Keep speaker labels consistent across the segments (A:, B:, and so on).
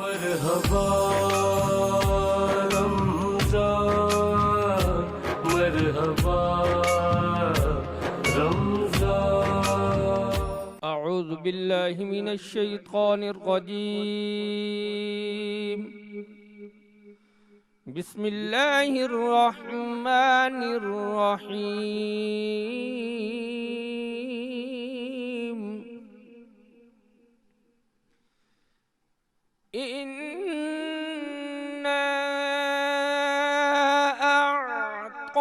A: मरहबा रमज़ान, मरहबा रमज़ान।
B: अऊज़ु बिल्लाहि मिनश शैतानिर रजीम। बिस्मिल्लाहिर रहमानिर रहीम। इन्ना अअतैनाकल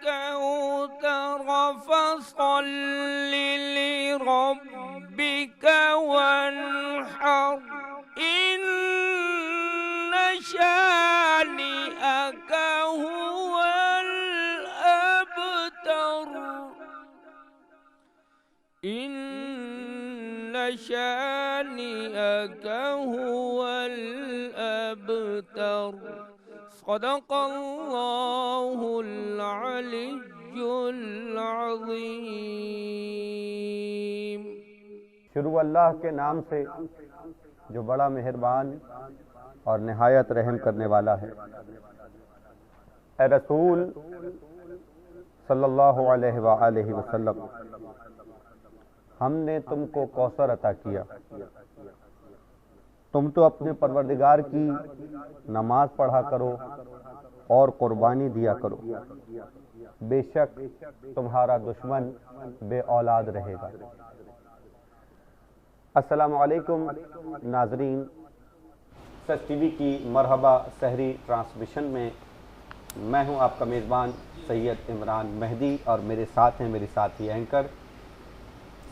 B: कौसर फसल्लि लिरब्बिका वन्हर। इन्ना शानिअका हुवल अबतर। इन्ना शानिअका हुवल अबतर। सदक़ल्लाहुल अलिय्युल अज़ीम।
C: शुरू अल्लाह के नाम से जो बड़ा मेहरबान और निहायत रहम करने वाला है। ए रसूल सल्लल्लाहु अलैहि वसल्लम, हमने तुमको कौसर अता किया, तुम तो अपने परवरदिगार की नमाज पढ़ा करो और कुर्बानी दिया करो, बेशक तुम्हारा दुश्मन बे औलाद रहेगा। अस्सलामु अलैकुम नाजरीन, सच टीवी की मरहबा सहरी ट्रांसमिशन में मैं हूं आपका मेज़बान सैयद इमरान मेहदी और मेरे साथ हैं मेरी साथी एंकर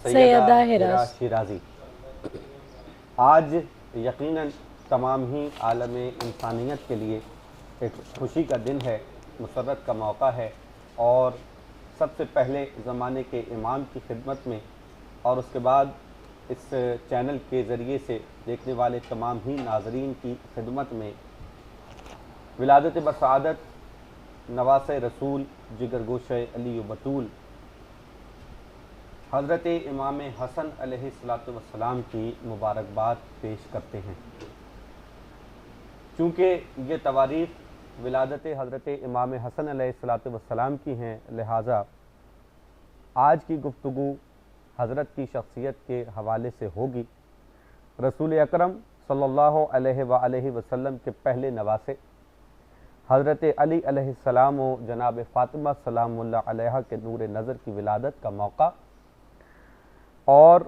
C: सैयदा हिरा शिराजी। आज यकीनन तमाम ही आलम इंसानियत के लिए एक खुशी का दिन है, मुसर्रत का मौका है और सबसे पहले ज़माने के इमाम की खिदमत में और उसके बाद इस चैनल के ज़रिए से देखने वाले तमाम ही नाजरीन की खिदमत में विलादत बसादत नवासे रसूल जिगरगोशे अली बतूल हज़रत इमाम हसन अलैहिस्सलातु वस्सलाम की मुबारकबाद पेश करते हैं। चूँकि ये तवारीख़ विलादत हज़रत इमाम हसन अलैहिस्सलातु वस्सलाम की हैं, लिहाजा आज की गुफ्तगू हज़रत की शख्सियत के हवाले से होगी। रसूल अकरम सल्लल्लाहु अलैहि वसल्लम के पहले नवासे हज़रत अली अलैहिस्सलाम व जनाब फ़ातिमा सलामुल्लाह अलैहा के नूर नज़र की विलादत का मौका और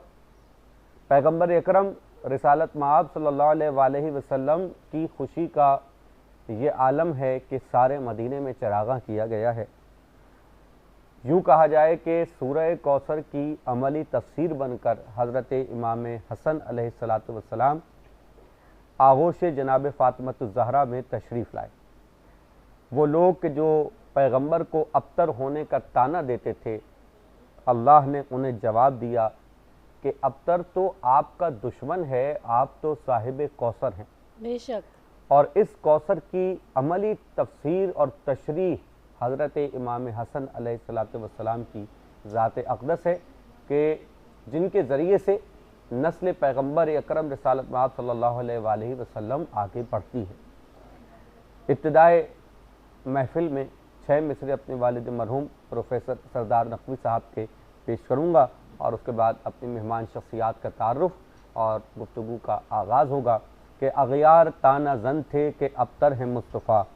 C: पैगम्बर अकरम रिसालत माब सल्लल्लाहु अलैहि वसल्लम की खुशी का ये आलम है कि सारे मदीने में चरागा किया गया है। यूँ कहा जाए कि सूरह कौसर की अमली तफसीर बनकर हज़रत इमाम हसन अलैहिस्सलातु वस्सलाम आगोश जनाब फ़ातिमतुज़ ज़हरा में तशरीफ़ लाए। वो लोग जो पैगम्बर को अबतर होने का ताना देते थे, अल्लाह ने उन्हें जवाब दिया कि अबतर तो आपका दुश्मन है, आप तो साहिब कौसर हैं।
D: बेशक।
C: और इस कौसर की अमली तफसीर और तशरीह हज़रत इमाम हसन अलैहिस्सलातु वस्सलाम की ज़ात अक़दस है कि जिनके ज़रिए से नस्ल पैगम्बर अकरम रिसालत माब सल्लल्लाहु अलैहि वसल्लम आगे बढ़ती है। इब्तिदाए महफ़िल में 6 मिसरे अपने वालिद मरहूम प्रोफेसर सरदार नकवी साहब के पेश करूँगा और उसके बाद अपनी मेहमान शख्सियात का तारुफ़ और गुफ्तगू का आगाज़ होगा कि अग़यार ताना जन थे कि अबतर हैं मुस्तफ़ा,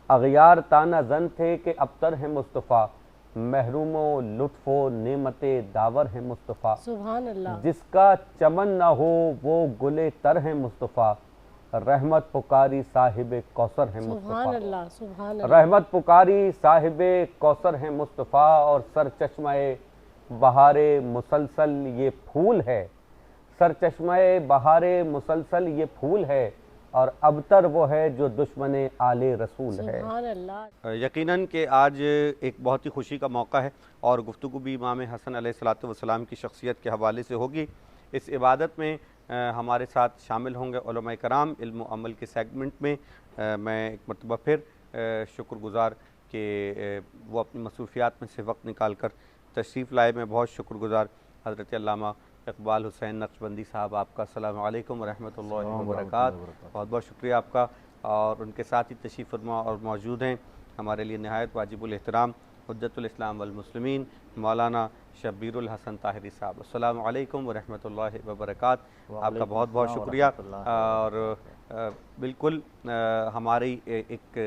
C: अग़यार ताना जन थे कि अबतर हैं मुस्तफ़ा, महरूमो लुत्फ़ो नेमते दावर हैं मुस्तफ़ा।
D: सुभान अल्लाह।
C: जिसका चमन न हो वो गुले तर हैं मुस्तफ़ा, रहमत पुकारी साहिब कौसर हैं मुस्तफ़ा।
D: सुभान अल्लाह, सुभान अल्लाह।
C: रहमत पुकारी साहिब कौसर हैं मुस्तफ़ा और सर चश्मे बहारे मुसलसल ये फूल है, सर चश्मे बहारे मुसलसल ये फूल है और अबतर वो है जो दुश्मन आले रसूल है।
D: सुभान अल्लाह।
C: यकीनन कि आज एक बहुत ही खुशी का मौका है और गुफ्तगू भी इमाम हसन अलैहिस्सलातु वस्सलाम की शख्सियत के हवाले से होगी। इस इबादत में हमारे साथ शामिल होंगे उलमा कराम इल्म व अमल के सेगमेंट में। मैं एक मरतबा फिर शुक्रगुज़ार कि वो अपनी मसरूफ़ियात में से वक्त निकाल कर तशरीफ़ लाए। मैं बहुत शुक्रगुज़ार हज़रत अल्लामा इकबाल हुसैन नक्शबंदी साहब, आपका अस्सलाम वालेकुम व रहमतुल्लाहि व बरकातहू। बहुत बहुत शुक्रिया आपका। और उनके साथ ही तशरीफ़ फरमा और मौजूद हैं हमारे लिए नहायत वाजिबुल एहतराम हुज्जतुल इस्लाम वल मुस्लिमीन मौलाना शब्बीरुल हसन ताहिरी साहब। अस्सलाम वालेकुम व रहमतुल्लाहि व बरकातहू। आपका बहुत बहुत शुक्रिया। और बिल्कुल हमारी एक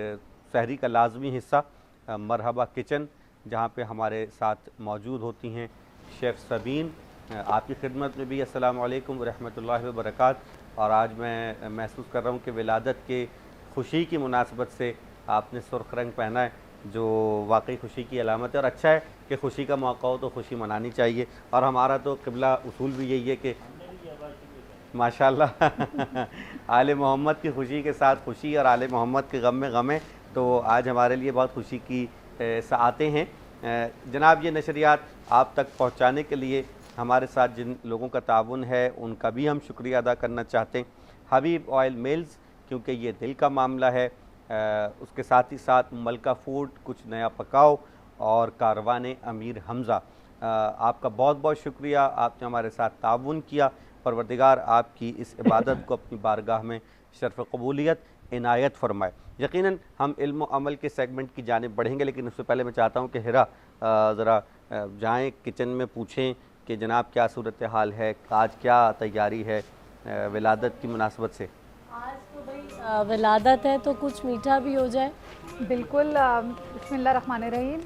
C: सहरी का लाजमी हिस्सा मरहबा किचन, जहाँ पे हमारे साथ मौजूद होती हैं शेफ़ सबीन, आपकी खिदमत में भी अस्सलाम वालेकुम व रहमतुल्लाहि व बरकातहू। और आज मैं महसूस कर रहा हूँ कि विलादत के खुशी की मुनासबत से आपने सुर्ख रंग पहना है, जो वाकई खुशी की अलामत है। और अच्छा है कि खुशी का मौका हो तो खुशी मनानी चाहिए। और हमारा तो क़िबला उसूल भी यही है कि माशाअल्लाह आले मोहम्मद की खुशी के साथ खुशी और आले मोहम्मद के गम में गम है। तो आज हमारे लिए बहुत खुशी की सआतें हैं। जनाब, ये नशरियात आप तक पहुँचाने के लिए हमारे साथ जिन लोगों का ताउन है उनका भी हम शुक्रिया अदा करना चाहते हैं। हबीब ऑयल मिल्स, क्योंकि ये दिल का मामला है। उसके साथ ही साथ मलका फूड, कुछ नया पकाओ, और कारवान अमीर हमज़ा, आपका बहुत बहुत शुक्रिया। आपने हमारे साथ ताउन किया। परवरदिगार आपकी इस इबादत को अपनी बारगाह में शर्फ़ कबूलियत इनायत फरमाए। यकीनन हम इल्म व अमल के सेगमेंट की जानिब बढ़ेंगे, लेकिन उससे पहले मैं चाहता हूँ कि हिरा ज़रा जाएँ किचन में, पूछें कि जनाब क्या सूरत हाल है, आज क्या तैयारी है विलादत की मुनासबत से।
D: आज तो भाई विलादत है तो कुछ मीठा भी हो जाए।
E: बिल्कुल। बिस्मिल्लाहिर्रहमानिर्रहीम।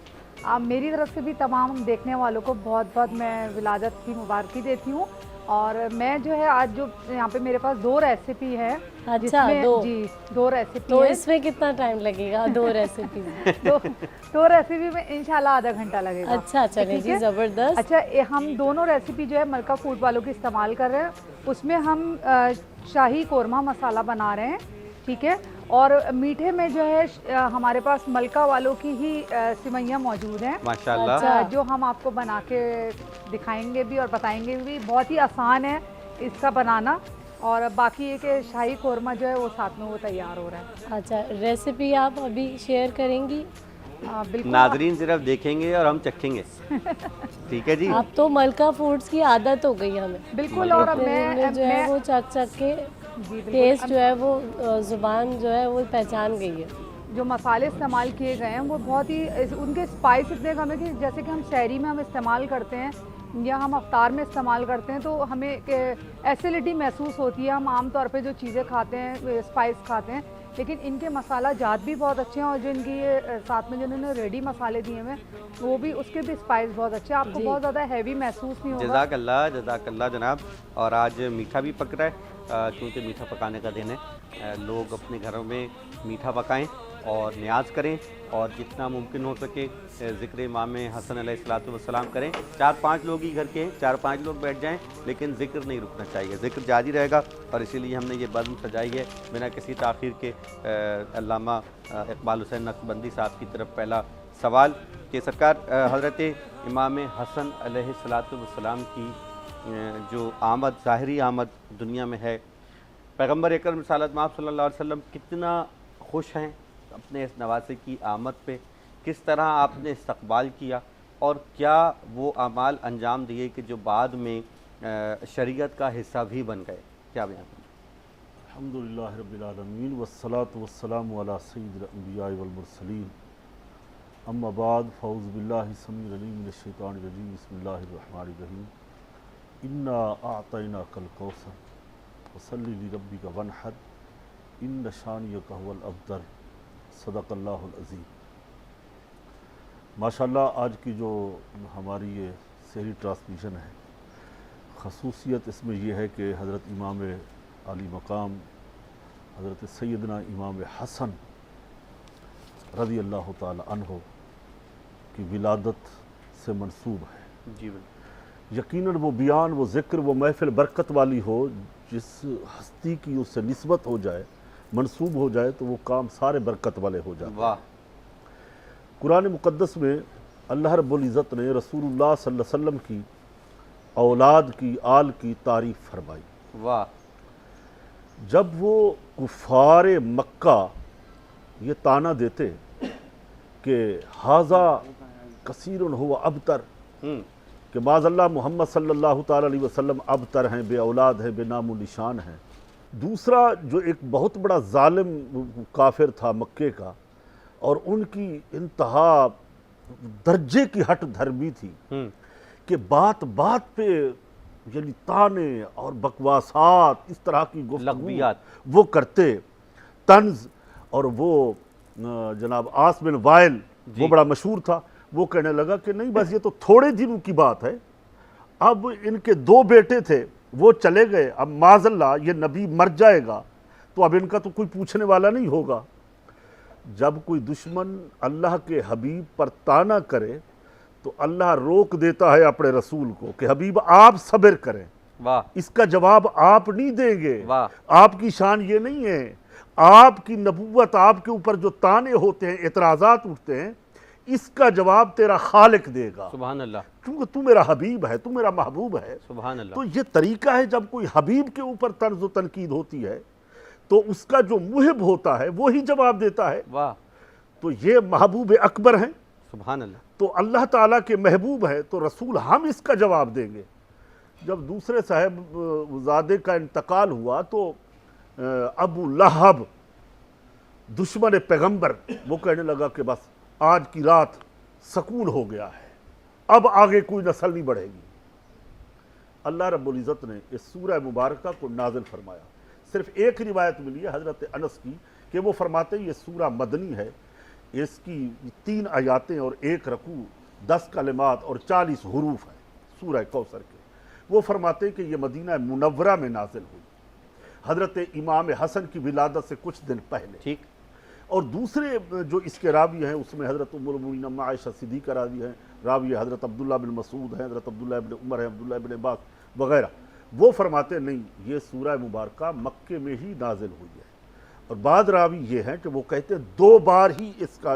E: मेरी तरफ से भी तमाम देखने वालों को बहुत बहुत मैं विलादत की मुबारकी देती हूँ। और मैं जो है आज जो यहाँ पे मेरे पास 2 रेसिपी है।
D: अच्छा, 2
E: जी 2 रेसिपी
D: तो
E: है।
D: इसमें कितना टाइम लगेगा 2 रेसिपी?
E: दो रेसिपी में इंशाल्लाह आधा घंटा लगेगा।
D: अच्छा चलिए जी, ज़बरदस्त।
E: अच्छा, हम दोनों रेसिपी जो है मलका फूड वालों की इस्तेमाल कर रहे हैं। उसमें हम शाही कोरमा मसाला बना रहे हैं, ठीक है। और मीठे में जो है हमारे पास मलका वालों की ही सिवैयाँ मौजूद हैं
C: माशाल्लाह।
D: अच्छा।
E: जो हम आपको बना के दिखाएंगे भी और बताएंगे भी। बहुत ही आसान है इसका बनाना। और बाकी ये कि शाही कोरमा जो है वो साथ में वो तैयार हो रहा है।
D: अच्छा, रेसिपी आप अभी शेयर करेंगी?
E: बिल्कुल।
C: नाजरीन सिर्फ देखेंगे और हम चखेंगे। ठीक है जी।
D: अब तो मलका फूड्स की आदत हो गई हमें।
E: बिल्कुल। और अब मैं
D: जो है वो चख के टेस्ट जो है वो ज़ुबान जो है वो पहचान गई है।
E: जो मसाले इस्तेमाल किए गए हैं वो बहुत ही उनके स्पाइस इतने कम है कि जैसे कि हम शहरी में हम इस्तेमाल करते हैं या हम अफ्तार में इस्तेमाल करते हैं तो हमें एसिडिटी महसूस होती है। हम आम तौर पे जो चीज़ें खाते हैं स्पाइस खाते हैं, लेकिन इनके मसाला जात भी बहुत अच्छे हैं। और जो इनकी ये साथ में जो इन्होंने रेडी मसाले दिए हुए वो भी, उसके भी स्पाइस बहुत अच्छे हैं। आपको बहुत ज़्यादा हैवी महसूस नहीं होगा।
C: जज़ाकल्लाह जनाब। और आज मीठा भी पक रहा है, क्योंकि मीठा पकाने का दिन है। लोग अपने घरों में मीठा पकाएं और नियाज़ करें, और जितना मुमकिन हो सके ज़िक्र इमाम हसन अलैहिस्सलाम करें। 4-5 लोग ही घर के हैं, 4-5 लोग बैठ जाएं, लेकिन ज़िक्र नहीं रुकना चाहिए, ज़िक्र जारी रहेगा। और इसीलिए हमने ये बज़्म सजाई है बिना किसी ताख़ीर के। अल्लामा इकबाल हुसैन नक्शबंदी साहब की तरफ पहला सवाल कि सरकार, हज़रत इमाम हसन अलैहिस्सलाम की जो आमद, ज़ाहिरी आमद दुनिया में है, पैगम्बर अकरम सल्लल्लाहु अलैहि वसल्लम कितना खुश हैं अपने इस नवासे की आमद पे, किस तरह आपने इस्तक़बाल किया, और क्या वो अमाल अंजाम दिए कि जो बाद में शरीयत का हिस्सा भी बन गए, क्या बयान करें।
F: अल्हम्दुलिल्लाह रब्बिल आलमीन वस्सलातु वस्सलामु अला सय्यिदिल अंबिया वल मुरसलीन अम्मा बाद फ़ऊज़ु बिल्लाहि समीउल अलीम मिनश शैतानिर रजीम बिस्मिल्लाहिर रहमानिर रहीम इन्ना अअतैनाकल कौसर फसल्लि लिरब्बिका वनहर इन्न शानियका हुवल अब्तर सदक़ल्लाहुल अज़ीम। माशाअल्लाह, आज की जो हमारी ये सहरी ट्रांसमिशन है, ख़सूसियत इसमें यह है कि हज़रत इमाम आली मकाम हज़रत सैयदना इमाम हसन रज़ी अल्लाह ताला अन्हो की विलादत से मंसूब है।
C: जी
F: यकीनन वो बयान, वो ज़िक्र, वो महफ़िल बरकत वाली हो, जिस हस्ती की उससे निस्बत हो जाए, मंसूब हो जाए, तो वो काम सारे बरकत वाले हो जाते हैं।
C: वाह।
F: कुरान मुक़द्दस में अल्लाह रब्बुल इज़्ज़त ने रसूलुल्लाह सल्लल्लाहु अलैहि वसल्लम की औलाद की, आल की तारीफ़ फरमाई।
C: वाह।
F: जब वो कुफ़ार मक्का ये ताना देते कि हाज़ा कसीरुन हुवा अबतर, कि माज़अल्लाह मोहम्मद सल्लल्लाहु ताला अलैहि वसल्लम अब तर हैं, बे औलाद है, बेनामो निशान हैं। दूसरा जो एक बहुत बड़ा जालिम काफिर था मक्के का, और उनकी इंतहा दर्जे की हट धर्मी थी कि बात बात पे यानी ताने और बकवासात, इस तरह की
C: लग़वियात
F: वो करते, तंज। और वो जनाब आस बिन वाइल वो बड़ा मशहूर था, वो कहने लगा कि नहीं बस ये तो थोड़े दिनों की बात है, अब इनके 2 बेटे थे वो चले गए, अब माज़अल्लाह ये नबी मर जाएगा तो अब इनका तो कोई पूछने वाला नहीं होगा। जब कोई दुश्मन अल्लाह के हबीब पर ताना करे तो अल्लाह रोक देता है अपने रसूल को कि हबीब आप सब्र करें,
C: वाह,
F: इसका जवाब आप नहीं देंगे,
C: वाह,
F: आपकी शान ये नहीं है, आपकी नबूवत, आपके ऊपर जो ताने होते हैं, एतराज़ात उठते हैं, इसका जवाब तेरा खालिक देगा,
C: सुभान अल्लाह,
F: क्योंकि तू मेरा हबीब है, तू मेरा महबूब है।
C: सुभान अल्लाह।
F: तो ये तरीका है, जब कोई हबीब के ऊपर तर्ज व तनकीद होती है तो उसका जो मुहिब होता है वो ही जवाब देता है।
C: वाह,
F: तो ये महबूब अकबर हैं,
C: सुभान अल्लाह,
F: तो अल्लाह ताला के महबूब है, तो रसूल हम इसका जवाब देंगे। जब दूसरे साहब ज़ादे का इंतकाल हुआ तो अबू लहब दुश्मन पैगंबर वो कहने लगा कि बस आज की रात सकून हो गया है, अब आगे कोई नस्ल नहीं बढ़ेगी। अल्लाह रब्बुल इज़्ज़त ने इस सूरह मुबारका को नाज़िल फरमाया। सिर्फ एक रिवायत मिली है हज़रत अनस की कि वो फरमाते हैं ये सूरह मदनी है, इसकी 3 आयातें और 1 रकू, 10 कलिमात और 40 हरूफ है सूरह कौसर के। वो फरमाते हैं कि ये मदीना मुनव्वरा में नाजिल हुई हज़रत इमाम हसन की विलादत से कुछ दिन पहले।
C: ठीक।
F: और दूसरे जो इसके रावी हैं उसमें हज़रत उम्मुल मोमिनीन अम्मा आयशा सिद्दीक़ा रावी हैं, रावी हज़रत अब्दुल्ला बिन मसूद हैं, हज़रत अब्दुल्ला इब्न उमर हैं, अब्दुल्ला इब्न अब्बास वगैरह। वो फरमाते नहीं, ये सूरह मुबारका मक्के में ही नाजिल हुई है। और बाद रावी ये हैं कि वो कहते हैं 2 बार ही इसका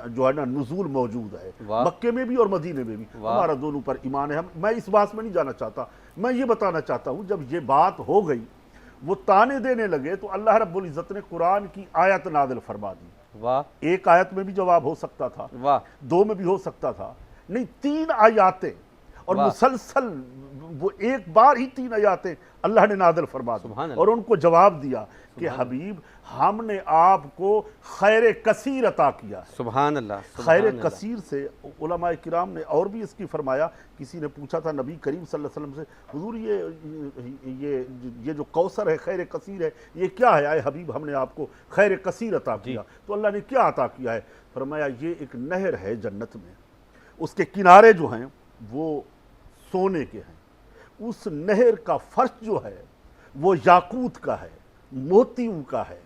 F: जो है ना नुज़ूल मौजूद है, मक्के में भी और मदीने में भी। हमारा दोनों पर ईमान है। मैं इस बात में नहीं जाना चाहता, मैं ये बताना चाहता हूँ जब ये बात हो गई, वो ताने देने लगे, तो अल्लाह रब्बुल इज़्ज़त ने कुरान की आयत नाज़िल फरमा दी।
C: वाह,
F: 1 आयत में भी जवाब हो सकता था,
C: वाह,
F: 2 में भी हो सकता था, नहीं 3 आयातें, और मुसलसल वो एक बार ही 3 आयातें अल्लाह ने नाज़िल फरमा दी और उनको जवाब दिया कि हबीब हमने आपको खैर कसीर अता किया।
C: सुभान अल्लाह।
F: खैर कसीर से उलमाए किराम ने और भी इसकी फरमाया। किसी ने पूछा था नबी करीम सल्लल्लाहु अलैहि वसल्लम से, हुजूर ये जो कौसर है, खैर कसीर है, ये क्या है? आए हबीब हमने आपको खैर कसीर अता किया। तो अल्लाह ने क्या अता किया है? फरमाया ये एक नहर है जन्नत में, उसके किनारे जो हैं वो सोने के हैं, उस नहर का फर्श जो है वो याकूत का है, मोतियों का है,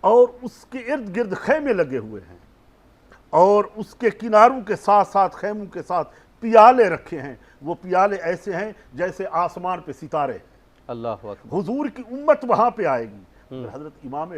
F: और उसके इर्द गिर्द खैमे लगे हुए हैं, और उसके किनारों के साथ साथ खैमों के साथ पियाले रखे हैं। वो पियाले ऐसे हैं जैसे आसमान पे सितारे।
C: अल्लाह अकबर।
F: हुजूर की उम्मत वहां पे आएगी। हजरत इमाम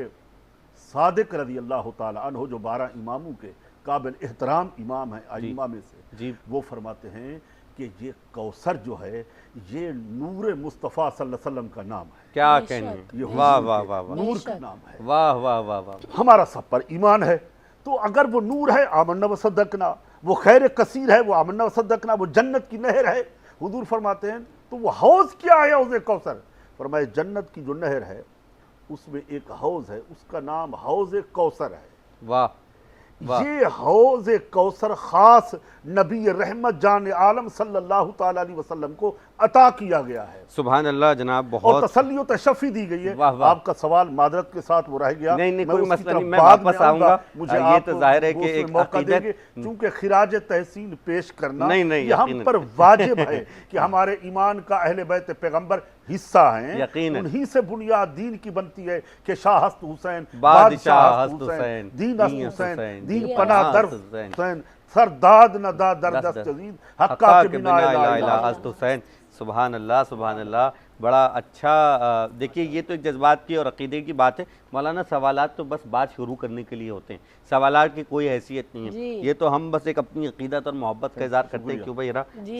F: सादिक रज़ी अल्लाह ताला अन्हु जो 12 इमामों के काबिल एहतराम इमाम है आइमा में से जी, वो फरमाते हैं कि ये कौसर जो है ये नूर मुस्तफ़ा सल्लल्लाहु अलैहि वसल्लम का नाम है।
C: क्या कहने,
F: ये
C: वाह वाह वाह वाह,
F: नूर का नाम है।
C: वाह वाह वाह वाह।
F: हमारा सब पर ईमान है, तो अगर वो नूर है आमन्ना व सद्दक़ना, वो खैर कसीर है वो आमन्ना व सद्दक़ना, वो जन्नत की नहर है। हुजूर फरमाते हैं तो वो हौज़ क्या है? हौज़ कौसर। फरमाए जन्नत की जो नहर है उसमें एक हौज़ है, उसका नाम हौज़ कौसर है।
C: वाह,
F: ये हौज़ कौसर खास नबी रहमत जान आलम सल्लल्लाहु ताला अलैहि वसल्लम को अता किया गया है।
C: सुभान अल्लाह जनाब, बहुत
F: और तसल्ली और तशफ़ी दी गई है। आपका सवाल मादरत के साथ वो रह गया।
C: नहीं, कोई मसला नहीं, मैं वापस आऊंगा।
F: मुझे
C: ये तो जाहिर है कि एक
F: मौका देंगे, क्योंकि खिराज तहसीन पेश करना
C: नहीं,
F: ये हम पर वाजिब है कि हमारे ईमान का अहले बैत पैगंबर हिस्सा हैं, उन्हीं से बुनियाद दीन की बनती है कि शाह हस्त हुसैन, बादशाह हस्त हुसैन, दीन हस्त हुसैन, दीन पना दर हुसैन, सरदाद न दा दरदस्त जदीद हक्का के बिना इला हस्त
C: हुसैन। सुभान अल्लाह, सुभान अल्लाह। बड़ा अच्छा। देखिए ये तो एक जज्बात की और अकीदे की बात है मौलाना। सवालात तो बस बात शुरू करने के लिए होते हैं, सवालात की कोई हैसियत नहीं है। ये तो हम बस एक अपनी अकीदत और मोहब्बत का इज़हार करते हैं, क्यों भाई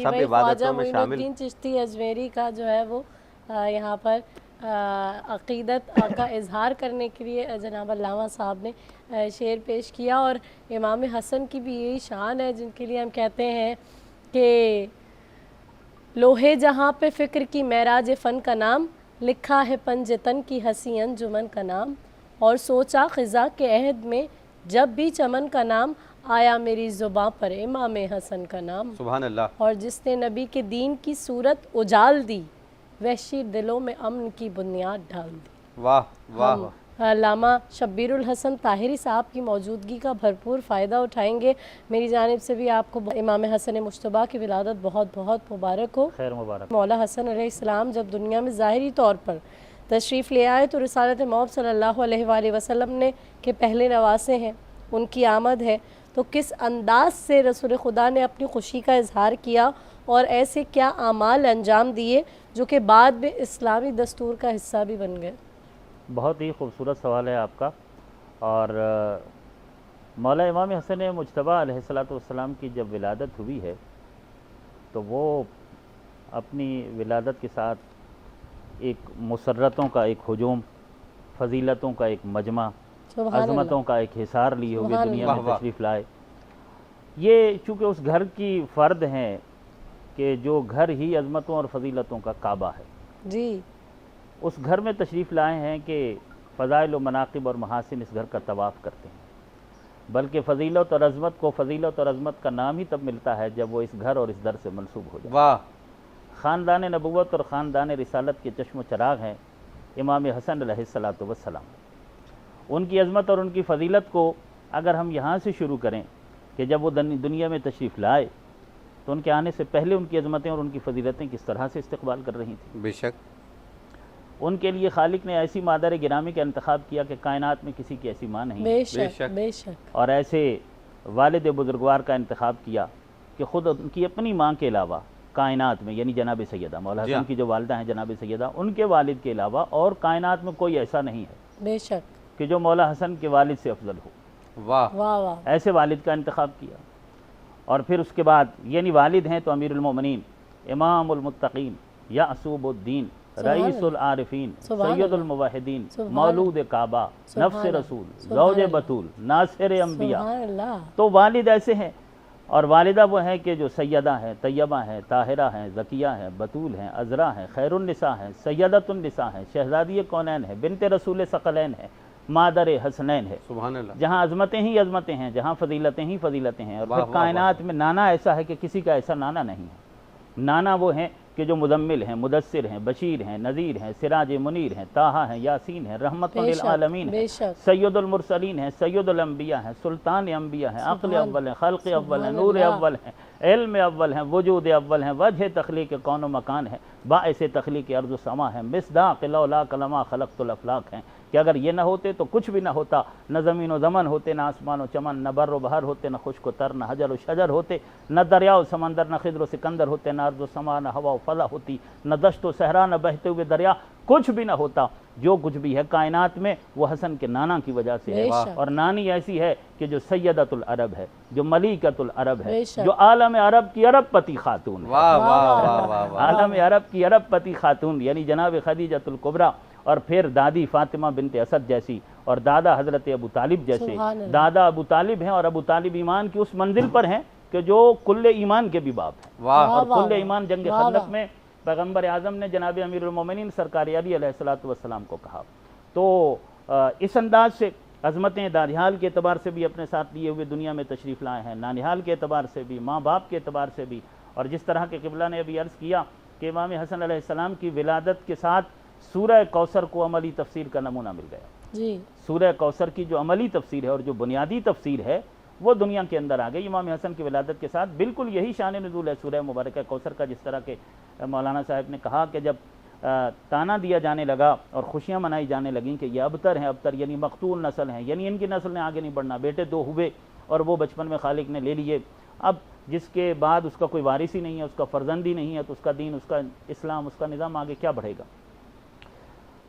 C: सब इबादतों में शामिल।
D: चिश्ती अजमेरी का जो है वो यहाँ पर अक़ीदत का इजहार करने के लिए जनाब अल्लामा साहब ने शेर पेश किया। और इमाम हसन की भी यही शान है जिनके लिए हम कहते हैं कि लोहे जहाँ पे फ़िक्र की महराज फ़न का नाम, लिखा है पंजतन की हसी अंजुमन का नाम। और सोचा ख़िज़ा के अहद में जब भी चमन का नाम, आया मेरी ज़ुबां पर इमाम हसन का नाम।
C: सुभान अल्लाह।
D: और जिसने नबी के दीन की सूरत उजाल दी, वहशी दिलों में अमन की बुनियाद डाल दी।
C: वाह वाह वाह।
D: अल्लामा शब्बीरुल हसन ताहिरी साहब की मौजूदगी का भरपूर फ़ायदा उठाएंगे। मेरी जानिब से भी आपको इमाम हसन मुश्तबा की विलादत बहुत बहुत मुबारक हो।
G: खैर मुबारक।
D: मौला हसन अलैहिस्सलाम जब दुनिया में ज़ाहिरी तौर पर तशरीफ़ ले आए तो रिसालत मौब सल्लल्लाहु अलैहि वसल्लम ने के पहले नवासे हैं, उनकी आमद है, तो किस अंदाज से रसूल खुदा ने अपनी खुशी का इजहार किया और ऐसे क्या आमाल अंजाम दिए जो कि बाद में इस्लामी दस्तूर का हिस्सा भी बन गए।
G: बहुत ही खूबसूरत सवाल है आपका। और मौला इमाम हसन मुज्तबा अलैहिस्सलाम की जब विलादत हुई है तो वो अपनी विलादत के साथ एक मुसर्रतों का एक हुजूम, फ़जीलतों का एक मजमा, अज़मतों का एक हिसार लिए हुए दुनिया में तशरीफ़ लाए। ये चूँकि उस घर की फ़र्द हैं कि जो घर ही अज़मतों और फ़जीलतों का काबा है
D: जी,
G: उस घर में तशरीफ़ लाए हैं कि फ़ज़ाइल व मनाक़िब और महासिन इस घर का तवाफ़ करते हैं। बल्कि फ़जीलत और अज़मत को फ़जीलत और अज़मत का नाम ही तब मिलता है जब वो इस घर और इस दर से मनसूब हो जाए।
C: वाह।
G: ख़ानदान नबुव्वत और ख़ानदान रिसालत के चश्म चराग हैं इमाम हसन अलैहिस्सलातु वस्सलाम। उनकी अज़मत और उनकी फ़जीलत को अगर हम यहाँ से शुरू करें कि जब वो दुनिया में तशरीफ़ लाए तो उनके आने से पहले उनकी अज़मतें और उनकी फ़जीलतें किस तरह से इस्तक़बाल कर रही थी।
C: बेशक
G: उनके लिए खालिक ने ऐसी मादर गिरामी का इंतखाब किया कि कायनात में किसी की ऐसी माँ नहीं।
D: बेशक बेशक।
G: और ऐसे वालिद बुजुर्गवार का इंतखाब किया कि ख़ुद उनकी अपनी माँ के अलावा कायनात में, यानी जनाब सैयदा मौला हसन की जो वालिदा हैं जनाब सैयदा, उनके वालिद के अलावा और कायनात में कोई ऐसा नहीं है
D: बेशक
G: कि जो मौला हसन के वालिद से अफजल हो।
C: वाह
D: वाह वाह।
G: ऐसे वालिद का इंतखाब किया। और फिर उसके बाद यानी वालिद हैं तो अमीरुल मोमिनीन, इमामुल मुत्तकीन, यासूबुद्दीन, रईसुल आरिफीन, सैयदुल मुवाहिदीन, मौलूद काबा, नफ्स रसूल, ज़ौज बतूल, नासिर अंबिया। तो वालिद ऐसे हैं। और वालिदा वो हैं कि जो सैयदा हैं, तैयबा हैं, ताहिरा हैं, ज़किया हैं, बतूल हैं, अज़रा हैं, खैरुन्निसा हैं, सैयदतुन्निसा हैं, शहज़ादी कौनैन है, बिन्ते रसूल सकलैन है, मादर हसनैन है।
C: सुभान अल्लाह।
G: जहाँ अज़मतें ही अज़मतें हैं, जहाँ फ़जीलतें ही फ़जीलतें हैं। और फिर कायनात में नाना ऐसा है कि किसी का ऐसा नाना नहीं है। नाना वो हैं कि जो मुदम्मिल हैं, मुदस्सिर हैं, बशीर हैं, नज़ीर हैं, सिराज मुनीर हैं, ताहा हैं, यासीन हैं, रहमतुल लिल आलमीन हैं, सैयदुल मुरसलीन हैं, सैयदुल अंबिया हैं, सुल्तान अंबिया हैं, अक़्ल अव्वल हैं, खल्क़ अव्वल हैं, नूर अव्वल हैं, इल्म अव्वल हैं, वजूद अव्वल हैं, वजह तख़लीक़ कौन मकान है, बाइस तख़लीक़ अर्ज़ समा है, मिस्दाक़ लौला कलमा खलक़तुल अफ़लाक़ हैं कि अगर ये ना होते तो कुछ भी ना होता, न ज़मीन व ज़मन होते, न आसमान व चमन, न बर्र व बहर होते, न खुश्क व तर, न हजर व शजर होते, न दरिया व समंदर, न खिद्र व सिकंदर होते, न अर्ज़ व समा, न हवा व फ़ज़ा होती, न दश्त व सहरा, न बहते हुए दरिया, कुछ भी ना होता। जो कुछ भी है कायनात में वो हसन के नाना की वजह से है। और नानी ऐसी है कि जो सैयदतुल अरब है, जो मलिकतुल अरब है, जो आलम अरब की अरबपति खातून है। आलम अरब की अरबपति खातून यानी जनाब खदीजतुल कुबरा। और फिर दादी फातिमा बिनते असद जैसी, और दादा हज़रत अबू तालिब जैसे। दादा अबू तालिब हैं और अबू तालिब ईमान की उस मंजिल पर हैं कि जो कुल्ले ईमान के भी बाप हैं। और कुल्ले ईमान जंग खंदक में पैगम्बर आज़म ने जनाब अमीरुल मोमिनीन सरकार अली अलैहिस्सलातु वस्सलाम को कहा। तो इस अंदाज से अज़मतें दानिहाल के अतबार से भी अपने साथ लिए हुए दुनिया में तशरीफ़ लाए हैं, नानिहाल के अतबार से भी, माँ बाप के अतबार से भी। और जिस तरह के क़िबला ने अभी अर्ज़ किया कि इमाम हसन अलैहिस्सलाम की विलादत के साथ सूरह कौसर को अमली तफसीर का नमूना मिल गया जी। सूरह कौसर की जो अमली तफसीर है और जो बुनियादी तफसीर है वो दुनिया के अंदर आ गई इमाम हसन की विलादत के साथ। बिल्कुल यही शान नुज़ूल है सूरह मुबारक कौसर का। जिस तरह के मौलाना साहब ने कहा कि जब ताना दिया जाने लगा और खुशियाँ मनाई जाने लगीं कि ये अबतर हैं, अबतर यानी मकतूल नस्ल हैं, यानी इनकी नस्ल ने आगे नहीं बढ़ना। बेटे दो हुए और वो बचपन में खालिक ने ले लिए। अब जिसके बाद उसका कोई वारिस ही नहीं है, उसका फ़र्जंद ही नहीं है, तो उसका दीन, उसका इस्लाम, उसका निज़ाम आगे क्या बढ़ेगा।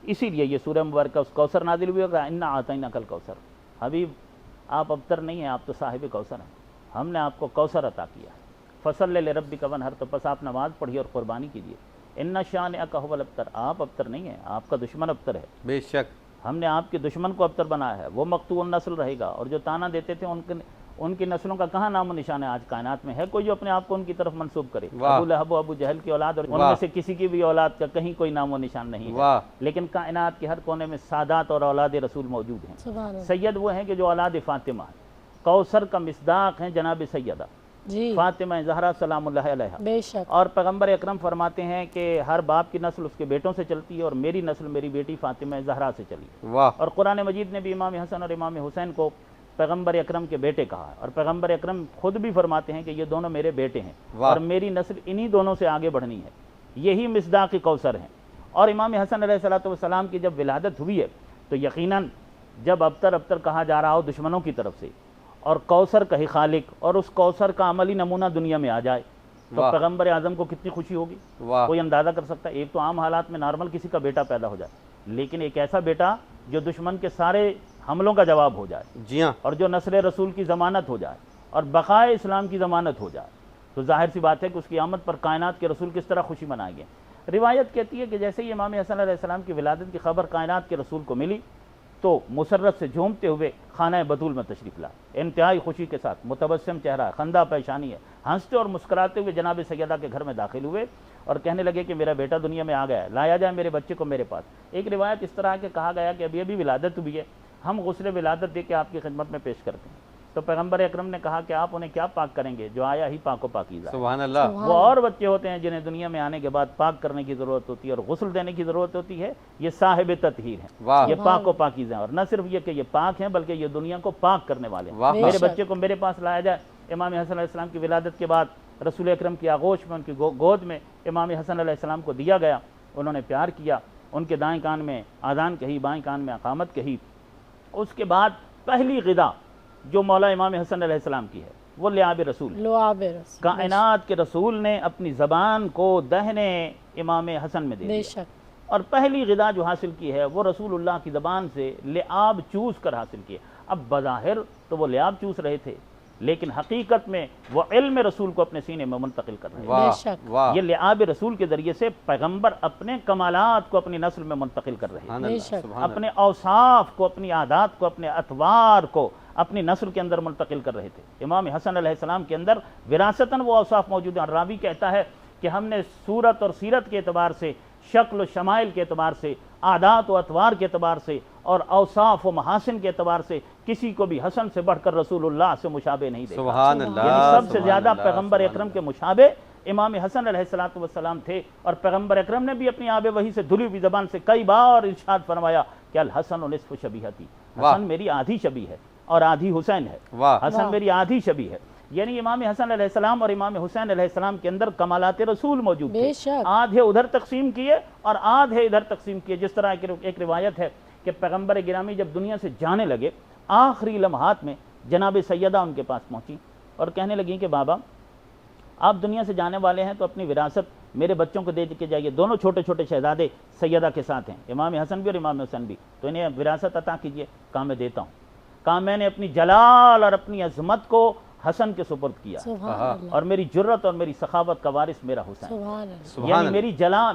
G: इसीलिए ये सूरह मुबारक उस कौसर नाजिल हुई होगा, इन्ना आतैना कल कौसर। हबीब आप अबतर नहीं हैं, आप तो साहिब कौसर हैं, हमने आपको कौसर अता किया है। फसल ले रब्बिका वनहर, तो बस आप नमाज पढ़िए और क़ुरबानी कीजिए। इन्ना शानिअका हुवल अबतर, आप अबतर नहीं हैं, आपका दुश्मन अबतर है। बेशक हमने आपके दुश्मन को अबतर बनाया है, वो मक़तूल नस्ल रहेगा। और जो ताना देते थे उनकी नस्लों का कहाँ नामो निशान है आज कायनात में? है कोई जो अपने आप को उनकी तरफ मंसूब करे?
C: वाह।
G: अबू लहब अबू जहल की औलाद और
C: वाह।
G: उनमें से किसी की भी औलाद का कहीं कोई नामो निशान नहीं है।
C: वाह।
G: लेकिन कायनात के हर कोने में सादात और औलाद रसूल मौजूद हैं।
D: सुभान अल्लाह।
G: सैयद वो हैं कि जो औलाद फातिमा है, कौसर का मिस्दाक हैं जनाब सैयदा
D: जी
G: फातिमा ज़हरा सलामुल्लाह अलैहा।
D: बेशक।
G: और पैगंबर अकरम फरमाते हैं कि हर बाप की नस्ल उसके बेटों से चलती है और मेरी नस्ल मेरी बेटी फातिमा ज़हरा से चली है।
C: वाह।
G: और कुरान मजीद ने भी इमाम हसन और इमाम हुसैन को पैगंबर अकरम के बेटे कहा है और पैगंबर अकरम खुद भी फरमाते हैं कि ये दोनों मेरे बेटे हैं
C: वाह।
G: और मेरी नस्ल इन्हीं दोनों से आगे बढ़नी है। यही मिस्दाक़ कौसर हैं। और इमाम हसन अलैहिस्सलाम की जब विलादत हुई है तो यकीनन जब अबतर कहा जा रहा हो दुश्मनों की तरफ से और कौसर कहे खालिक और उस कौसर का अमली नमूना दुनिया में आ जाए तो
C: वाह।
G: पैगंबर आजम को कितनी खुशी होगी,
C: वाह।
G: कोई अंदाज़ा कर सकता है? एक तो आम हालात में नॉर्मल किसी का बेटा पैदा हो जाए, लेकिन एक ऐसा बेटा जो दुश्मन के सारे हमलों का जवाब हो जाए
C: जी हाँ।
G: और जो नस्ल रसूल की ज़मानत हो जाए और बक़ाए इस्लाम की ज़मानत हो जाए, तो जाहिर सी बात है कि उसकी आमद पर कायनात के रसूल किस तरह खुशी मनाएंगे। रिवायत कहती है कि जैसे ही इमाम हसन अलैहिस्सलाम की विलादत की खबर कायनात के रसूल को मिली तो मुसर्रत से झूमते हुए खाना बतूल में तशरीफ़ लाए, इंतहाई खुशी के साथ, मुतबस्सम चेहरा, खंदा पेशानी है, हंसते और मुस्कुराते हुए जनाब सैयदा के घर में दाखिल हुए और कहने लगे कि मेरा बेटा दुनिया में आ गया है, लाया जाए मेरे बच्चे को मेरे पास। एक रिवायत इस तरह के कहा गया कि अभी अभी विलादत हुई है, हम गुस्ल विलादत दे के आपकी खिदमत में पेश करते हैं। तो पैगंबर अकरम ने कहा कि आप उन्हें क्या पाक करेंगे, जो आया ही पाको पाकीज़ा है।
C: सुभान अल्लाह।
G: वो और बच्चे होते हैं जिन्हें दुनिया में आने के बाद पाक करने की ज़रूरत होती है और गुस्ल देने की ज़रूरत होती है। ये साहिब ततहीर हैं,
C: वाह।
G: ये पाक व पाकीज़ा हैं। और न सिर्फ ये कि ये पाक हैं बल्कि ये दुनिया को पाक करने वाले हैं।
C: वाह।
G: मेरे
D: बेशक।
G: बच्चे को मेरे पास लाया जाए। इमाम हसन अलैहिस्सलाम की विलादत के बाद रसूल अकरम की आगोश में उनकी गोद में इमाम हसन अलैहिस्सलाम को दिया गया। उन्होंने प्यार किया, उनके दाएँ कान में आज़ान कही, बाएँ कान में अकामत कही। उसके बाद पहली ग़िज़ा जो मौला इमाम हसन अलैहिस्सलाम की है वो लिआब रसूल है।
D: लुआब रसूल।
G: कायनात के रसूल ने अपनी ज़बान को दहने इमाम हसन में दे दिया
D: बेशक।
G: और पहली ग़िज़ा जो हासिल की है वो रसूलुल्लाह की ज़बान से लिआब चूस कर हासिल की है। अब बज़ाहिर तो वो लिआब चूस रहे थे, लेकिन हकीकत में वो इल्म रसूल को अपने सीने में मुंतकिल कर रहे हैं।
C: वाह।
D: बेशक।
C: वाह।
G: ये लिआब रसूल के ज़रिए से पैगंबर अपने कमालात को अपनी नस्ल में मुंतकिल कर रहे हैं,
C: सुभान अल्लाह,
D: बेशक।
C: सुभान
G: अपने औसाफ को, अपनी आदात को, अपने अतवार को अपनी नस्ल के अंदर मुंतकिल कर रहे थे। इमाम हसन अलैहिस्सलाम के अंदर विरासतन वो औसाफ मौजूद हैं। और रावी कहता है कि हमने सूरत और सीरत के एतबार से, शक्ल व शमाइल के एतबार से, आदात व अतवार के एतबार से और औसाफ व महासिन के एतबार से किसी को भी हसन से बढ़कर रसूलुल्लाह से मुशाबे नहीं देखा।
C: सुभान अल्लाह।
G: यानी सबसे
C: सुभान
G: ज़्यादा
C: अल्लाह,
G: पैगंबर
C: सुभान
G: अकरम के
C: अल्लाह।
G: मुशाबे इमाम हसन अलैहिस्सलातु वस्सलाम थे। और पैगंबर अकरम ने भी अपनी आबे वही से धुली हुई ज़बान से कई बार इरशाद फरमाया कि अल हसन निस्फ़ु शबीहती,
C: वाह।
G: हसन मेरी आधी शबी है और आधी हुसैन है।
C: वाह।
G: हसन मेरी आधी शबी है। यानी इमाम हसन अलैहिस्सलाम और इमाम हुसैन अलैहिस्सलाम के अंदर कमालात रसूल मौजूद थे।
D: बेशक।
G: आधे उधर तकसीम किए और आधे इधर तकसीम किए। जिस तरह एक रिवायत है कि पैगंबर गिरामी जब दुनिया से जाने लगे, आखिरी लम्हात में जनाब सैयदा उनके पास पहुंची और कहने लगी कि बाबा आप दुनिया से जाने वाले हैं तो अपनी विरासत मेरे बच्चों को दे के जाइए। दोनों छोटे छोटे शहजादे सैयदा के साथ हैं, इमाम हसन भी और इमाम हुसैन भी, तो इन्हें विरासत अता कीजिए। कहा मैं देता हूँ। कहा मैंने अपनी जलाल और अपनी अजमत को हसन के सुपुर्द किया है
D: सुभान अल्लाह।
G: और मेरी जुर्रत और मेरी सखावत का वारिस मेरा हुसैन।
D: सुभान अल्लाह।
C: सुभान
G: यानी
C: अल्लाह।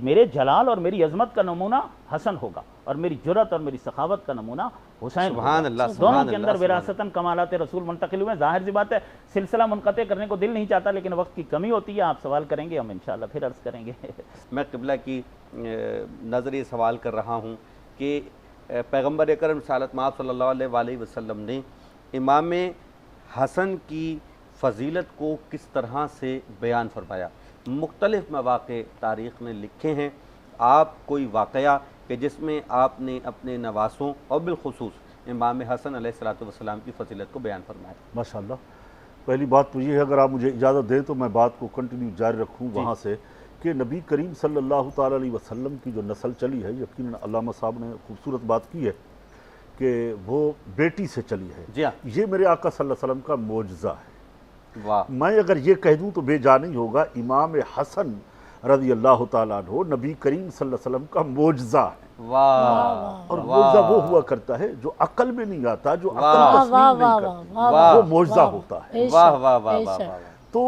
G: मेरे जलाल और मेरी अजमत का नमूना हसन होगा और मेरी जुर्रत और मेरी सखावत का नमूना हुसैन
C: सुभान
G: होगा।
C: अल्लाह,
G: दोनों
C: सुभान
G: के
C: अल्लाह,
G: अंदर
C: सुभान
G: विरासतन कमालात रसूल मुंतकिल हुए। जाहिर सी बात है सिलसिला मुनक़ते करने को दिल नहीं चाहता, लेकिन वक्त की कमी होती है। आप सवाल करेंगे, हम इंशाअल्लाह फिर अर्ज़ करेंगे।
C: मैं क़िबला की नज़रिए सवाल कर रहा हूँ कि पैगंबर अकरम रिसालत माब सल्लल्लाहु अलैहि वसल्लम ने इमाम हसन की फ़जीलत को किस तरह से बयान फरमाया। मुख्तलिफ़ मवाक़े तारीख़ में लिखे हैं। आप कोई वाक़या कि जिसमें आपने अपने नवासों और बिलखुसूस इमाम हसन अलैहिस्सलातु वस्सलाम की फ़जीलत को बयान फरमाया।
F: माशाअल्लाह। पहली बात तो ये है, अगर आप मुझे इजाज़त दें तो मैं बात को कंटिन्यू जारी रखूँ वहाँ से, कि नबी करीम सल्लल्लाहु ताला अलैहि वसल्लम की जो नस्ल चली है, यकीनन अल्लामा साहब ने खूबसूरत बात की है कि वो बेटी से चली है।
C: जी हाँ।
F: ये मेरे आका सल्लल्लाहु अलैहि वसल्लम का मोजज़ा है।
C: वाह।
F: मैं अगर ये कह दूँ तो बेजा नहीं होगा। इमाम हसन रज़ी अल्लाह ताला अन्हु नबी करीम सल्लल्लाहु अलैहि वसल्लम का मोजज़ा है।
C: वाह।
F: और मोजज़ा वो हुआ करता है जो अकल में नहीं आता, जो अकल
C: वाह।
F: तस्लीम
D: वाह
F: नहीं
D: वाह
F: करती,
D: वाह
C: वाह।
F: वो मोजज़ा होता है।
D: बेशक,
C: वाह वाह वाह वाह
D: बेशक।
C: वाह।
F: तो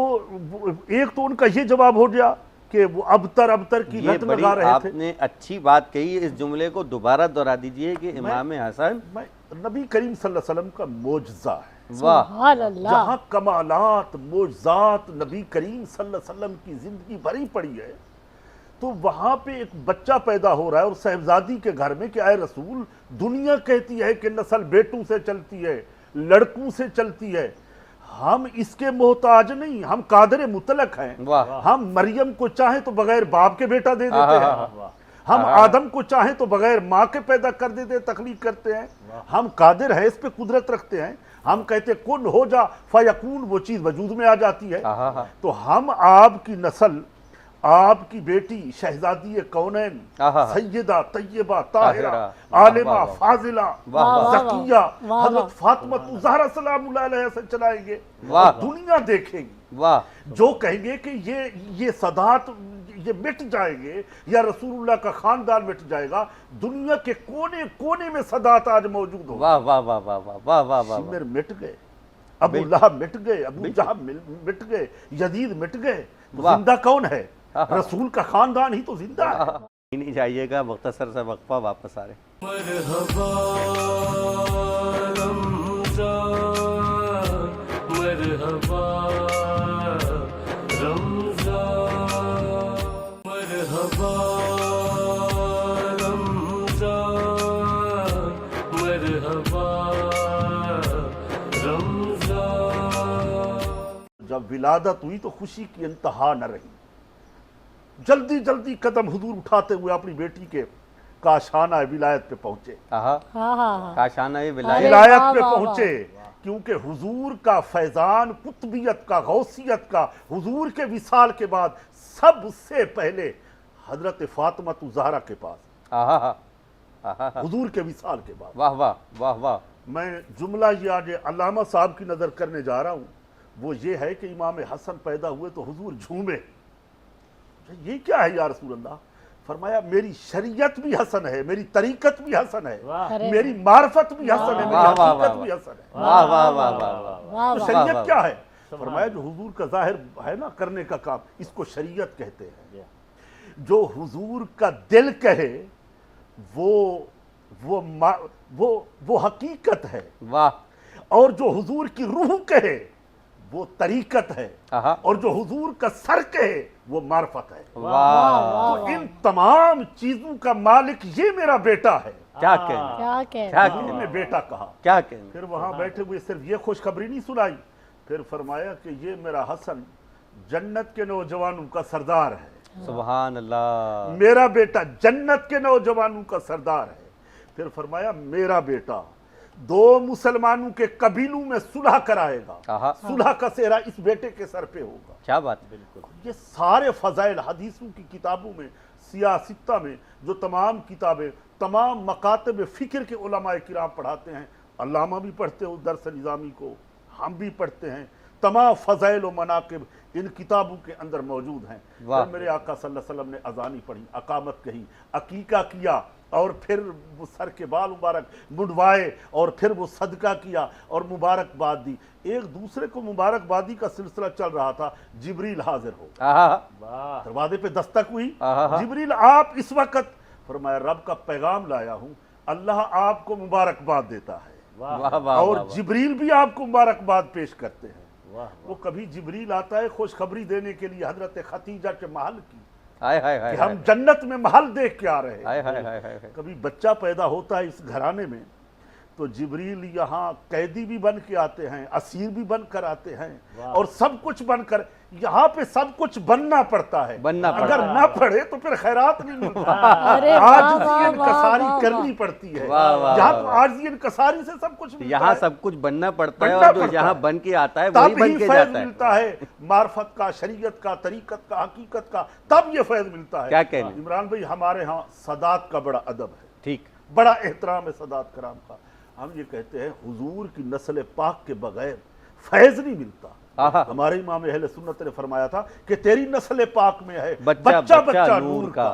F: एक तो उनका ये जवाब हो गया कि वो अबतर की
C: ये
F: लत
C: बड़ी
F: लगा रहे थे।
C: आपने अच्छी बात कही। इस जुमले को दोबारा दोहरा दीजिए कि इमाम हसन
F: मैं नबी करीम सल्लल्लाहु अलैहि वसल्लम का मोजज़ा है।
C: वाह
D: सुभान अल्लाह।
F: जहाँ कमालात मोजात नबी करीम सल्लल्लाहु अलैहि वसल्लम की जिंदगी भरी पड़ी है, तो वहाँ पे एक बच्चा पैदा हो रहा है और साहिबजादी के घर में कि आए रसूल, दुनिया कहती है कि नस्ल बेटों से चलती है, लड़कों से चलती है, हम इसके मोहताज नहीं, हम कादर मुतलक हैं।
C: वाह।
F: हम मरियम को चाहे तो बगैर बाप के बेटा दे देते हैं, हम आदम को चाहे तो बगैर माँ के पैदा कर देते हैं, तखलीक करते हैं, हम कादिर हैं, इस पे कुदरत रखते हैं। हम कहते कुन हो जा फयकून, वो चीज वजूद में आ जाती है। तो हम आपकी नस्ल, आपकी बेटी शहजादी कौनैन सैयदा तैयबा ताहिरा आलिमा फाजिला ज़किया हज़रत फातिमा ज़हरा सलामुल्लाह अलैहा से चलाएंगे, दुनिया देखेगी।
C: वाह।
F: जो कहेंगे कि ये सदात ये मिट जाएंगे या रसूलुल्लाह का खानदान मिट जाएगा, दुनिया के कोने कोने में सदात आज मौजूद हो।
C: वाह वाह वाह वाह वाह वाह वाह वाह।
F: शिमर मिट गए, अबू लहब मिट गए, अबू जहल मिट गए, यजीद मिट गए, तो जिंदा कौन है? रसूल का खानदान ही तो जिंदा है।
C: नहीं जाइएगा, मुख्तसर सा वक्फा, वापस आ रहे।
A: मरहबा रमज़ान, मरहबा रमज़ान, मरहबा रमज़ान, मरहबा रमज़ान।
F: जब विलादत हुई तो खुशी की इंतहा न रही। जल्दी जल्दी कदम हुजूर उठाते हुए अपनी बेटी के काशाना विलायत पे पहुंचे।
C: काशाना
F: विलायत पे पहुंचे, क्योंकि हुजूर का फैजान कुतबियत का, गौसियत का, हुजूर के विसाल के बाद सबसे पहले हजरत फातिमा ज़हरा के पास, हुजूर के विसाल के बाद।
C: वाह वाह वाह वाह।
F: मैं जुमला ये आज अल्लामा साहब की नजर करने जा रहा हूँ, वो ये है कि इमाम हसन पैदा हुए तो हुजूर झूमे। ये क्या है या रसूल अल्लाह? फरमाया मेरी शरीयत भी हसन है, मेरी तरीकत भी हसन है, मेरी मार्फत भी हसन है, मेरी हकीकत भी हसन है।
C: वाह वाह वाह वाह।
F: तो शरीयत क्या है? फरमाया जो हुजूर का जाहिर है ना करने का काम, इसको शरीयत कहते हैं। जो हुजूर का दिल कहे वो हकीकत है।
C: वाह।
F: और जो हुजूर की रूह कहे वो तरीकत है, और जो हुजूर का सर कहे वो मार्फत है।
C: वाह।
F: तो इन तमाम चीजों का मालिक ये मेरा बेटा है।
C: क्या कहने
F: बेटा कहा,
C: क्या कहने।
F: फिर वहां बैठे हुए सिर्फ ये खुशखबरी नहीं सुनाई, फिर फरमाया कि ये मेरा हसन जन्नत के नौजवानों का सरदार है।
C: सुभान अल्लाह।
F: मेरा बेटा जन्नत के नौजवानों का सरदार है। फिर फरमाया मेरा बेटा दो मुसलमानों के कबीलों में सुलह कराएगा, सुलह का सेहरा इस बेटे के सर पे होगा।
C: क्या बात है। बिल्कुल।
F: ये सारे फजाइल हदीसों की किताबों में, सियासित्ता में, जो तमाम किताबें तमाम मकातब फिक्र के उलमाए किराम पढ़ाते हैं, अल्लामा भी पढ़ते हो दरस निज़ामी को, हम भी पढ़ते हैं, तमाम फजाइल व मनाकिब इन किताबों के अंदर मौजूद हैं। फिर मेरे आका सल्लल्लाहु अलैहि वसल्लम ने अजानी पढ़ी, अकामत कही, अकीका किया, और फिर वो सर के बाल मुबारक मुंडवाए, और फिर वो सदका किया और मुबारकबाद दी। एक दूसरे को मुबारकबादी का सिलसिला चल रहा था। जिब्रील हाजिर हो, दरवाजे पे दस्तक हुई। जिब्रील आप इस वक्त? फरमाया रब का पैगाम लाया हूँ, अल्लाह आपको मुबारकबाद देता है। और जिब्रील भी आपको मुबारकबाद पेश करते हैं। वो कभी जिब्रील आता है खुशखबरी देने के लिए हजरत खतीजा के महल की, कि हम जन्नत में महल देख के आ रहे हैं। कभी बच्चा पैदा होता है इस घराने में, तो जिब्रील यहाँ कैदी भी बन के आते हैं, असीर भी बन कर आते हैं, और सब कुछ बनकर। यहाँ पे सब कुछ बनना पड़ता है, अगर ना पड़े तो फिर खैरात नहीं मिलता। आजिज़ी इनकसारी करनी पड़ती है। यहाँ तो आजिज़ी इनकसारी से सब कुछ मिलता है।
C: यहाँ सब कुछ बनना पड़ता है, और जो यहाँ बन के आता है वही बन के जाता है।
F: मिलता है मार्फत का, शरीयत का, तरीकत का, हकीकत का, तब ये फैज मिलता है।
C: क्या कहने
F: इमरान भाई, हमारे यहाँ सदात का बड़ा अदब है,
C: ठीक,
F: बड़ा एहतराम है सदात कराम का। हम ये कहते हैं हुजूर की नस्ल पाक के बगैर फैज नहीं मिलता। हमारे इमाम अहले सुन्नत ने फरमाया था कि तेरी नस्ल पाक में है बच्चा बच्चा नूर का,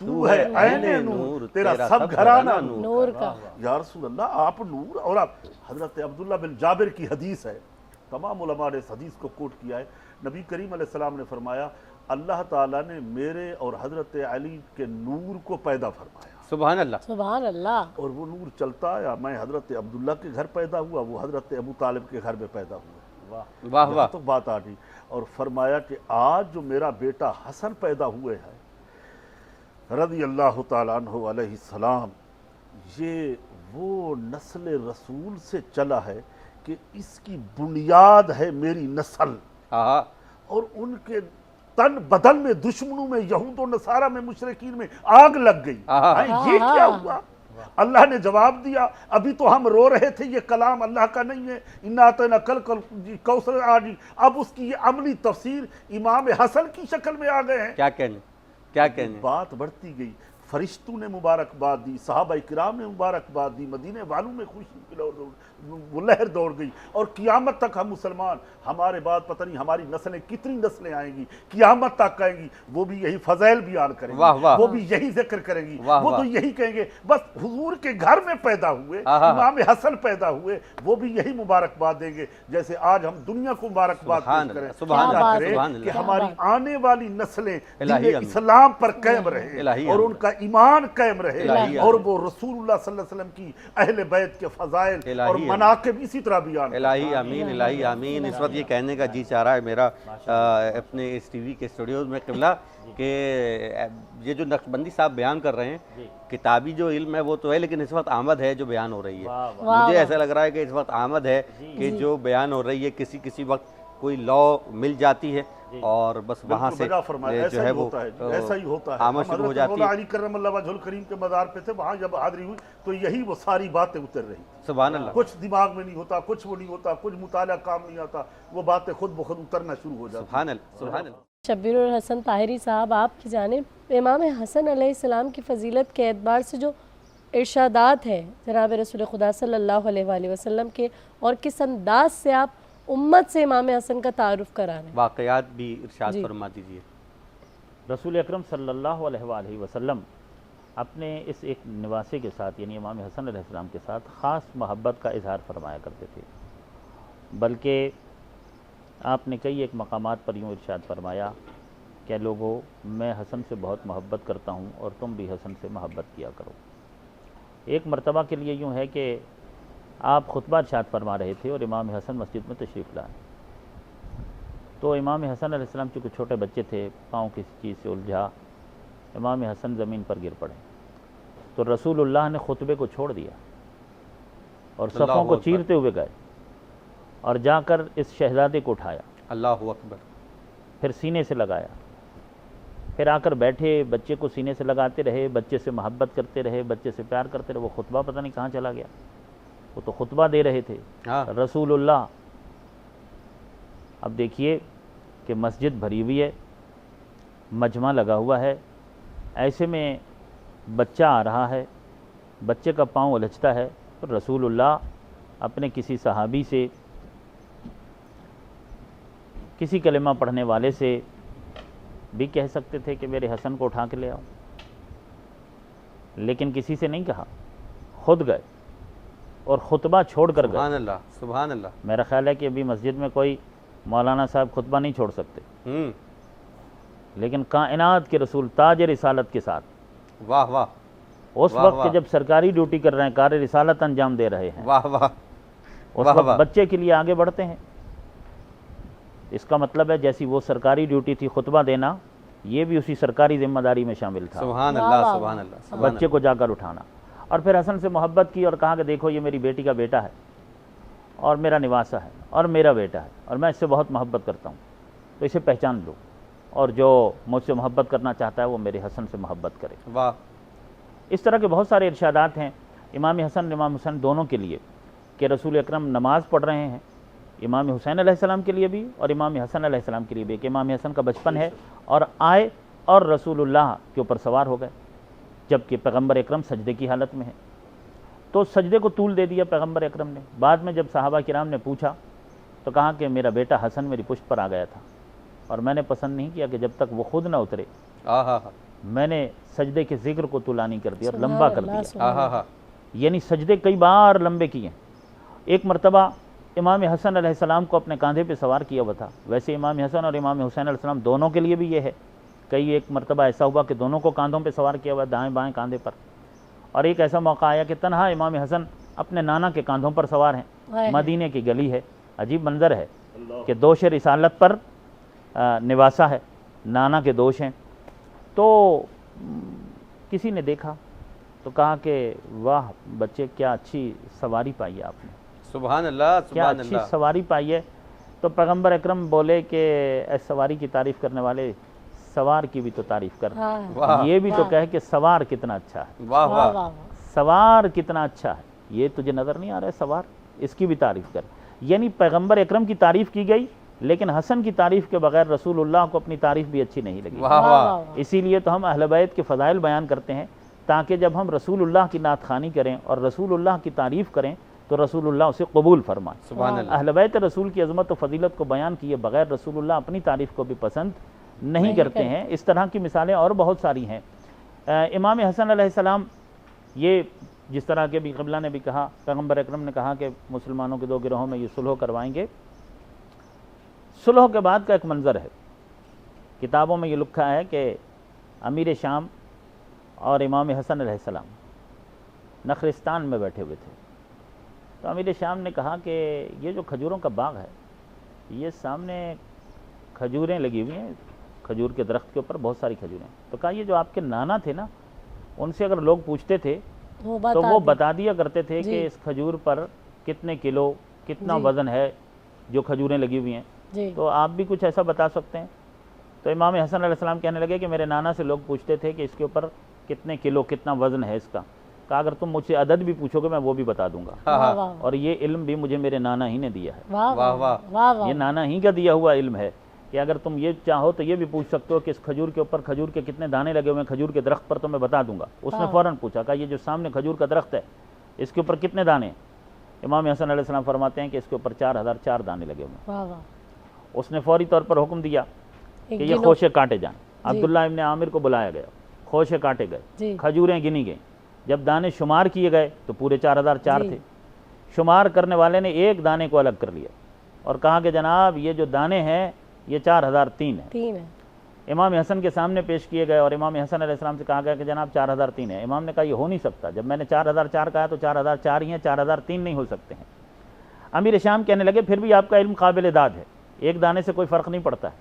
F: तू है ऐने नूर, तेरा सब घराना नूर का। या रसूल अल्लाह, आप नूर। और आप हजरत अब्दुल्ला बिन जाबिर की हदीस है, तमाम उलमा ने इस हदीस को कोट किया है। नबी करीम अलैहिस्सलाम ने फरमाया अल्लाह ताला ने मेरे और हजरत अली के नूर को पैदा फरमाया।
C: सुभान अल्लाह।
D: सुभान अल्लाह।
F: और वो नूर चलता आया। मैं हज़रत अब्दुल्ला के घर पैदा हुआ, वो हज़रत अबू तालिब के घर में पैदा हुआ।
C: वाह वाह।
F: तो बात आ गई और फरमाया कि आज जो मेरा बेटा हसन पैदा हुए है रज़ी अल्लाह तआला अन्हु अलैहि सलाम, ये वो नस्ल रसूल से चला है कि इसकी बुनियाद है मेरी नस्ल। और उनके तन बदन में, दुश्मनों में, यहूद और नसारा में, मुशरिकीन में आग लग गई। ये क्या हुआ? अल्लाह ने जवाब दिया। अभी तो हम रो रहे थे ये कलाम अल्लाह का नहीं है, इन्ना अतना कल कौसर आजी। अब उसकी ये अमली तफसीर इमाम हसन की शक्ल में आ गए हैं।
C: क्या कहने
F: बात बढ़ती गई। फरिश्तों ने मुबारकबाद दी, सहाबा किराम ने मुबारकबाद दी, मदीने वालों में खुशी की लहर दौड़ गई। और क़ियामत तक हम मुसलमान, हमारे बाद पता नहीं हमारी नस्लें कितनी नस्लें आएंगी, क़ियामत तक आएंगी, वो भी यही फजैल बयान करेंगी।
C: वाह वाह।
F: वो भी यही जिक्र करेंगी।
C: वाह
F: वो
C: वाह।
F: तो यही कहेंगे बस हुजूर के घर में पैदा हुए, इमाम हसन पैदा हुए, वो भी यही मुबारकबाद देंगे जैसे आज हम दुनिया को मुबारकबाद पेश करें। कि हमारी आने वाली नस्लें इस्लाम पर कायम रहे और उनका ईमान कायम रहे और वो रसूलुल्लाह सल्लल्लाहु अलैहि वसल्लम की अहले बैत के फजाइल और मनाकिब इसी तरह बयान।
C: इलाही आमीन, इलाही आमीन। इस वक्त ये कहने का जी चाह रहा है मेरा अपने इस टीवी के स्टूडियोज में किबला कि ये जो नक्शबंदी साहब बयान कर रहे हैं, किताबी जो इल्म है वो तो है, लेकिन इस वक्त आमद है जो बयान हो रही है। मुझे ऐसा लग रहा है कि इस वक्त आमद है कि जो बयान हो रही है किसी किसी वक्त कोई लॉ मिल जाती है और बस वहाँ से जो है वो
F: ऐसा ही होता है।
C: आमद शुरू हो जाती है।
F: अली करमल्लाहु वजहुल करीम के मज़ार पे थे, वहाँ जब हाज़िरी हुई तो यही वो सारी बातें उतर रही।
C: सुभान अल्लाह।
F: कुछ दिमाग में नहीं होता, कुछ वो नहीं होता, कुछ मुताला काम नहीं आता, वो बातें खुद ब खुद उतरना शुरू हो जाती।
C: सुभान अल्लाह, सुभान अल्लाह।
D: शब्बीरुल हसन ताहिरी साहब, आपकी जानिब इमाम हसन अलैहिस्सलाम की फ़जीलत के एतबार से जो इरशादात हैं जनाब रसूल खुदा सल्लल्लाहु अलैहि वसल्लम के, और किस अंदाज से आप उम्मत से इमाम हसन का तारुफ करा रहे हैं,
C: वाक़यात भी इरशाद फरमा दीजिए।
G: रसूल अकरम सल्लल्लाहु अलैहि वसल्लम अपने इस एक निवासे के साथ यानी इमाम हसन अलैहिस्सलाम के साथ ख़ास मोहब्बत का इजहार फरमाया करते थे। बल्कि आपने कई एक मकामात पर यूँ इरशाद फरमाया कि लोगों, मैं हसन से बहुत मोहब्बत करता हूँ और तुम भी हसन से मोहब्बत किया करो। एक मरतबा के लिए यूँ है कि आप खुतबा इरशाद फरमा रहे थे और इमाम हसन मस्जिद में तशरीफ़ लाए, तो इमाम हसन अलैहिस्सलाम चूँकि छोटे बच्चे थे, पाँव किसी चीज़ से उलझा, इमाम हसन ज़मीन पर गिर पड़े, तो रसूलुल्लाह ने खुतबे को छोड़ दिया और सफ़ों को चीरते हुए गए और जाकर इस शहज़ादे को उठाया,
C: अल्लाहु अकबर,
G: फिर सीने से लगाया, फिर आकर बैठे, बच्चे को सीने से लगाते रहे, बच्चे से मोहब्बत करते रहे, बच्चे से प्यार करते रहे। वो खुतबा पता नहीं कहाँ चला गया, वो तो खुतबा दे रहे थे रसूलुल्लाह। अब देखिए कि मस्जिद भरी हुई है, मजमा लगा हुआ है, ऐसे में बच्चा आ रहा है, बच्चे का पाँव उलझता है, तो रसूलुल्लाह अपने किसी सहाबी से, किसी कलिमा पढ़ने वाले से भी कह सकते थे कि मेरे हसन को उठा के ले आओ, लेकिन किसी से नहीं कहा, खुद गए और खुतबा छोड़ कर गए।
C: सुभान अल्लाह, सुभान अल्लाह।
G: मेरा ख्याल है कि अभी मस्जिद में कोई मौलाना साहब खुतबा नहीं छोड़ सकते, लेकिन कायनात के रसूल ताज रिसालत के साथ,
C: वाह वाह,
G: उस वक्त जब सरकारी ड्यूटी कर रहे हैं, कार्य रिसालत अंजाम दे रहे हैं,
C: वाह वाह,
G: उस वक्त बच्चे के लिए आगे बढ़ते हैं। इसका मतलब है जैसी वो सरकारी ड्यूटी थी खुतबा देना, ये भी उसी सरकारी जिम्मेदारी में शामिल था।
C: सुभान अल्लाह, सुभान अल्लाह।
G: बच्चे को जाकर उठाना और फिर हसन से मोहब्बत की और कहा कि देखो ये मेरी बेटी का बेटा है और मेरा निवासा है और मेरा बेटा है और मैं इससे बहुत मोहब्बत करता हूँ, तो इसे पहचान लो और जो मुझसे मोहब्बत करना चाहता है वो मेरे हसन से मोहब्बत करे।
C: वाह।
G: इस तरह के बहुत सारे इरशादात हैं इमाम हसन इमाम हुसैन दोनों के लिए कि रसूल अकरम नमाज़ पढ़ रहे हैं इमाम हुसैन अलैहिस्सलाम के लिए भी और इमाम हसन अलैहिस्सलाम के लिए भी, कि इमाम हसन का बचपन है और आए और रसूलुल्लाह के ऊपर सवार हो गए, जबकि पैगम्बर अकरम सजदे की हालत में है, तो सजदे को तूल दे दिया पैगम्बर अकरम ने। बाद में जब सहाबा किराम ने पूछा तो कहा कि मेरा बेटा हसन मेरी पुश्त पर आ गया था और मैंने पसंद नहीं किया कि जब तक वो खुद ना उतरे मैंने सजदे के जिक्र को तुलानी कर दिया और लंबा कर दिया, यानी सजदे कई बार लंबे किए। एक मरतबा इमाम हसन अलैहिस्सलाम को अपने कंधे पे सवार किया हुआ था, वैसे इमाम हसन और इमाम हुसैन अलैहिस्सलाम दोनों के लिए भी ये है। कई एक मरतबा ऐसा हुआ कि दोनों को कंधों पे सवार किया हुआ दाएं बाएं कंधे पर, और एक ऐसा मौका आया कि तन्हा इमाम हसन अपने नाना के कांधों पर सवार हैं। मदीने की गली है, अजीब मंजर है कि दोष रिसालत पर निवासा है, नाना के दोष हैं। तो किसी ने देखा तो कहा कि वाह बच्चे, क्या अच्छी सवारी पाई है आपने,
C: सुभान अल्लाह,
G: क्या
C: सुभान
G: अच्छी
C: अल्लाह।
G: सवारी पाई है। तो पैगम्बर अकरम बोले कि ऐस सवारी की तारीफ़ करने वाले सवार की भी तो तारीफ़ कर,
C: वाह,
G: ये भी तो कहे कि सवार कितना अच्छा है,
C: वाह
D: वाह
C: वाह,
D: वाह
G: सवार कितना अच्छा है, ये तुझे नज़र नहीं आ रहा है सवार, इसकी भी तारीफ़ कर। यानी पैगम्बर अकरम की तारीफ़ की गई, लेकिन हसन की तारीफ़ के बगैर रसूलुल्लाह को अपनी तारीफ़ भी अच्छी नहीं लगी।
C: वाह वाह,
G: इसीलिए तो हम अहले बैत के फ़ज़ाइल बयान करते हैं, ताकि जब हम रसूलुल्लाह की नात खानी करें और रसूलुल्लाह की तारीफ़ करें तो रसूलुल्लाह उसे कबूल फरमाए।
C: सुभान अल्लाह।
G: अहले बैत रसूल की अज़मत और फजीलत को बयान किए बगैर रसूलुल्लाह अपनी तारीफ़ को भी पसंद नहीं करते हैं। इस तरह की मिसालें और बहुत सारी हैं। इमाम हसन अलैहिस्सलाम, ये जिस तरह के भी क़िबला ने भी कहा, पैगम्बर अकरम ने कहा कि मुसलमानों के दो गिरोहों में ये सुलह करवाएंगे। सुलह के बाद का एक मंज़र है, किताबों में ये लिखा है कि अमीर शाम और इमाम हसन अलैहिस्सलाम नखरिस्तान में बैठे हुए थे। तो अमीर शाम ने कहा कि ये जो खजूरों का बाग है, ये सामने खजूरें लगी हुई हैं, खजूर के दरख्त के ऊपर बहुत सारी खजूरें। तो कहा ये जो आपके नाना थे ना, उनसे अगर लोग पूछते थे तो वो बता दिया करते थे कि इस खजूर पर कितने किलो, कितना वज़न है जो खजूरें लगी हुई हैं, तो आप भी कुछ ऐसा बता सकते हैं। तो इमाम हसन अलैहिस्सलाम कहने लगे कि मेरे नाना से लोग पूछते थे कि इसके ऊपर कितने किलो, कितना वज़न है इसका। कहा अगर तुम मुझसे अदद भी पूछोगे मैं वो भी बता दूंगा, और ये इल्म भी मुझे मेरे नाना ही ने दिया है।
C: वाह वाह,
G: ये नाना ही का दिया हुआ इल्म है कि अगर तुम ये चाहो तो ये भी पूछ सकते हो कि इस खजूर के ऊपर खजूर के कितने दाने लगे हुए हैं खजूर के दरख्त पर, तो मैं बता दूंगा। उसने फ़ौरन पूछा, कहा ये जो सामने खजूर का दरख्त है इसके ऊपर कितने दाने हैं? इमाम हसन अलैहिस्सलाम फरमाते हैं कि इसके ऊपर 4004 दाने लगे हुए हैं। उसने फौरी तौर पर हुक्म दिया कि ये खोशे काटे जाएं। अब्दुल्ला इब्न आमिर को बुलाया गया, खोशे काटे गए, खजूरें गिनी गई। जब दाने शुमार किए गए तो पूरे 4004 थे। शुमार करने वाले ने एक दाने को अलग कर लिया और कहा कि जनाब ये जो दाने हैं ये 4003 है। इमाम हसन के सामने पेश किए गए और इमाम हसन अलैहिस्सलाम से कहा गया कि जनाब 4003 है। इमाम ने कहा ये हो नहीं सकता, जब मैंने 4004 कहा तो 4004 ही है, 4003 नहीं हो सकते हैं। अमीर शाम कहने लगे फिर भी आपका इल्म काबिल दाद है, एक दाने से कोई फ़र्क नहीं पड़ता है,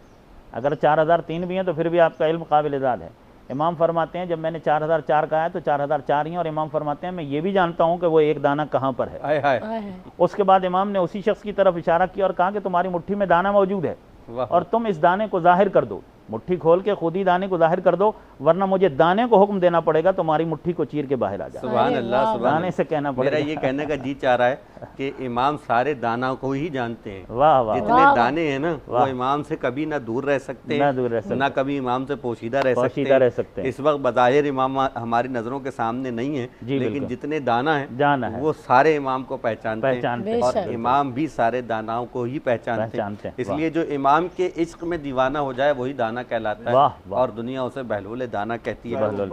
G: अगर 4003 भी हैं तो फिर भी आपका इल्म काबिल दाद है। इमाम फरमाते हैं जब मैंने 4004 कहा है तो 4004 ही, और इमाम फरमाते हैं मैं ये भी जानता हूँ कि वो एक दाना कहाँ पर है।
C: हाय हाय।
G: उसके बाद इमाम ने उसी शख्स की तरफ इशारा किया और कहा कि तुम्हारी मुट्ठी में दाना मौजूद है और तुम इस दाने को जाहिर कर दो, मुट्ठी खोल के खुद ही दाने को जाहिर कर दो, वरना मुझे दाने को हुक्म देना पड़ेगा तुम्हारी मुट्ठी को चीर के बाहर आ जाए।
C: सुभान अल्लाह, सुभान
G: दाने से कहना पड़ेगा।
C: मेरा ये कहने का जी चाह रहा है कि इमाम सारे दाना को ही जानते हैं।
G: वाह वाह,
C: जितने दाने हैं ना वो इमाम से कभी ना दूर रह सकते हैं, ना कभी इमाम से पोशीदा रह सकते हैं। इस वक्त बज़ाहिर इमाम हमारी नज़रों के सामने नहीं है, लेकिन जितने दाना है वो सारे इमाम को पहचानते हैं और इमाम भी सारे दानाओं को ही पहचानते हैं। इसलिए जो इमाम के इश्क में दीवाना हो जाए वही दाना कहलाता है और दुनिया उसे बहलोल दाना कहती है।
F: बहलोल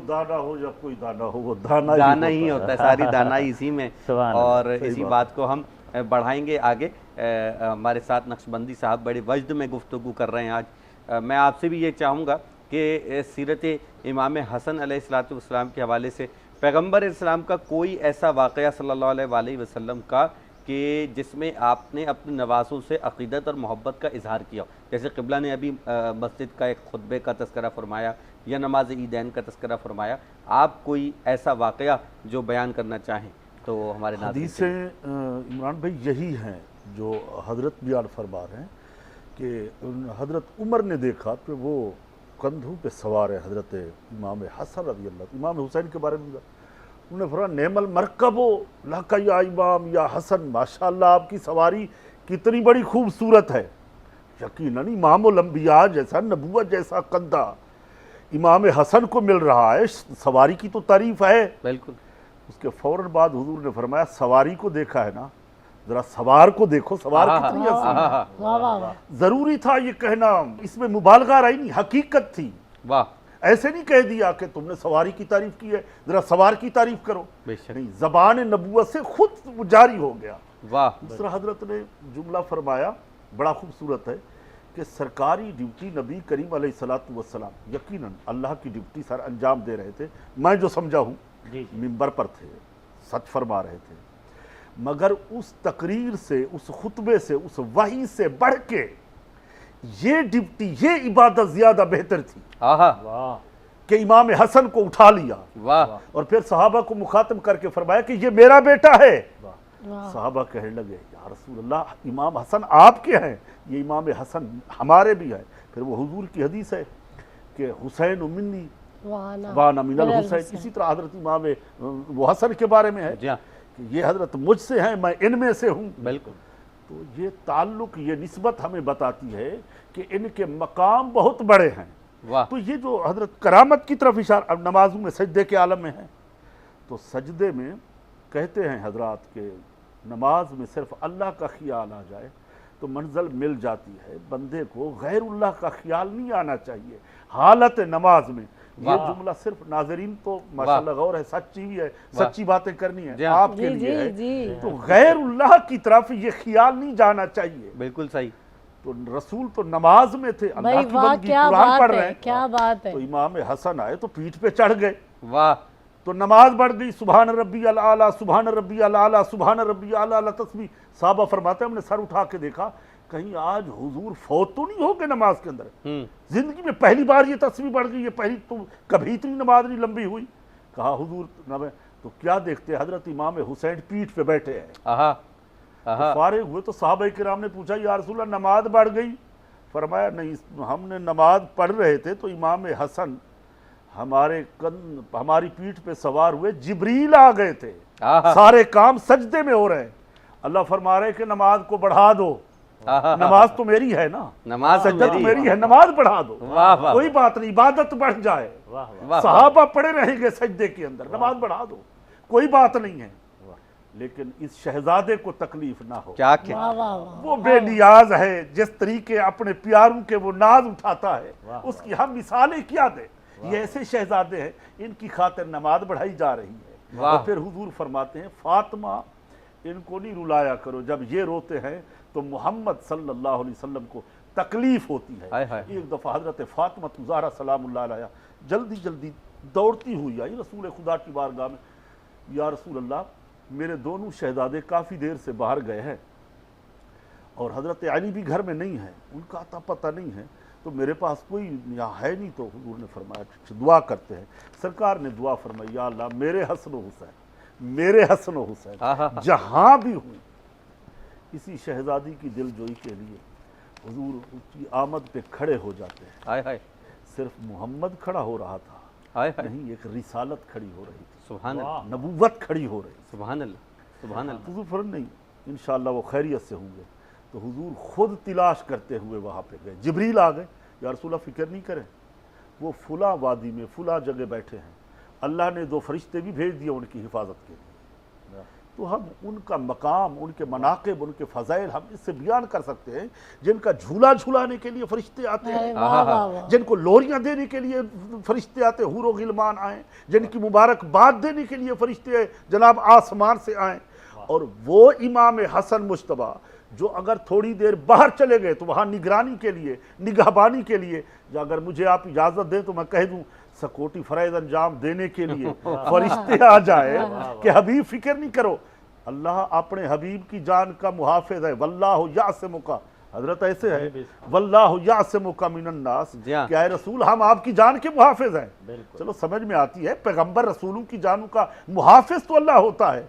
F: दाना हो या कोई दाना हो, वो दाना ही होता है, सारी दाना इसी में। और इसी बात को हम बढ़ाएंगे आगे। हमारे साथ नक्शबंदी साहब बड़े वजद में गुफ्तगू कर रहे हैं आज। मैं आपसे भी ये चाहूँगा कि सीरत इमाम हसन अलैहिस्सलाम के हवाले से पैगम्बर इस्लाम का कोई ऐसा वाक़या सल्लल्लाहु अलैहि वसल्लम का कि जिसमें आपने अपने नवासों से अक़ीदत और मोहब्बत का इजहार किया, जैसे क़िबला ने अभी मस्जिद का एक खुतबे का तज़किरा फरमाया या नमाज ईदैन का तज़किरा फरमाया, आप कोई ऐसा वाक़या जो बयान करना चाहें तो हमारे हदीसें इमरान भाई यही हैं जो हज़रत बयान फरमा रहे हैं कि हज़रत उमर ने देखा कि वो कंधों पे सवार है हज़रत इमाम हसन रज़ी अल्लाह, इमाम हुसैन के बारे में उन्होंने फरमाया नेमल मरकबो लका या इमाम या हसन, माशाअल्लाह आपकी सवारी कितनी बड़ी खूबसूरत है। यकीनन इमामुल अंबिया जैसा, नबूवत जैसा कंधा इमाम हसन को मिल रहा है, सवारी की तो तारीफ है।
C: बिल्कुल।
F: उसके फ़ौरन बाद हुजूर ने फरमाया सवारी को देखा है ना, जरा सवार को देखो, सवार कितनी हसीन। जरूरी था ये कहना, इसमें मुबालगा रही नहीं, हकीकत थी। वाह, ऐसे नहीं कह दिया कि तुमने सवारी की तारीफ की है, जरा सवार की तारीफ करो, नहीं, ज़बान नबूवत से खुद जारी हो गया। वाह। दूसरा हजरत ने जुमला फरमाया बड़ा खूबसूरत है कि सरकारी ड्यूटी नबी करीम अलैहिस्सलातु वस्सलाम यकीनन अल्लाह की ड्यूटी सर अंजाम दे रहे थे, मैं जो समझा हूँ मिंबर पर थे, सच फरमा रहे थे, मगर उस तकरीर से, उस खुतबे से, उस वही से बढ़ के ये ड्यूटी, ये इबादत ज्यादा बेहतर थी
C: आहा,
F: कि इमाम हसन को उठा लिया
C: वाह,
F: और फिर सहाबा को मुखातब करके फरमाया कि ये मेरा बेटा है। सहाबा कहने लगे या रसूल अल्लाह, इमाम हसन आपके हैं, ये इमाम हसन हमारे भी है। फिर वो हुजूर की हदीस है कि हुसैन मिन्नी वाना मिनल हुसैन, इसी तरह हजरत इमाम वो हसन के बारे में है
C: जी हाँ,
F: कि ये हजरत मुझसे हैं, मैं इनमें से हूँ।
C: बिल्कुल।
F: तो ये ताल्लुक, ये निस्बत हमें बताती है कि इनके मकाम बहुत बड़े हैं।
C: वाह,
F: तो ये जो हजरत करामत की तरफ इशारा, अब नमाजों में सजदे के आलम में है, तो सजदे में कहते हैं हजरात के नमाज में सिर्फ अल्लाह का ख्याल आ जाए तो मंजिल मिल जाती है। बंदे को गैरुल्लाह का ख्याल नहीं आना चाहिए हालत नमाज में। ये जुमला सिर्फ नाजरीन तो माशाल्लाह गौर है, सच्ची भी है, सच्ची बातें करनी है आपके लिए है। तो गैरुल्लाह की तरफ ये ख्याल नहीं जाना चाहिए।
C: बिल्कुल सही।
F: तो रसूल तो नमाज में थे, अल्लाह की बंदगी, कुरान पढ़ रहे हैं,
D: क्या बात है।
F: तो इमाम हसन आए तो पीठ पे चढ़ गए,
C: वाह,
F: तो नमाज बढ़ गई, सुभान रब्बी अल आला, सुभान रब्बी अल आला, सुभान रब्बी अल आला तस्बीह। साहबा फरमाते हैं हमने सर उठा के देखा, कहीं आज हुजूर फौत तो नहीं हो गए नमाज के अंदर। जिंदगी में पहली बार ये तस्बीह बढ़ गई, ये पहली तो कभी इतनी नमाज नहीं लंबी हुई। कहा हुजूर नबे, तो क्या देखते हैं हजरत इमाम हुसैन पीठ पे बैठे हैं। तो फारिग हुए तो साहबा किराम ने पूछा या रसूल अल्लाह नमाज बढ़ गई? फरमाया नहीं, हमने नमाज पढ़ रहे थे तो इमाम हसन हमारी पीठ पे सवार हुए, जिब्रील आ गए थे, सारे काम सजदे में हो रहे हैं। अल्लाह फरमा रहे कि नमाज को बढ़ा दो, नमाज तो मेरी है ना,
C: नमाज
F: सजदा तो मेरी है, नमाज बढ़ा दो।
C: वाह, वाह,
F: कोई बात नहीं, इबादत बढ़ जाए, सहाबा पड़े रहेंगे सजदे के अंदर, नमाज बढ़ा दो, कोई बात नहीं है। लेकिन इस शहजादे को तकलीफ ना हो,
C: क्या क्या,
F: वो बेनियाज है, जिस तरीके अपने प्यारों के वो नाज उठाता है, उसकी हम मिसालें क्या दें। ये ऐसे शहजादे हैं, इनकी खातिर नमाज बढ़ाई जा रही है। और फिर हुजूर फरमाते हैं फातिमा इनको नहीं रुलाया करो, जब ये रोते हैं तो मोहम्मद सल्लल्लाहु अलैहि वसल्लम को तकलीफ होती है। एक दफ़ा हजरत फातिमा ज़हरा सलामुल्लाह अलैहा जल्दी जल्दी दौड़ती हुई आई रसूल खुदा की बारगाह में, या रसूल अल्लाह मेरे दोनों शहजादे काफ़ी देर से बाहर गए हैं और हजरत अली भी घर में नहीं है, उनका आता पता नहीं है, तो मेरे पास कोई यहाँ है नहीं। तो हुजूर ने फरमाया दुआ करते हैं। सरकार ने दुआ फरमाई, या अल्लाह मेरे हसन हुसैन, मेरे हसन हुसैन जहाँ भी हूँ, किसी शहजादी की दिलजोई के लिए हुजूर उसकी आमद पे खड़े हो जाते हैं।
C: हाय हाय,
F: सिर्फ मोहम्मद खड़ा हो रहा था,
C: हाय हाय,
F: नहीं, एक रिसालत खड़ी हो रही थी,
C: सुभान अल्लाह,
F: नबूवत खड़ी हो रही,
C: सुभान अल्लाह, सुभान अल्लाह।
F: हुजूर फरन नहीं, इंशाअल्लाह वो खैरियत से होंगे। तो हुजूर खुद तलाश करते हुए वहाँ पे गए, जिब्रील आ गए, या रसूल अल्लाह फिक्र नहीं करें, वो फुला वादी में फुला जगह बैठे हैं, अल्लाह ने 2 फरिश्ते भी भेज दिए उनकी हिफाजत के लिए। तो हम उनका मकाम, उनके मनाक़िब, उनके फ़ज़ाइल हम इससे बयान कर सकते हैं, जिनका झूला झूलाने के लिए फरिश्ते आते हैं, जिनको लोरियां देने के लिए फरिश्ते आते हैं, हूर गिलमान आए, जिनकी मुबारकबाद देने के लिए फरिश्ते जनाब आसमान से आए। और वो इमाम हसन मुश्तबा जो अगर थोड़ी देर बाहर चले गए तो वहाँ निगरानी के लिए, निगहबानी के लिए, जो अगर मुझे आप इजाज़त दें तो मैं कह दूँ सकोटी फ़राइज़ अंजाम देने के लिए फरिश्ते आ जाए कि हबीब फिक्र नहीं करो, अल्लाह अपने हबीब की जान का मुहाफिज है, वल्लाहु यासिमुका, हजरत ऐसे है वल्लाहु यासिमुका मिनन्नास, क्या है रसूल हम आपकी जान के मुहाफिज हैं। चलो समझ में आती है, पैगंबर रसूलों की जानों का मुहाफिज तो अल्लाह होता है,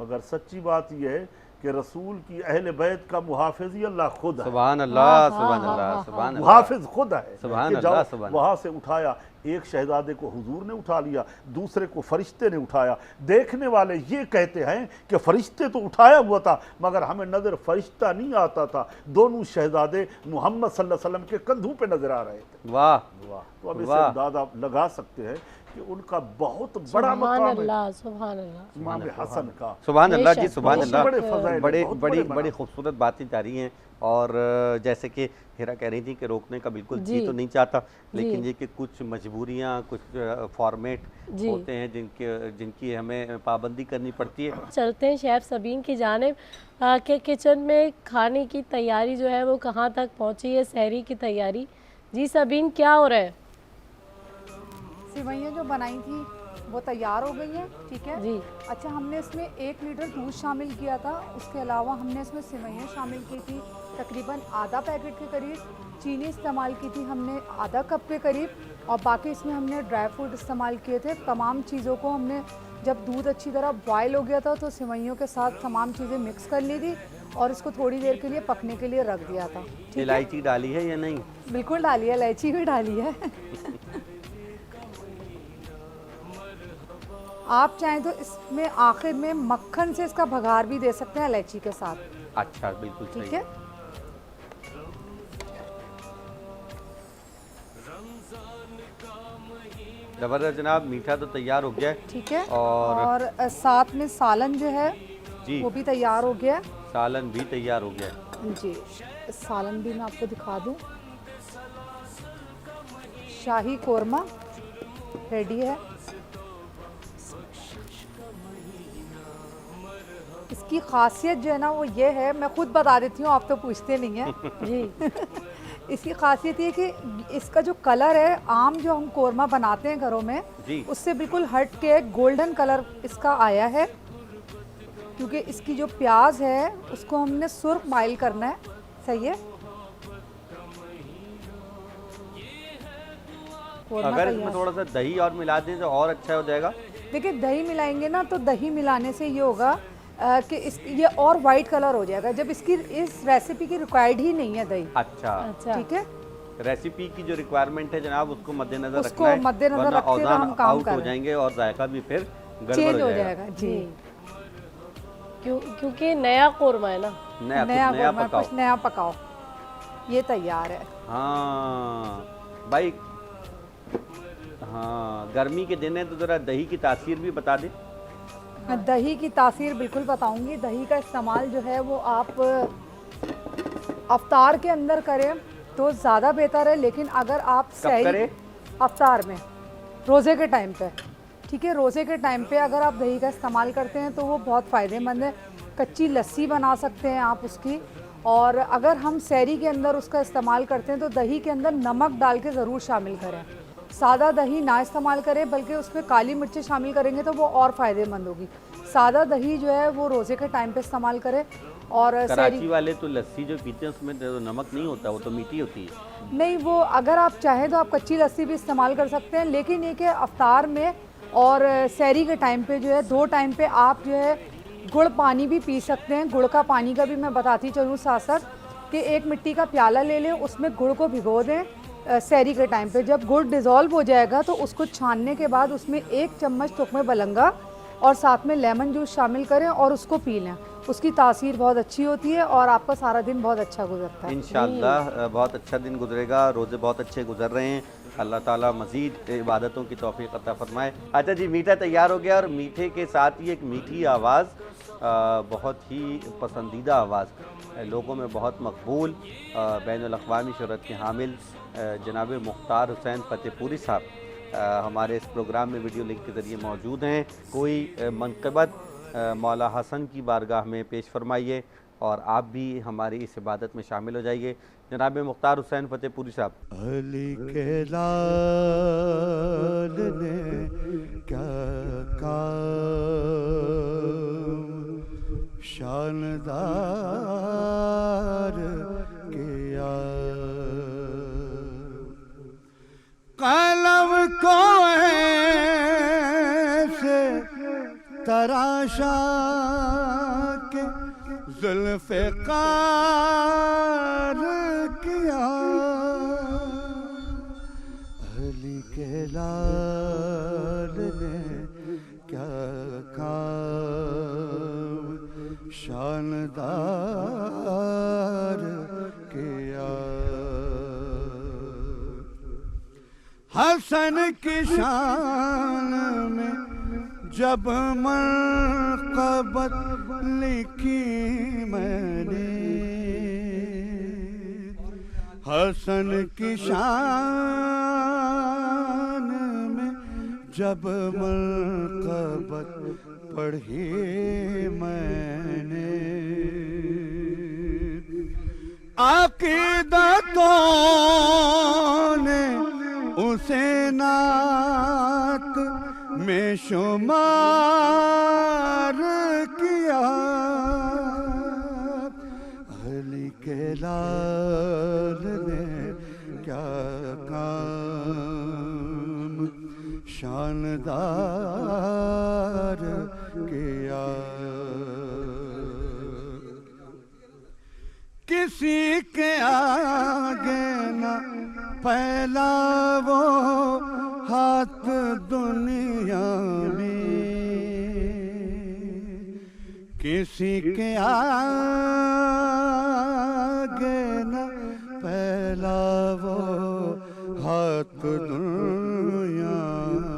F: मगर सच्ची बात यह है कि रसूल की अहले बैत का मुहाफिज ही अल्लाह खुद है।
C: सुभान अल्लाह, सुभान अल्लाह, सुभान अल्लाह,
F: मुहाफिज खुद है।
C: सुभान अल्लाह, सुभान।
F: वहाँ से उठाया, एक शहजादे को हुजूर ने उठा लिया, दूसरे को फरिश्ते ने उठाया। देखने वाले ये कहते हैं कि फरिश्ते तो उठाया हुआ था, मगर हमें नजर फरिश्ता नहीं आता था, दोनों शहजादे मोहम्मद सल्लल्लाहु अलैहि वसल्लम के कंधों पे नजर आ रहे थे।
C: वाह,
F: तो अब इसे अंदाजा लगा सकते हैं कि उनका बहुत बड़ा मकाम है इमाम हसन का।
C: सुभान अल्लाह जी, सुभान अल्लाह।
F: बड़े
C: बड़ी खूबसूरत बातें जा रही हैं। और जैसे कि हिरा कह रही थी कि रोकने का बिल्कुल जी तो नहीं चाहता, लेकिन ये कि कुछ मजबूरियाँ, कुछ फॉर्मेट होते हैं जिनकी हमें पाबंदी करनी पड़ती है।
D: चलते हैं शेफ सबीन की जानिब के किचन में खाने की तैयारी जो है वो कहाँ तक पहुँची है, सहरी की तैयारी। जी सबीन, क्या हो रहा है?
E: सिवैयाँ जो बनाई थी वो तैयार हो गई हैं, ठीक है
D: जी।
E: अच्छा, हमने इसमें 1 लीटर दूध शामिल किया था, उसके अलावा हमने इसमें सेवइयाँ शामिल की थी तकरीबन आधा पैकेट के करीब, चीनी इस्तेमाल की थी हमने आधा कप के करीब, और बाकी इसमें हमने ड्राई फ्रूट इस्तेमाल किए थे। तमाम चीज़ों को हमने जब दूध अच्छी तरह बॉयल हो गया था तो सेवइयों के साथ तमाम चीज़ें मिक्स कर ली थी और इसको थोड़ी देर के लिए पकने के लिए रख दिया था। ठीक है,
C: इलायची डाली है या नहीं?
E: बिल्कुल डाली है, इलायची भी डाली है। आप चाहें तो इसमें आखिर में मक्खन से इसका भगार भी दे सकते हैं इलायची के साथ।
C: अच्छा, बिल्कुल
E: ठीक
C: सही।
E: है,
C: ज़बरदस्त जनाब, मीठा तो तैयार हो गया है।
E: ठीक है,
C: और
E: साथ में सालन जो है
C: जी,
E: वो भी तैयार हो गया है।
C: सालन भी तैयार हो गया है।
E: जी, सालन भी मैं आपको दिखा दूं। शाही कोरमा रेडी है। इसकी खासियत जो है ना वो ये है, मैं खुद बता देती हूँ, आप तो पूछते नहीं हैं।
D: जी।
E: इसकी खासियत ये कि इसका जो कलर है, आम जो हम कोरमा बनाते हैं घरों में
C: जी।
E: उससे बिल्कुल हट के गोल्डन कलर इसका आया है, क्योंकि इसकी जो प्याज है उसको हमने सुर्ख माइल करना है। सही है, कोरमा
C: अगर
E: तैयार।
C: इसमें थोड़ा सा दही और मिला दें तो और अच्छा हो जाएगा।
E: देखिए दही मिलाएंगे ना तो दही मिलाने से ये होगा कि ये और वाइट कलर हो जाएगा, जब इसकी इस रेसिपी की रिक्वायर्ड ही नहीं है दही।
C: अच्छा,
D: अच्छा।
E: ठीक है,
C: रेसिपी की जो रिक्वायरमेंट है जनाब उसको मद्देनजर
E: उसको
C: रखना है,
E: मद्देनजर
C: वरना
E: रखते हुए
C: औज़ान
E: हम काम
C: आउट
E: कर
C: हो
E: रहे हैं।
C: जाएंगे और जायका भी फिर गड़बड़
E: चेंज हो
C: जाएगा।
E: जाएगा। जी,
D: क्योंकि नया कोरमा है ना।
C: नया
E: नया
C: कुछ नया
E: कोरमा,
C: पकाओ।
E: कुछ नया पकाओ। ये तैयार है।
C: हाँ भाई, हाँ, गर्मी के दिन है तो ज़रा दही की तासीर भी बता दें।
E: दही की तासीर बिल्कुल बताऊंगी। दही का इस्तेमाल जो है वो आप अफ्तार के अंदर करें तो ज़्यादा बेहतर है, लेकिन अगर आप
C: कब करें?
E: अफ्तार में, रोज़े के टाइम पे, ठीक है, रोज़े के टाइम पे अगर आप दही का इस्तेमाल करते हैं तो वो बहुत फ़ायदेमंद है। कच्ची लस्सी बना सकते हैं आप उसकी, और अगर हम सहरी के अंदर उसका इस्तेमाल करते हैं तो दही के अंदर नमक डाल के ज़रूर शामिल करें। सादा दही ना इस्तेमाल करें, बल्कि उसमें काली मिर्चें शामिल करेंगे तो वो और फ़ायदेमंद होगी। सादा दही जो है वो रोज़े के टाइम पे इस्तेमाल करें। और
C: कराची वाले तो लस्सी जो पीते हैं उसमें तो नमक नहीं होता, वो तो मीठी होती है।
E: नहीं, वो अगर आप चाहें तो आप कच्ची लस्सी भी इस्तेमाल कर सकते हैं, लेकिन ये कि अफ्तार में और सहरी के टाइम पे जो है, दो टाइम पे आप जो है गुड़ पानी भी पी सकते हैं। गुड़ का पानी का भी मैं बताती चलूँ साथ साथ, कि एक मिट्टी का प्याला ले लें, उसमें गुड़ को भिगो दें सहरी के टाइम पे। जब गुड़ डिज़ोल्व हो जाएगा तो उसको छानने के बाद उसमें 1 चम्मच तुख्मे बलंगा और साथ में लेमन जूस शामिल करें और उसको पी लें। उसकी तासीर बहुत अच्छी होती है और आपका सारा दिन बहुत अच्छा गुजरता है।
C: इंशाअल्लाह बहुत अच्छा दिन गुजरेगा, रोज़े बहुत अच्छे गुजर रहे हैं। अल्लाह ताला मज़ीद इबादतों की तौफीक अता फरमाए। अच्छा जी, मीठा तैयार हो गया और मीठे के साथ ही एक मीठी आवाज़, बहुत ही पसंदीदा आवाज़, लोगों में बहुत मकबूल, बैनुल अक़वामी शोहरत के हामिल जनाब मुख्तार हुसैन फतेहपुरी साहब हमारे इस प्रोग्राम में वीडियो लिंक के ज़रिए मौजूद हैं। कोई मनक़बत मौला हसन की बारगाह में पेश फरमाइए और आप भी हमारी इस इबादत में शामिल हो जाइए। जनाब मुख्तार हुसैन फतेहपुरी साहब।
F: अली के लाल ने क्या काम शानदार किया, कलम को ऐसे तराशा के जुल्फ़िकार किया, अली के लाल ने क्या काम शानदार किया। हसन की शान में जब मनक़बत लिखी मैंने, हसन की शान में जब मनक़बत पढ़ी मैंने, अक़ीदतों ने उसे नात में
H: शुमार किया, अली के लाल ने क्या काम शानदार किया। किसी के आगे न फैला वो हाथ दुनिया में, किसी के आगे न फैला वो हाथ दुनिया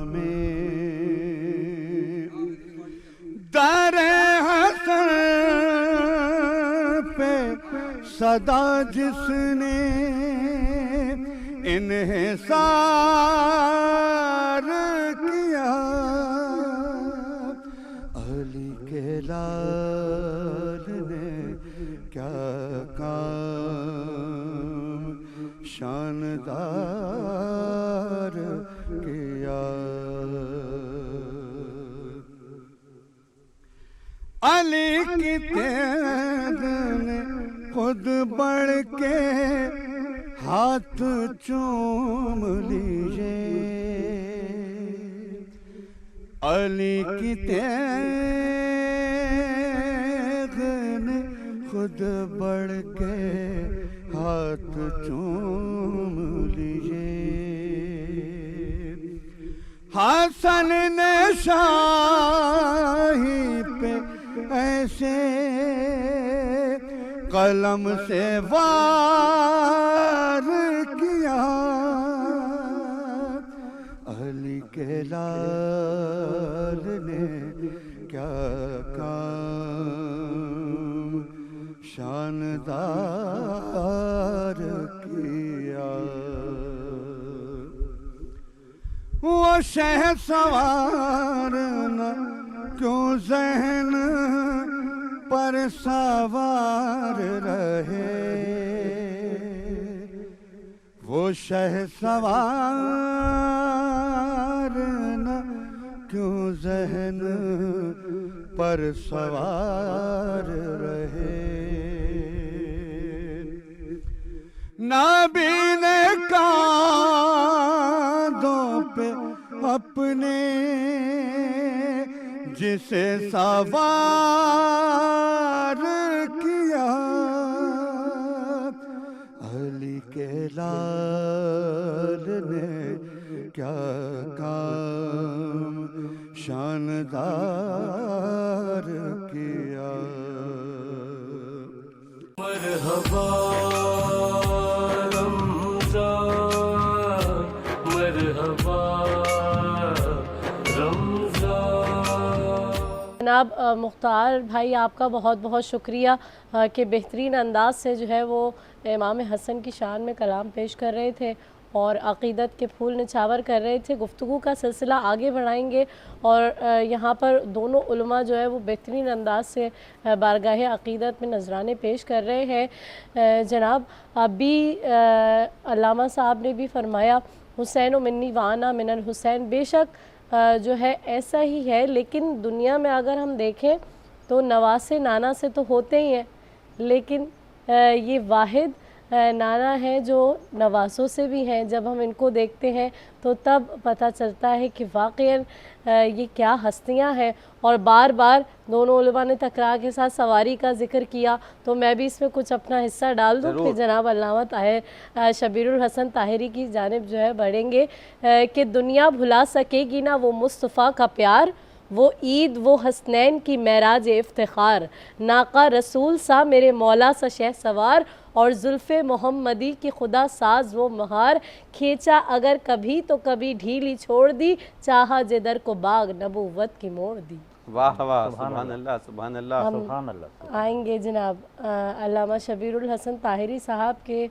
H: में। दरे हसन पे सदा जिसने इन्हें सार किया, अली के लाल ने क्या काम शानदार किया। अली की तेग ने खुद बढ़ के हाथ चूम लीजिए, अली की तेग ने खुद बढ़ के हाथ चूम लीजिए। हसन ने शाही पे ऐसे कलम से वार किया, अली के लाल ने क्या काम शानदार किया। वो शहसवार न क्यों ज़हन पर सवार रहे, वो शहसवार न क्यों ज़हन पर सवार रहे। नाबीने कांधों पे अपने जिसे सवार किया, अली के लाल ने क्या काम शानदार किया।
A: मरहबा रमज़ान, मरहबा
D: जनाब मुख्तार भाई, आपका बहुत बहुत शुक्रिया कि बेहतरीन अंदाज से जो है वो इमाम हसन की शान में कलाम पेश कर रहे थे और अक़ीदत के फूल निछावर कर रहे थे। गुफ्तगू का सिलसिला आगे बढ़ाएंगे और यहाँ पर दोनों उलमा जो है वो बेहतरीन अंदाज से बारगाह अक़ीदत में नजराने पेश कर रहे हैं। जनाब अभी अल्लामा साहब ने भी फरमाया हुसैन व मिन्नी वाना मिनल हुसैन, बेशक जो है ऐसा ही है, लेकिन दुनिया में अगर हम देखें तो नवासे नाना से तो होते ही हैं, लेकिन ये वाहिद नाना है जो नवासों से भी हैं। जब हम इनको देखते हैं तो तब पता चलता है कि वाक़ई ये क्या हस्तियां हैं। और बार बार दोनों उलमा ने तकरार के साथ सवारी का जिक्र किया, तो मैं भी इसमें कुछ अपना हिस्सा डाल दूँ कि जनाब अल्लामा ताहिर शबीरुल हसन ताहिरी की जानिब जो है बढ़ेंगे कि दुनिया भुला सकेगी ना वो मुस्तफ़ा का प्यार, वो ईद वो हसनैन की महराज इफ्तिखार, नाका रसूल सा मेरे मौला सा शह सवार, और जुल्फ़े मोहम्मदी की खुदा साज वो महार, खींचा अगर कभी तो कभी ढीली छोड़ दी, चाहा जिधर को बाग नबूवत की मोड़ दी।
C: वाह वाह, सुभान अल्लाह, सुभान अल्लाह,
D: सुभान अल्लाह। आएंगे जनाब अल्लामा शबीरुल हसन ताहिरी साहब के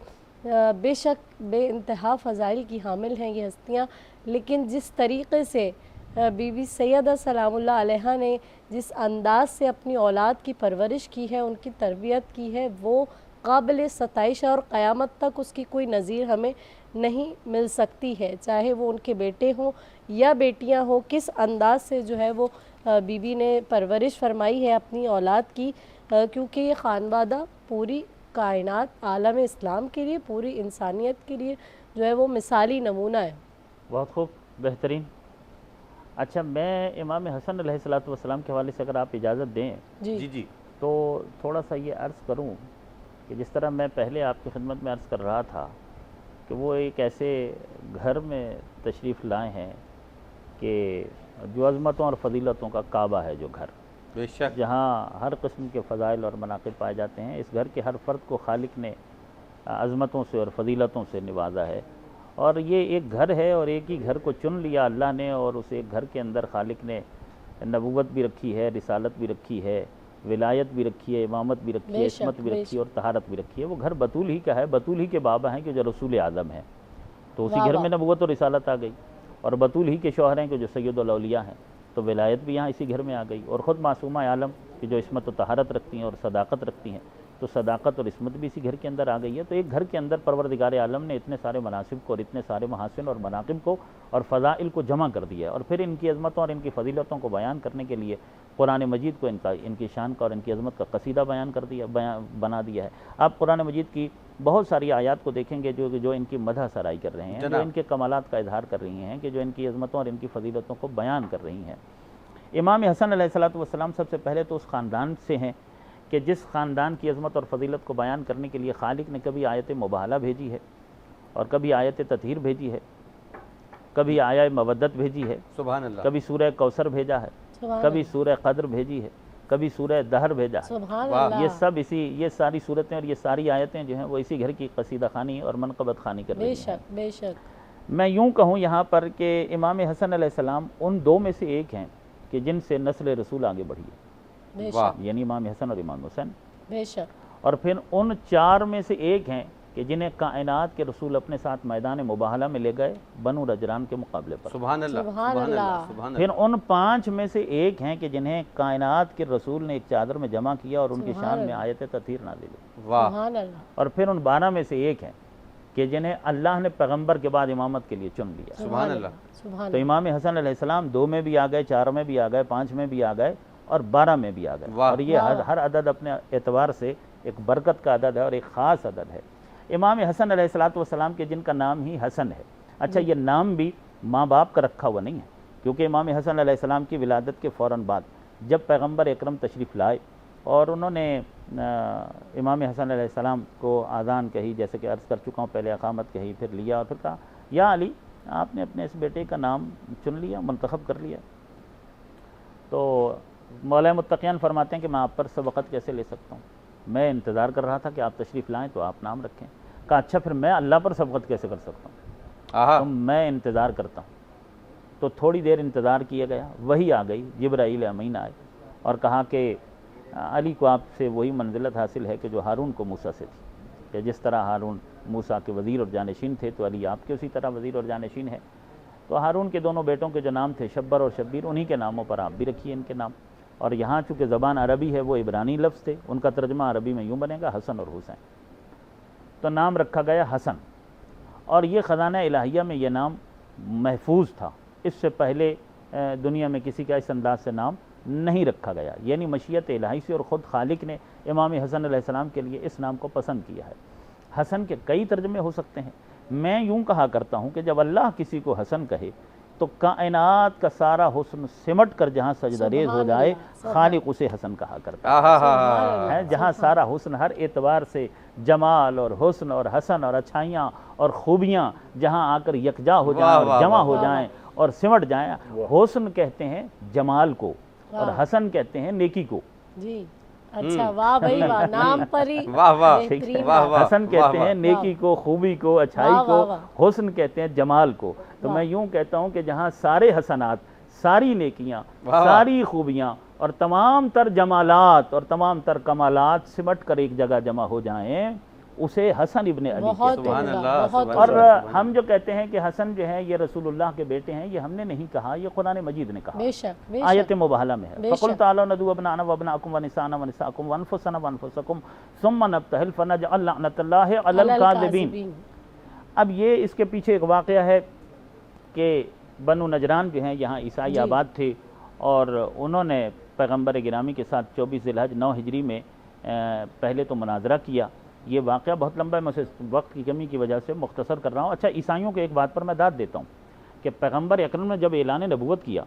D: बेशक बेइंतहा फ़ज़ाइल की हामिल हैं ये हस्तियाँ, लेकिन जिस तरीक़े से बीबी सैयदा सलामुल्लाह अलैहा ने जिस अंदाज़ से अपनी औलाद की परवरिश की है, उनकी तरबियत की है, वो काबिल सताइश है और क़यामत तक उसकी कोई नज़ीर हमें नहीं मिल सकती है, चाहे वो उनके बेटे हों या बेटियां हों। किस अंदाज से जो है वो बीबी ने परवरिश फरमाई है अपनी औलाद की, क्योंकि ये खानवादा पूरी कायनात, आलम इस्लाम के लिए, पूरी इंसानियत के लिए जो है वो मिसाली नमूना है।
G: बहुत खूब, बेहतरीन। अच्छा, मैं इमाम हसन अलैहिस्सलातु वस्सलाम के हवाले से अगर आप इजाज़त दें
D: जी
C: जी जी
G: तो थोड़ा सा ये अर्ज़ करूं कि जिस तरह मैं पहले आपकी खिदमत में अर्ज़ कर रहा था कि वो एक ऐसे घर में तशरीफ़ लाए हैं कि जो अज़मतों और फ़जीलतों का काबा है जो घर,
C: बेशक
G: जहाँ हर किस्म के फ़ज़ाइल और मनाक़िब पाए जाते हैं। इस घर के हर फ़र्द को खालिक ने अज़मतों से और फ़जीलतों से नवाजा है। और ये एक घर है और एक ही घर को चुन लिया अल्लाह ने, और उस एक घर के अंदर खालिक ने नबूवत भी रखी है, रिसालत भी रखी है, विलायत भी रखी है, इमामत भी रखी है, इस्मत भी रखी है और तहारत भी रखी है। वो घर बतूल ही का है, बतूल ही के बाबा हैं कि जो रसूल आज़म है, तो उसी घर में नबूवत और रिसालत आ गई। और बतूल ही के शौहर हैं कि जो सैयदुल औलिया हैं, तो विलायत भी यहाँ इसी घर में आ गई। और ख़ुद मासूमा आलम कि जो इस्मत और तहारत रखती हैं और सदाकत रखती हैं, तो सदाकत और इस्मत भी इसी घर के अंदर आ गई है। तो एक घर के अंदर परवरदिगार आलम ने इतने सारे मनासिब को और इतने सारे महासिन और मनाकिब को और फ़ज़ाइल को जमा कर दिया, और फिर इनकी अज़मतों और इनकी फ़जीलतों को बयान करने के लिए कुरान मजीद को इनकी शान का और इनकी अज़मत का कसीदा बयान कर दिया, बना दिया है। आप कुरान मजीद की बहुत सारी आयात को देखेंगे जो इनकी मदह सराई कर रहे हैं, जो इनके कमालात का इजहार कर रही हैं, कि जो इनकी अज़मतों और इनकी फ़जीलतों को बयान कर रही हैं। इमाम हसन अलैहिस्सलातु वस्सलाम सबसे पहले तो उस ख़ानदान से हैं कि जिस ख़ानदान की अज़मत और फ़जीलत को बयान करने के लिए खालिक ने कभी आयत मुबाहला भेजी है और कभी आयत ततहीर भेजी है, कभी आया मवद्दत भेजी है,
C: सुभान अल्लाह,
G: कभी सूरह कौसर भेजा है, कभी सूरह क़द्र भेजी है, कभी सूरह दहर भेजा है। ये सब ये सारी सूरतें और ये सारी आयतें जो हैं वो इसी घर की कसीदा खानी और मनक़बत खानी कर रही हैं।
D: बेशक
G: मैं यूँ कहूँ यहाँ पर कि इमाम हसन अलैहिस्सलाम उन दो में से एक हैं कि जिनसे नस्ल रसूल आगे बढ़ी है, यानी इमाम हसन और इमाम हुसैन।
D: बेशक।
G: और फिर उन चार में से एक हैं कि जिन्हें कायनात के रसूल अपने साथ मैदान मुबाहला में ले गए बनु रजरान के मुकाबले पर।
C: सुभान अल्लाह, सुभान अल्लाह, सुभान
G: फिर उन पांच में से एक हैं कि जिन्हें कायनात के रसूल ने एक चादर में जमा किया और उनकी शान में आयत ततहीर नाज़िल हुई।
C: वाह।
G: और फिर उन 12 में से एक हैं कि जिन्हें अल्लाह ने पैगंबर के बाद इमामत के लिए चुन लिया।
C: सुभान अल्लाह।
G: तो इमाम हसन अलैहिस्सलाम 2 में भी आ गए, 4 में भी आ गए, 5 में भी आ गए और 12 में भी आ गए। और ये हर अदद अपने एतबार से एक बरकत का अदद है और एक ख़ास अदद है। इमाम हसन अलैहिस्सलातु वस्सलाम के जिनका नाम ही हसन है। अच्छा, ये नाम भी माँ बाप का रखा हुआ नहीं है, क्योंकि इमाम हसन अलैहिस्सलाम की विलादत के फ़ौरन बाद जब पैगंबर अकरम तशरीफ़ लाए और उन्होंने इमाम हसन अलैहिस्सलाम को आज़ान कही, जैसे कि अर्ज़ कर चुका हूँ, पहले अक़ामत कही, फिर लिया और फिर कहा या अली, आपने अपने इस बेटे का नाम चुन लिया, मुंतखब कर लिया। तो मौला मुत्तक़ियान फरमाते हैं कि मैं आप पर सबक़त कैसे ले सकता हूँ, मैं इंतज़ार कर रहा था कि आप तशरीफ़ लाएँ तो आप नाम रखें। कहा अच्छा, फिर मैं अल्लाह पर सबक़त कैसे कर सकता हूँ, तो मैं इंतज़ार करता हूँ। तो थोड़ी देर इंतज़ार किया गया, वही आ गई, जिब्राईल अमीन आए और कहा कि अली को आपसे वही मंजिलत हासिल है कि जो हारून को मूसा से थी, कि जिस तरह हारून मूसा के वज़ीर और जानशीन थे, तो अली आपके उसी तरह वज़ीर और जानशीन है। तो हारून के दोनों बेटों के जो नाम थे शब्बर और शब्बीर, उन्हीं के नामों पर आप भी रखिए इनके नाम। और यहाँ चूँकि ज़बान अरबी है, वो इब्रानी लफ्ज़ थे, उनका तर्जमा अरबी में यूँ बनेगा हसन और हुसैन। तो नाम रखा गया हसन। और ये ख़ज़ाना इलाहिया में ये नाम महफूज था, इससे पहले दुनिया में किसी का इस अंदाज से नाम नहीं रखा गया, यानी मशीयत इलाही से और ख़ुद खालिक ने इमाम हसन अलैहिस्सलाम के लिए इस नाम को पसंद किया है। हसन के कई तर्जमे हो सकते हैं। मैं यूँ कहा करता हूँ कि जब अल्लाह किसी को हसन कहे तो कायनात का सारा हुस्न सिमट कर जहाँ सजदरेज़ हो जाए, खालिक उसे हसन कहा करता है। जहाँ सारा हुस्न हर एतबार से जमाल और हुस्न और हसन और अच्छाइयाँ और खूबियाँ जहाँ आकर यकजा हो जाएं और जमा हो जाएं और सिमट जाएं, हुस्न कहते हैं जमाल को और हसन कहते हैं नेकी को।
D: जी अच्छा, वाह भाई वाह, नाम पर ही
C: वाह वाह,
G: हसन कहते हैं नेकी को, खूबी को, अच्छाई को, हुस्न कहते हैं जमाल को। तो मैं यूं कहता हूं कि जहां सारे हसनात, सारी नेकियां, सारी खूबियां और तमाम तर जमालात और तमाम तर कमालात सिमट कर एक जगह जमा हो जाएं, उसे हसन इब्ने अली
D: बहुत
G: कहते हैं।
C: सुभान अल्लाह,
D: बहुत
C: सुभान
G: और
C: अल्लाह।
G: हम जो कहते हैं कि हसन जो है ये रसूलुल्लाह के बेटे हैं, ये हमने नहीं कहा, ये कुरान मजीद ने कहा,
D: बेशक
G: आयत
D: बेशक
G: मुबाहला में है।
D: बेशक।
G: फकुल तालो नदू अबनाना व अबनाकुम व निसाना व निसाकुम व अनफुसना व अनफुसकुम सुम्मा नब्तहिल फनजअल लअनतल्लाहि अलल
D: अलल
G: काज़िबीन।
D: काज़िबीन।
G: अब ये इसके पीछे एक वाक़या है कि बनु नजरान जो हैं यहाँ ईसाई
D: जी।
G: आबाद थे और उन्होंने पैगम्बर गिरामी के साथ 24 ज़िलहज 9 हिजरी में पहले तो मुनाजरा किया। ये वाक़या बहुत लंबा है, मैं उसे वक्त की कमी की वजह से मुख्तसर कर रहा हूँ। अच्छा, ईसाइयों के एक बात पर मैं दाद देता हूँ कि पैगम्बर अकरम ने जब ऐलान नबूवत किया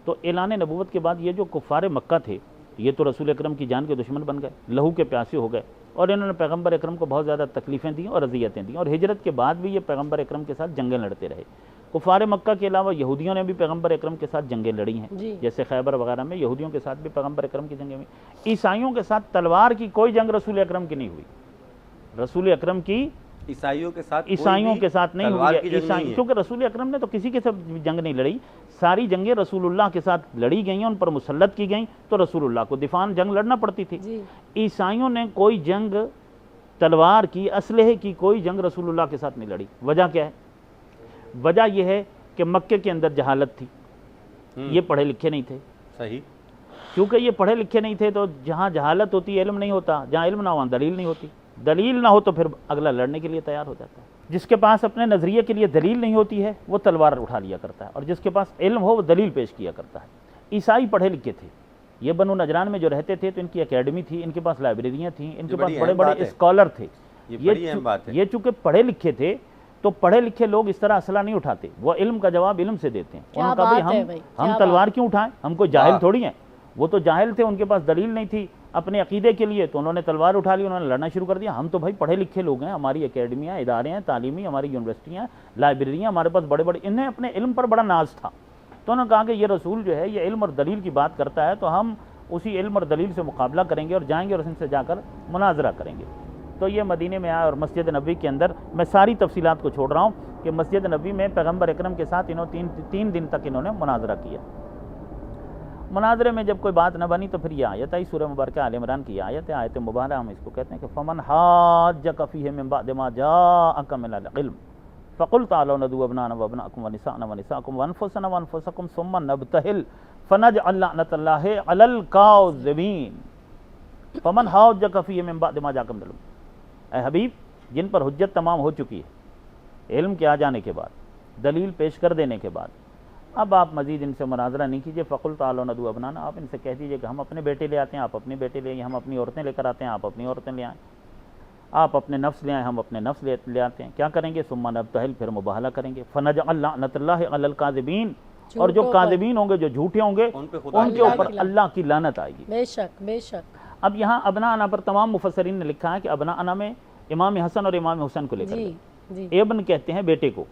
G: तो ऐलान नबूवत के बाद ये जो कुफ़ार मक्का थे ये तो रसूल अकरम की जान के दुश्मन बन गए, लहू के प्यासे हो गए और इन्होंने पैगम्बर अकरम को बहुत ज़्यादा तकलीफ़ें दी और अज़ियतें दी और हिजरत के बाद भी ये पैगम्बर अकरम के साथ जंगें लड़ते रहे। कुफ़ार मक्का के अलावा यहूदियों ने भी पैगम्बर अकरम के साथ जंगें लड़ी हैं,
D: जी।
G: जैसे खैबर वगैरह में यहूदियों के साथ भी पैगम्बर अकरम की जंगें हुई। ईसाइयों के साथ तलवार की कोई जंग रसूल अकरम की नहीं हुई, रसूल अकरम की
C: ईसाइयों के साथ
G: ईसाइयों के साथ नहीं हुई
C: तलवार
G: है।
C: की जंग नहीं है।
G: क्योंकि रसूल अकरम ने तो किसी के साथ जंग नहीं लड़ी, सारी जंगें रसूलुल्लाह के साथ लड़ी गई, उन पर मुसल्लत की गई, तो रसूलुल्लाह को दिफान जंग लड़ना पड़ती थी।
D: जी।
G: ईसाइयों ने कोई जंग तलवार की, असलहे की कोई जंग रसूलुल्लाह के साथ नहीं लड़ी। वजह क्या है? वजह यह है कि मक्के के अंदर जहालत थी, ये पढ़े लिखे नहीं थे।
C: सही।
G: क्योंकि ये पढ़े लिखे नहीं थे तो जहाँ जहालत होती है इल्म नहीं होता, जहाँ इल्म ना हो वहाँ दलील नहीं होती, दलील ना हो तो फिर अगला लड़ने के लिए तैयार हो जाता है। जिसके पास अपने नज़रिए के लिए दलील नहीं होती है वो तलवार उठा लिया करता है और जिसके पास इल्म हो वो दलील पेश किया करता है। ईसाई पढ़े लिखे थे, ये बनु नजरान में जो रहते थे तो इनकी एकेडमी थी, इनके पास लाइब्रेरियाँ थीं, इनके पास बड़े बड़े स्कॉलर थे। ये चूँकि पढ़े लिखे थे तो पढ़े लिखे लोग इस तरह असला नहीं उठाते, वो इल्म का जवाब इल्म से देते हैं। उन्होंने कहा भाई हम तलवार क्यों उठाएं, हम कोई जाहिल थोड़ी हैं। वो तो जाहिल थे, उनके पास दलील नहीं थी अपने अकीदे के लिए, तो उन्होंने तलवार उठा ली, उन्होंने लड़ना शुरू कर दिया। हम तो भाई पढ़े लिखे लोग हैं, हमारी एकेडमियाँ, इदारे हैं तालीमी, हमारी यूनिवर्सिटियाँ, लाइब्रेरियाँ, हमारे पास बड़े बड़े, इन्हें अपने इल्म पर बड़ा नाज था। तो उन्होंने कहा कि ये रसूल जो है ये इल्म और दलील की बात करता है, तो हम उसी इल्म और दलील से मुकाबला करेंगे और जाएंगे और इनसे जाकर मुनाजरा करेंगे। तो ये मदीने में आया और मस्जिद नबी के अंदर, मैं सारी तफसीलात को छोड़ रहा हूँ कि मस्जिद नबी में पैगम्बर अकरम के साथ इन्होंने तीन दिन तक इन्होंने मुनाजरा किया। मुनाजरे में जब कोई बात न बनी तो फिर ये आयत आई, सूरह मुबारक आल इमरान की आयत है, आयत मुबारक हम इसको कहते हैं कि फमन हाज्जक फीहि मिन बाद मा जाअक मिनल इल्म फ़कुल तालू नदू अबनाना व अबनाकुम व निसाना व निसाकुम व अनफुसना व अनफुसकुम सुम्मा नब्तहिल फनजअल लअनतल्लाहि अलल काज़िबीन। फमन हाज्जक फीहि मिन बाद मा जाअक मिनल इल्म, ए हबीब जिन पर हुज्जत तमाम हो चुकी है इल्म के आ जाने के बाद, दलील पेश कर देने के बाद, अब आप मज़ीद इनसे मुनाजरा नहीं कीजिए। फ़कुल तालो नदू अबनाना, आप इनसे कह दीजिए कि हम अपने बेटे ले आते हैं, आप अपने बेटे ले आइए, हम अपनी औरतें लेकर आते हैं, आप अपनी औरतें ले आएँ, आप अपने नफ्स ले आएँ, हम अपने नफ्स ले आते हैं। क्या करेंगे? सुम्मा नब्तहिल, फिर मुबाहला करेंगे। फनजअल लअनतल्लाहि अलल काज़िबीन, और जो काज़िबीन होंगे, जो झूठे होंगे, उनके ऊपर अल्लाह की लानत आएगी।
D: बेशक बेशक।
G: अब यहाँ अबना अना पर तमाम मुफस्सरीन ने लिखा है कि अबना अना में इमाम हसन और इमाम हुसैन को लेकर गए। इब्न कहते हैं बेटे को,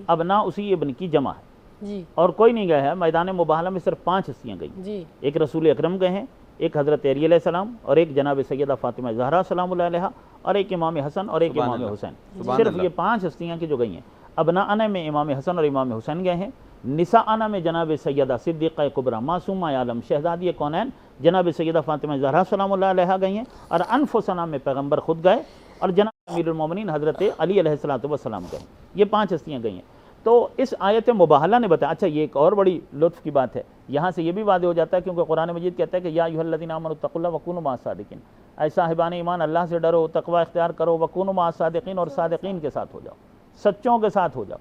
G: अबना उसी इब्न की जमा है
D: जी।
G: और कोई नहीं गया है। मैदान मुबाहला में सिर्फ 5 हस्तियाँ गई, एक रसूल अकरम गए हैं, एक हज़रत अली अलैहिस्सलाम और एक जनाब सैयदा फातिमा ज़हरा सलामुल्लाह अलैहा और एक इमाम हसन और एक इमाम हुसैन। सिर्फ ये 5 हस्तियाँ की जो गई हैं। अबना अना में इमाम हसन और इमाम हुसैन गए हैं। निसा अना में जनाब सैयदा सिद्दीक़ा कुबरा मासूमा आलम शहजादी कौनैन जनाब सैयदा फातिमा ज़हरा सलामुल्लाह अलैहा गई हैं। और अनफुसना में पैगम्बर खुद गए और जनाब अमीरुल मोमिनीन हज़रत अली अलैहिस्सलातु वस्सलाम गए। ये 5 हस्तियाँ गई हैं। तो इस आयत मुबाहला ने बताया। अच्छा, ये एक और बड़ी लुत्फ़ की बात है, यहाँ से ये भी वादे हो जाता है क्योंकि कुरान मजीद कहता है कि या अय्युहल्लज़ीना आमनू तक़ुल्लाह वकूनू मअस सादिक़ीन, ऐ साहिबान ईमान अल्लाह से डरो, तक़वा इख्तियार करो, वकूनू मअस सादिक़ीन, और सादिक़ीन के साथ हो जाओ, सच्चों के साथ हो जाओ।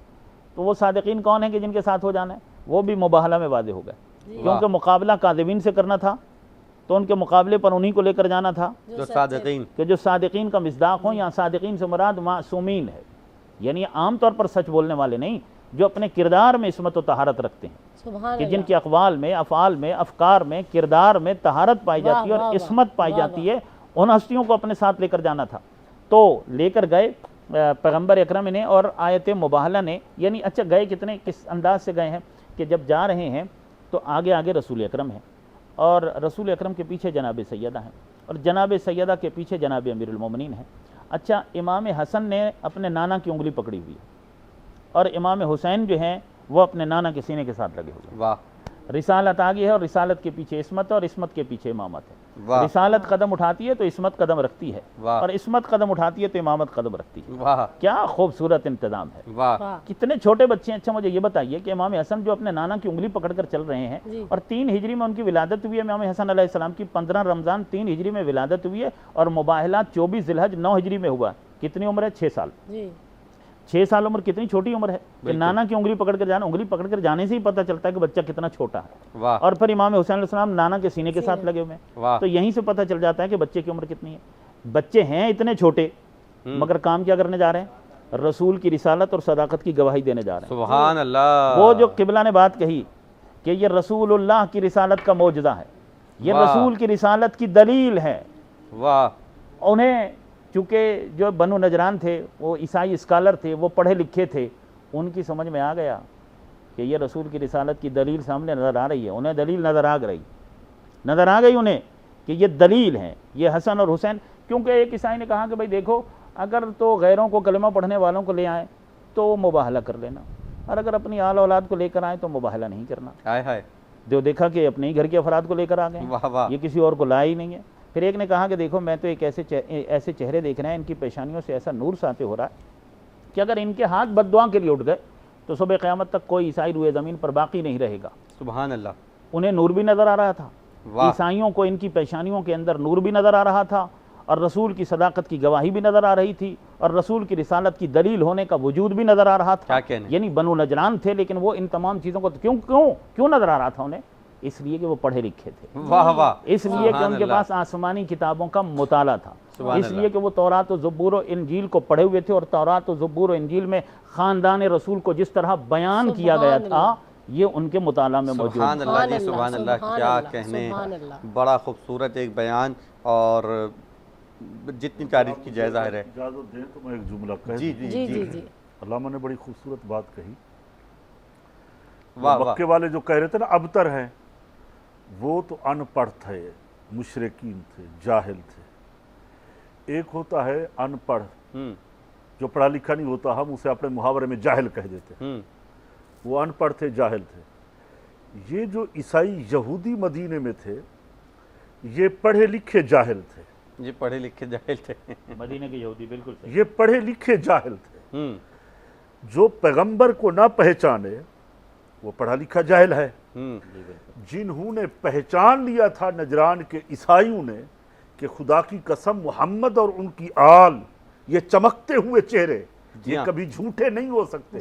G: तो वो सादिक़ीन कौन है कि जिनके साथ हो जाना है? वो भी मुबाहला में वादे हो गए, क्योंकि मुकाबला काज़िबीन से करना था तो उनके मुकाबले पर उन्हीं को लेकर जाना था
C: जो सादिक़ीन,
G: कि जो सादिक़ीन का मिस्दाक़ हो। या सादिक़ीन से मुराद मासूमीन है, यानी आम तौर पर सच बोलने वाले नहीं, जो अपने किरदार में इस्मत व तहारत रखते हैं, कि जिनके अक़वाल में, अफ़आल में, अफ़कार में, किरदार में तहारत पाई जाती है और इस्मत पाई जाती है, उन हस्तियों को अपने साथ लेकर जाना था। तो लेकर गए पैगम्बर अकरम ने और आयत मुबाहला ने। यानी अच्छा, गए किस अंदाज से गए हैं कि जब जा रहे हैं तो आगे आगे रसूल अकरम हैं और रसूल अकरम के पीछे जनाब सैयदा हैं और जनाब सैयदा के पीछे जनाब अमीरुल मोमिनीन हैं। अच्छा, इमाम हसन ने अपने नाना की उंगली पकड़ी हुई है और इमाम हुसैन जो हैं वो अपने नाना के सीने के साथ लगे हुए।
C: वाह,
G: रिसालत आगे है और रिसालत के पीछे इस्मत है और इस्मत के पीछे इमामत है।
C: वाह।
G: रिसालत कदम उठाती है तो इस्मत कदम रखती है,
C: वाह।
G: और इस्मत कदम उठाती है तो इमामत कदम रखती है।
C: वाह
G: क्या खूबसूरत इंतजाम है।
C: वाह।
G: कितने छोटे बच्चे हैं। अच्छा मुझे ये बताइए कि इमाम हसन जो अपने नाना की उंगली पकड़कर चल रहे हैं,
D: जी।
G: और 3 हिजरी में उनकी विलादत हुई है, इमाम हसन अलैहिस्सलाम की 15 रमज़ान 3 हिजरी में विलादत हुई है, और मुबाहला 24 ज़िलहज 9 हिजरी में हुआ। कितनी उम्र है? 6 साल।
D: जी
G: 6 साल उम्र कितनी छोटी उम्र है कि नाना की उंगली पकड़ कर जाना। उंगली पकड़ कर जाने से ही पता चलता है कि बच्चा कितना छोटा है।
C: वाह।
G: और फिर इमाम हुसैन अलैहिस्सलाम नाना के सीने के साथ लगे हुए
C: वाह।
G: हैं, तो यहीं से पता चल जाता है कि बच्चे की उम्र कितनी है। बच्चे हैं इतने छोटे, मगर काम क्या करने जा रहे हैं? रसूल की रिसालत और सदाकत की गवाही देने जा रहे हैं।
C: सुभान अल्लाह।
G: वो जो किबला ने बात कही कि ये रसूलुल्लाह की रिसालत का मौजज़ा है, ये
C: वाह।
G: रसूल की रिसालत की दलील है।
C: वाह।
G: उन्हें चूँकि जो बनु नजरान थे वो ईसाई स्कॉलर थे, वो पढ़े लिखे थे, उनकी समझ में आ गया कि ये रसूल की रिसालत की दलील सामने नज़र आ रही है। उन्हें दलील नज़र आ गई उन्हें कि ये दलील है, ये हसन और हुसैन। क्योंकि एक ईसाई ने कहा कि भाई देखो, अगर तो गैरों को कलमा पढ़ने वालों को ले आए तो मुबाहला कर लेना, और अगर अपनी आल औलाद को लेकर आए तो मुबाहला नहीं करना।
C: हाय हाय।
G: जो देखा कि अपने ही घर के अफराद को लेकर आ गए,
C: वाह वाह।
G: ये किसी और को लाया ही नहीं है। फिर एक ने कहा कि देखो, मैं तो एक ऐसे चेहरे देख रहे हैं, इनकी पेशानियों से ऐसा नूर साते हो रहा है कि अगर इनके हाथ बद्दुआ के लिए उठ गए तो सुबह क़यामत तक कोई ईसाई रुए ज़मीन पर बाकी नहीं रहेगा।
C: सुभान अल्लाह।
G: उन्हें नूर भी नज़र आ रहा था,
C: वाह।
G: ईसाइयों को इनकी पेशानियों के अंदर नूर भी नज़र आ रहा था, और रसूल की सदाकत की गवाही भी नज़र आ रही थी, और रसूल की रिसालत की दलील होने का वजूद भी नज़र आ रहा था।
C: क्या कहने।
G: यानी बनु नजरान थे, लेकिन वो इन तमाम चीज़ों को क्यों नज़र आ रहा था उन्हें? इसलिए कि वो पढ़े लिखे थे,
C: वाह वाह।
G: इसलिए कि
C: सुभान
G: उनके
C: अल्लाह।
G: पास आसमानी किताबों का मुताला था,
C: सुभान
G: इसलिए
C: अल्लाह।
G: कि वो तौरात और ज़बूर और इंजील को पढ़े हुए थे, और तौरात और ज़बूर और इंजील में ख़ानदान रसूल को जिस तरह बयान किया गया था, ये उनके मुताला में मौजूद
C: सुभान
G: है।
C: अल्लाह जी।
D: सुभान
C: सुभान अल्लाह।
D: अल्लाह,
C: क्या
D: सुभान
C: कहने।
D: अल्लाह।
C: बड़ा खूबसूरत एक बयान, और जितनी तारीफ की जाए ज़ाहिर है।
F: इजाज़त दें तो मैं एक जुमला कह
C: जी
F: दूं।
C: जी
D: जी जी जी
F: अल्लामा ने बड़ी खूबसूरत बात कही।
C: वाह वाह।
F: मक्के वाले जो कह रहे थे ना अबतर हैं, वो तो अनपढ़ थे, मुशरिकीन थे, जाहिल थे। एक होता है अनपढ़, जो पढ़ा लिखा नहीं होता, हम उसे अपने मुहावरे में जाहिल कह देते हैं। वो अनपढ़ थे, जाहिल थे। ये जो ईसाई यहूदी मदीने में थे, ये पढ़े लिखे जाहिल थे।
C: ये पढ़े लिखे जाहिल थे।
G: मदीने के यहूदी बिल्कुल सही।
F: ये पढ़े लिखे जाहिल थे। जो पैगंबर को ना पहचाने वो पढ़ा लिखा जाहिल है। जिन्होंने पहचान लिया था नजरान के ईसाइयों ने कि खुदा की कसम मुहम्मद और उनकी आल, ये चमकते हुए चेहरे, ये कभी झूठे नहीं हो सकते।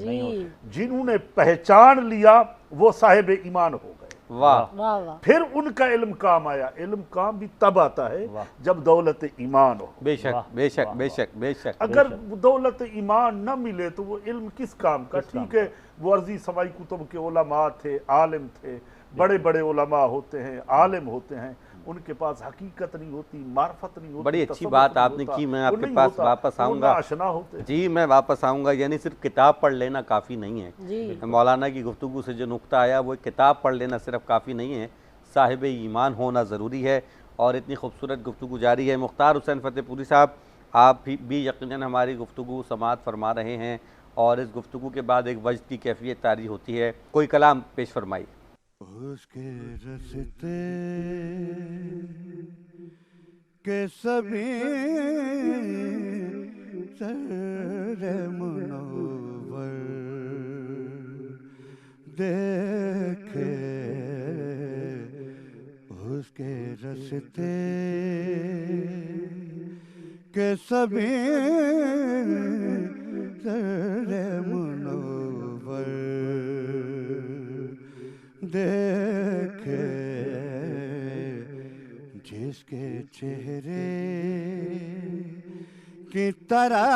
F: जिन्होंने पहचान लिया वो साहिब ईमान हो गए।
C: वाह
D: वाह वाह।
F: फिर उनका इल्म काम आया। इल्म काम भी तब आता है जब दौलत ईमान हो।
C: बेशक बेशक बेशक बेशक।
F: अगर दौलत ईमान न मिले तो वो इल्म किस काम का। ठीक है, वो अर्जी समाई कुतुब के उलमा थे, आलिम थे, बड़े बड़े उलमा होते हैं, आलिम होते हैं, उनके पास हकीकत नहीं होती, मार्फत नहीं होती।
C: बड़ी अच्छी बात आपने की। मैं आपके पास वापस आऊँगा जी, मैं वापस आऊँगा। यानी सिर्फ किताब पढ़ लेना काफ़ी नहीं है। मौलाना की गुफ्तगू से जो नुक्ता आया, वो किताब पढ़ लेना सिर्फ काफ़ी नहीं है, साहिब ईमान होना ज़रूरी है। और इतनी खूबसूरत गुफ्तगू जारी है। मुख्तार हुसैन फतेहपुरी साहब, आप भी यकीनन हमारी गुफ्तगू समाअत फरमा रहे हैं, और इस गुफ्तगू के बाद एक वजद की कैफियत तारी होती है। कोई कलाम पेश फरमाई।
H: उसके रस्ते के सभी सरे मुनव्वर देखे, उसके रस्ते के सभी सरे मुनव्वर देखे, जिसके चेहरे की तरह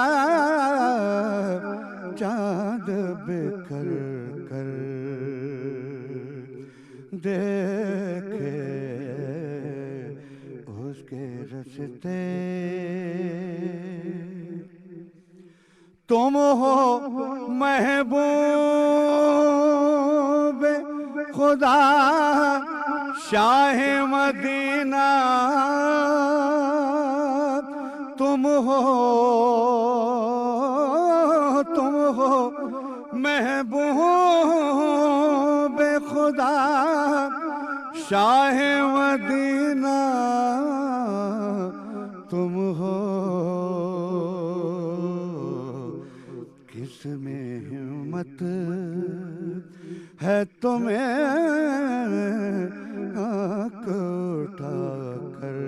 H: चांद बिखर कर देखे, उसके रस्ते तुम हो महबूब खुदा शाह मदीना, तुम हो महबूब खुदा शाह मदीना तुम हो, किस में हिम्मत है तुम्हें आँख उठा कर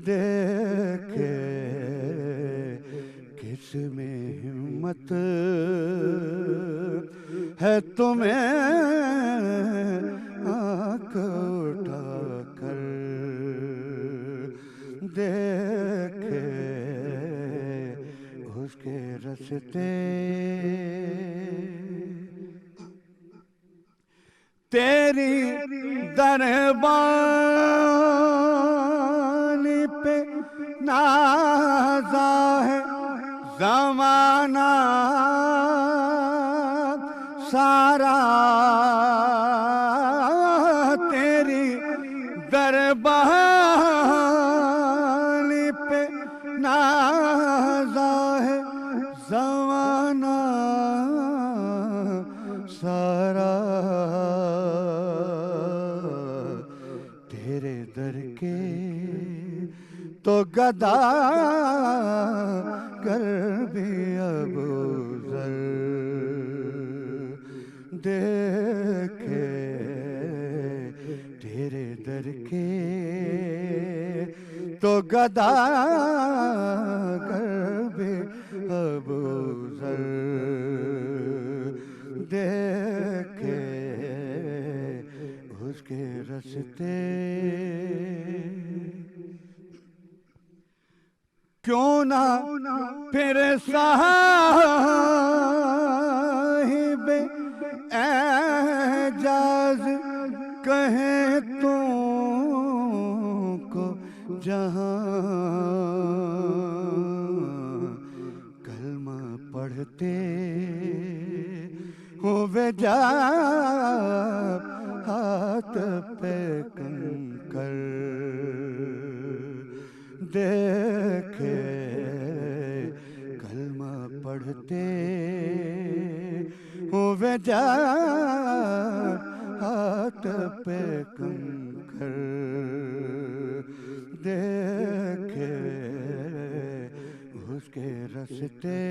H: देखे, किस में हिम्मत है तुम्हें आँख उठा कर देखे, उसके रस्ते तेरी दरबानी पे नाज़ा है ज़माना सारा, तेरी दरबानी पे नाज़ा है ज़माना सारा, तेरे दर के तो गदा कर भी अबू ज़र देखे, तेरे दर के तो गदा कर भी अबू ज़र देखे, उसके रस्ते क्यों ना फिर साहिब एजाज कहे तुमको जहां कलमा पढ़ते हो वे जा हाथ पे कंकर देखे, कलमा पढ़ते हो वे जा हाथ पे कंकर देखे, उसके रस्ते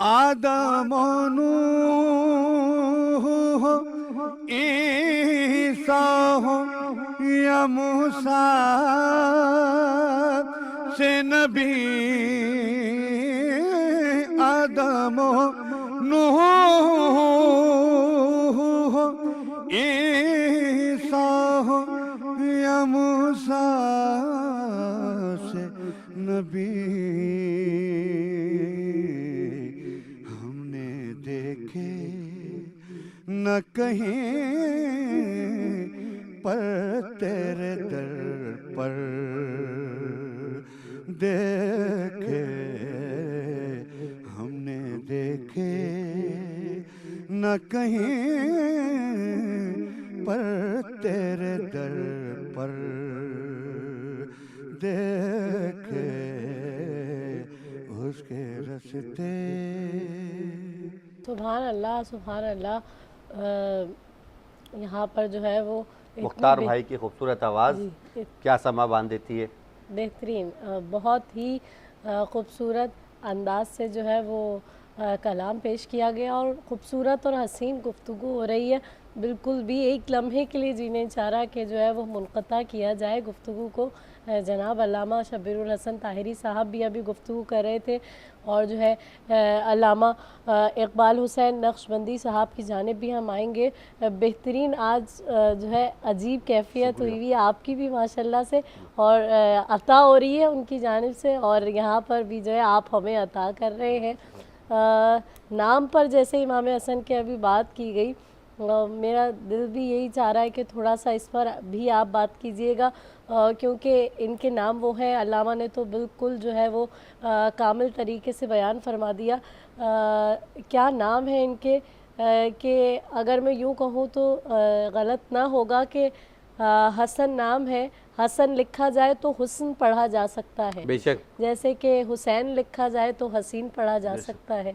H: आदम नूह हो ईसा हो या मूसा से नबी, आदम नूह हो ईसा हो या मूसा से नबी, हमने देखे न कहीं पर तेरे दर पर देखे, हमने देखे न कहीं पर तेरे दर पर देखे, उसके रस्ते।
D: सुभान अल्लाह सुभान अल्लाह। यहाँ पर जो है वो
C: मुख्तार भाई की खूबसूरत आवाज़ क्या समा बांध देती है।
D: बेहतरीन, बहुत ही खूबसूरत अंदाज से जो है वो कलाम पेश किया गया और ख़ूबसूरत और हसीन गुफ्तगू हो रही है। बिल्कुल भी एक लम्हे के लिए जी नहीं चाह रहा कि जो है वो मुनक़ता किया जाए गुफ्तगू को। जनाब अल्लामा शब्बीरुल हसन ताहिरी साहब भी अभी गुफ्तगू कर रहे थे और जो है अल्लामा इकबाल हुसैन नक्शबंदी साहब की जानिब भी हम आएंगे। बेहतरीन आज जो है अजीब कैफियत हुई हुई आपकी भी माशाल्लाह से और अता हो रही है उनकी जानिब से और यहाँ पर भी जो है आप हमें अता कर रहे हैं। नाम पर जैसे इमाम हसन की अभी बात की गई, मेरा दिल भी यही चाह रहा है कि थोड़ा सा इस पर भी आप बात कीजिएगा क्योंकि इनके नाम वो हैं। अल्लामा ने तो बिल्कुल जो है वो कामिल तरीके से बयान फरमा दिया। क्या नाम है इनके कि अगर मैं यूँ कहूँ तो गलत ना होगा कि हसन नाम है। हसन लिखा जाए तो हुस्न पढ़ा जा सकता है,
C: बेशक,
D: जैसे कि हुसैन लिखा जाए तो हसीन पढ़ा जा सकता है।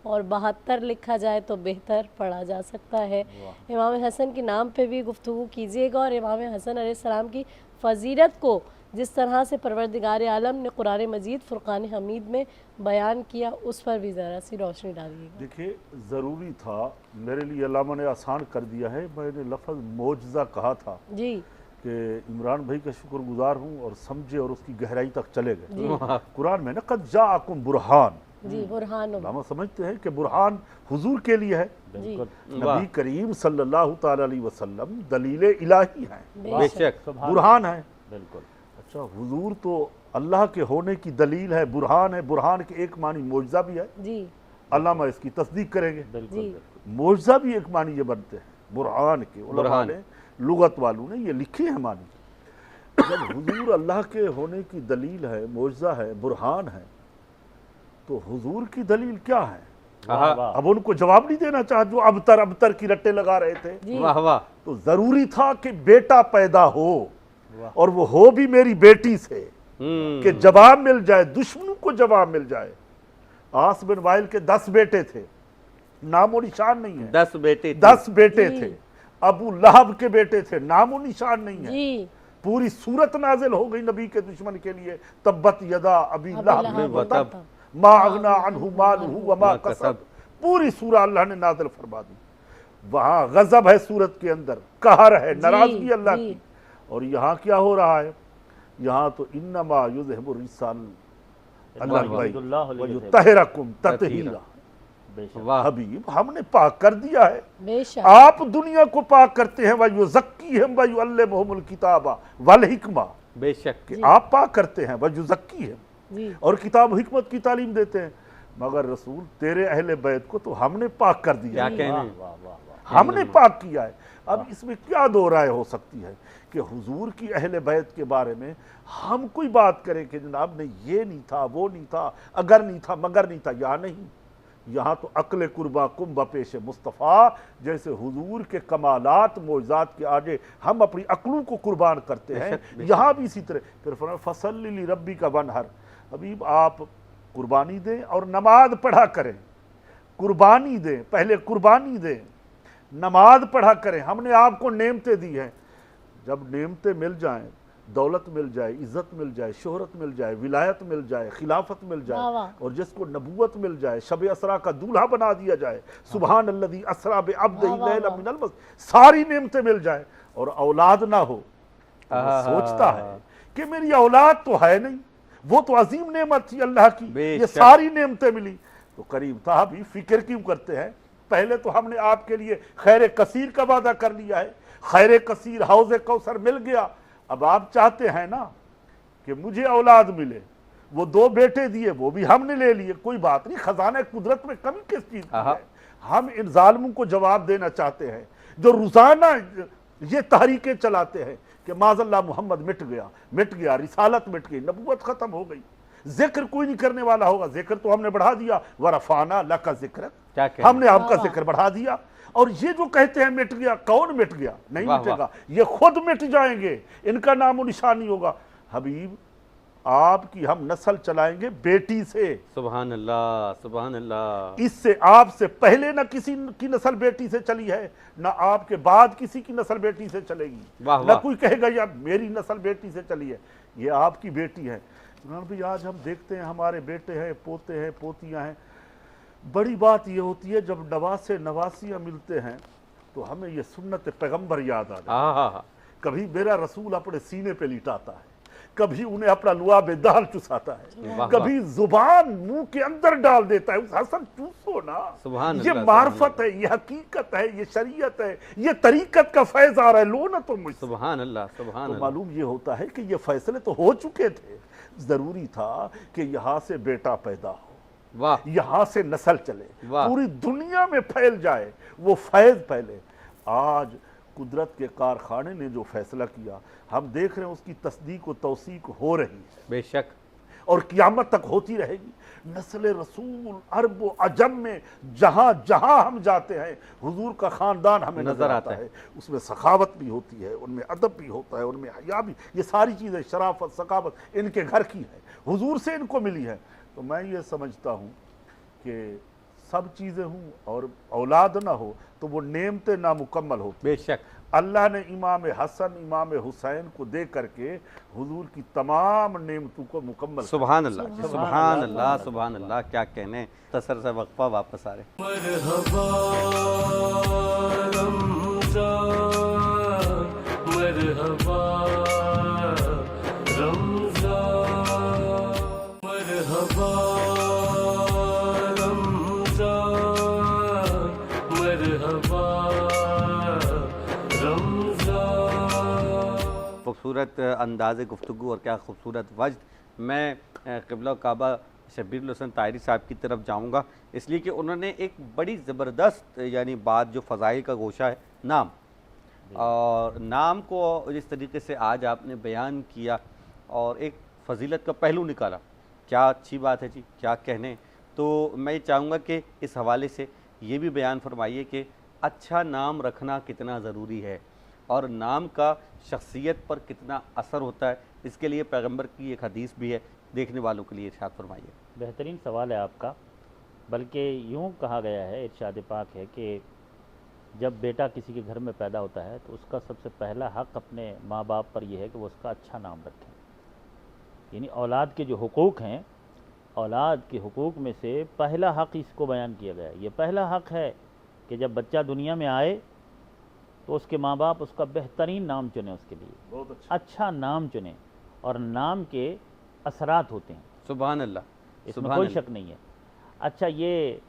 D: और 72 लिखा जाए तो बेहतर पढ़ा जा सकता है। इमाम हसन के नाम पे भी गुफ्तगू कीजिएगा और इमाम हसन अलैहिस्सलाम की फ़जीलत को जिस तरह से परवरदिगार आलम ने कुरान मजीद फ़ुरक़ान हमीद में बयान किया उस पर भी ज़रा सी रोशनी डालिएगा।
F: देखिए, ज़रूरी था, मेरे लिए अल्लाह ने आसान कर दिया है। मैंने लफ्ज़ मोजज़ा कहा था
D: जी
F: कि इमरान भाई का शुक्रगुजार हूँ और समझे और उसकी गहराई तक चले गए। कुरान में ना कद जाअकुम बुरहान,
D: जी बुरहान
F: हम समझते हैं कि बुरहान हुजूर के लिए है। नबी करीम सल्लल्लाहु ताला अलैहि वसल्लम दलील इलाही हैं,
C: बेशक
F: बुरहान है।
G: बिल्कुल।
F: अच्छा, हुजूर तो अल्लाह के होने की दलील है, बुरहान है। बुरहान के एक मानी मोजज़ा भी है
D: जी,
F: अल्लामा इसकी तस्दीक करेंगे।
G: बिल्कुल।
F: मोजज़ा भी एक मानी ये बनते हैं बुरहान के। उलमा ने, लुगत वालों ने ये लिखी है मानी। जब हुजूर अल्लाह के होने की दलील है, मोजज़ा है, बुरहान है, तो हुजूर की दलील क्या है? अब उनको जवाब नहीं देना चाह जो अबतर की रट्टे लगा रहे थे।
C: वाह वाह।
F: तो जरूरी था कि बेटा पैदा हो और वो हो भी मेरी बेटी से, कि जवाब मिल जाए, दुश्मनों को जवाब मिल जाए। आस बिन वाइल के 10 बेटे थे, नामो निशान नहीं है।
C: 10 बेटे
F: 10 बेटे थे। अबू लहब के बेटे थे, नामो निशान नहीं है।
D: जी
F: पूरी सूरत नाजिल हो गई नबी के दुश्मन के लिए, तब्बत यदा अबी लहब व तब मा अगना अन्हु मालुहु व मा कसब। पूरी सूरह अल्लाह ने नाजिल फरमा दी। वहां गजब है सूरत के अंदर, कहर है, नाराजगी अल्लाह की। और यहाँ क्या हो रहा है? यहाँ तो इन्नमा युज़हिबु रिसाल तहरकुम ततहीरा। हबीब, हमने पाक कर दिया है,
D: बेशक
F: आप दुनिया को पाक करते हैं। वयुज़क्कीहिम वयुअल्लिमुहुमुल किताबा वल हिकमा,
C: बेशक
F: कि आप पाक करते हैं। वयुज़क्कीहिम,
D: जी
F: और किताब हिकमत की तालीम देते हैं। मगर रसूल तेरे अहले बैत को तो हमने पाक कर दिया,
C: क्या कहने,
F: हमने पाक किया है। अब इसमें क्या दो राय हो सकती है कि हुजूर की अहले बैत के बारे में हम कोई बात करें कि जनाब ने ये नहीं था, वो नहीं था, अगर नहीं था, मगर नहीं था, या नहीं। यहाँ तो अक्ल कुर्बा कुम बपेश मुस्तफ़ा, जैसे हुजूर के कमालात मोजात के आगे हम अपनी अक्लों को कुर्बान करते हैं, यहाँ भी इसी तरह। फिर फरमाया फसल्लि लि रब्बिका वनहर, हबीब आप कुर्बानी दें और नमाज पढ़ा करें। कुर्बानी दें, पहले कुर्बानी दें, नमाज पढ़ा करें। हमने आपको नेमतें दी हैं। जब नेमतें मिल जाएं, दौलत मिल जाए, इज्जत मिल जाए, शोहरत मिल जाए, विलायत मिल जाए, खिलाफत मिल जाए, और जिसको नबूवत मिल जाए, शब असरा का दूल्हा बना दिया जाए, सुबहान अल्लज़ी असरा बिअब्दिही लैलन मिनल मस्जिद, सारी नेमतें मिल जाए और औलाद ना हो, तो वो सोचता है कि मेरी औलाद तो है नहीं, वो तो अजीम नेमत थी अल्लाह की, ये सारी नेमतें मिली। तो करीम साहब ही फिक्र क्यों करते हैं? पहले तो हमने आपके लिए खैर कसीर का वादा कर लिया है, खैर कसीर हौज़े कौसर मिल गया। अब आप चाहते हैं ना कि मुझे औलाद मिले, वो 2 बेटे दिए, वो भी हमने ले लिए, कोई बात नहीं, खजाना कुदरत में कमी किस चीज की है? हम इन जालिमों को जवाब देना चाहते हैं जो रोजाना ये तहरीकें चलाते हैं कि माज़अल्लाह मोहम्मद मिट गया, रिसालत मिट गई, नबूवत खत्म हो गई, जिक्र कोई नहीं करने वाला होगा। जिक्र तो हमने बढ़ा दिया, वरफाना लका जिक्र, हमने आपका जिक्र बढ़ा दिया। और ये जो कहते हैं मिट गया, कौन मिट गया? नहीं मिटेगा, ये खुद मिट जाएंगे, इनका नामो निशान नहीं होगा। हबीब, आपकी हम नस्ल चलाएंगे बेटी से।
C: सुभान अल्लाह, सुभान अल्लाह।
F: इससे आपसे पहले ना किसी की नस्ल बेटी से चली है, ना आपके बाद किसी की नस्ल बेटी से चलेगी। ना कोई कहेगा यार मेरी नस्ल बेटी से चली है, ये आपकी बेटी है। भाई आज हम देखते हैं हमारे बेटे हैं, पोते हैं, पोतियां हैं। बड़ी बात ये होती है जब नवासे नवासियाँ मिलते हैं तो हमें ये सुन्नत पैगंबर याद आ जाती है। कभी मेरा रसूल अपने सीने पे लिटाता है, कभी उन्हें अपना लुआब दाल चुसाता है, कभी जुबान मुंह के अंदर डाल देता है, उस हसन चूसो ना। ये मार्फत है, ये हकीकत है, ये शरीयत है, ये तरीकत का फैज आ रहा है, लो ना तो मुझसे।
C: सुभान अल्लाह, सुभान अल्लाह।
F: मालूम ये होता है कि ये फैसले तो हो चुके थे, जरूरी था कि यहाँ से बेटा पैदा हो, यहां से नस्ल चले, पूरी दुनिया में फैल जाए, वो फैज फैले। आज कुदरत के कारखाने ने जो फैसला किया, हम देख रहे हैं उसकी तस्दीक और तौसीक हो रही है,
C: बेशक,
F: और क़यामत तक होती रहेगी। नस्ल रसूल अरब व अजम में जहां जहां हम जाते हैं हुजूर का खानदान हमें नजर आता है। उसमें सखावत भी होती है, उनमें अदब भी होता है, उनमें हया भी, ये सारी चीजें शराफत सखावत इनके घर की है, हुजूर से इनको मिली है। तो मैं ये समझता हूँ कि सब चीज़ें हों और औलाद ना हो तो वो नेमतें नामुकम्मल हो।
C: बेशक
F: अल्लाह ने इमाम हसन इमाम हुसैन को दे करके हुजूर की तमाम नेमतों को मुकम्मल
C: सुभान अल्लाह, सुभान अल्लाह, सुभान अल्लाह, क्या कहने। तसर से वक्फा वापस आ रहे।
A: मरहबा रमज़ान, मरहबा रमज़ान, मरहबा रमज़ान, मरहबा रमज़ान।
C: खूबसूरत अंदाज़ गुफ्तगू और क्या खूबसूरत वजद। मैं क़िबला काबा शब्बीर हुसैन तायरी साहब की तरफ जाऊंगा, इसलिए कि उन्होंने एक बड़ी ज़बरदस्त यानी बात जो फ़ज़ाइल का गोशा है नाम, और नाम को जिस तरीके से आज आपने बयान किया और एक फ़जीलत का पहलू निकाला, क्या अच्छी बात है जी, क्या कहने। तो मैं चाहूँगा कि इस हवाले से ये भी बयान फरमाइए कि अच्छा नाम रखना कितना ज़रूरी है और नाम का शख्सियत पर कितना असर होता है। इसके लिए पैगंबर की एक हदीस भी है, देखने वालों के लिए इरशाद फरमाइए।
G: बेहतरीन सवाल है आपका। बल्कि यूँ कहा गया है, इरशाद पाक है कि जब बेटा किसी के घर में पैदा होता है तो उसका सबसे पहला हक़ अपने माँ बाप पर यह है कि वो उसका अच्छा नाम रखें। यानी औलाद के जो हुकूक़ हैं, औलाद के हुकूक़ में से पहला हक़ इसको बयान किया गया है। ये पहला हक़ है कि जब बच्चा दुनिया में आए तो उसके माँ बाप उसका बेहतरीन नाम चुने, उसके लिए
F: बहुत
G: अच्छा नाम चुने। और नाम के असरात होते हैं,
C: सुभान अल्लाह,
G: इसमें कोई शक नहीं है। अच्छा, ये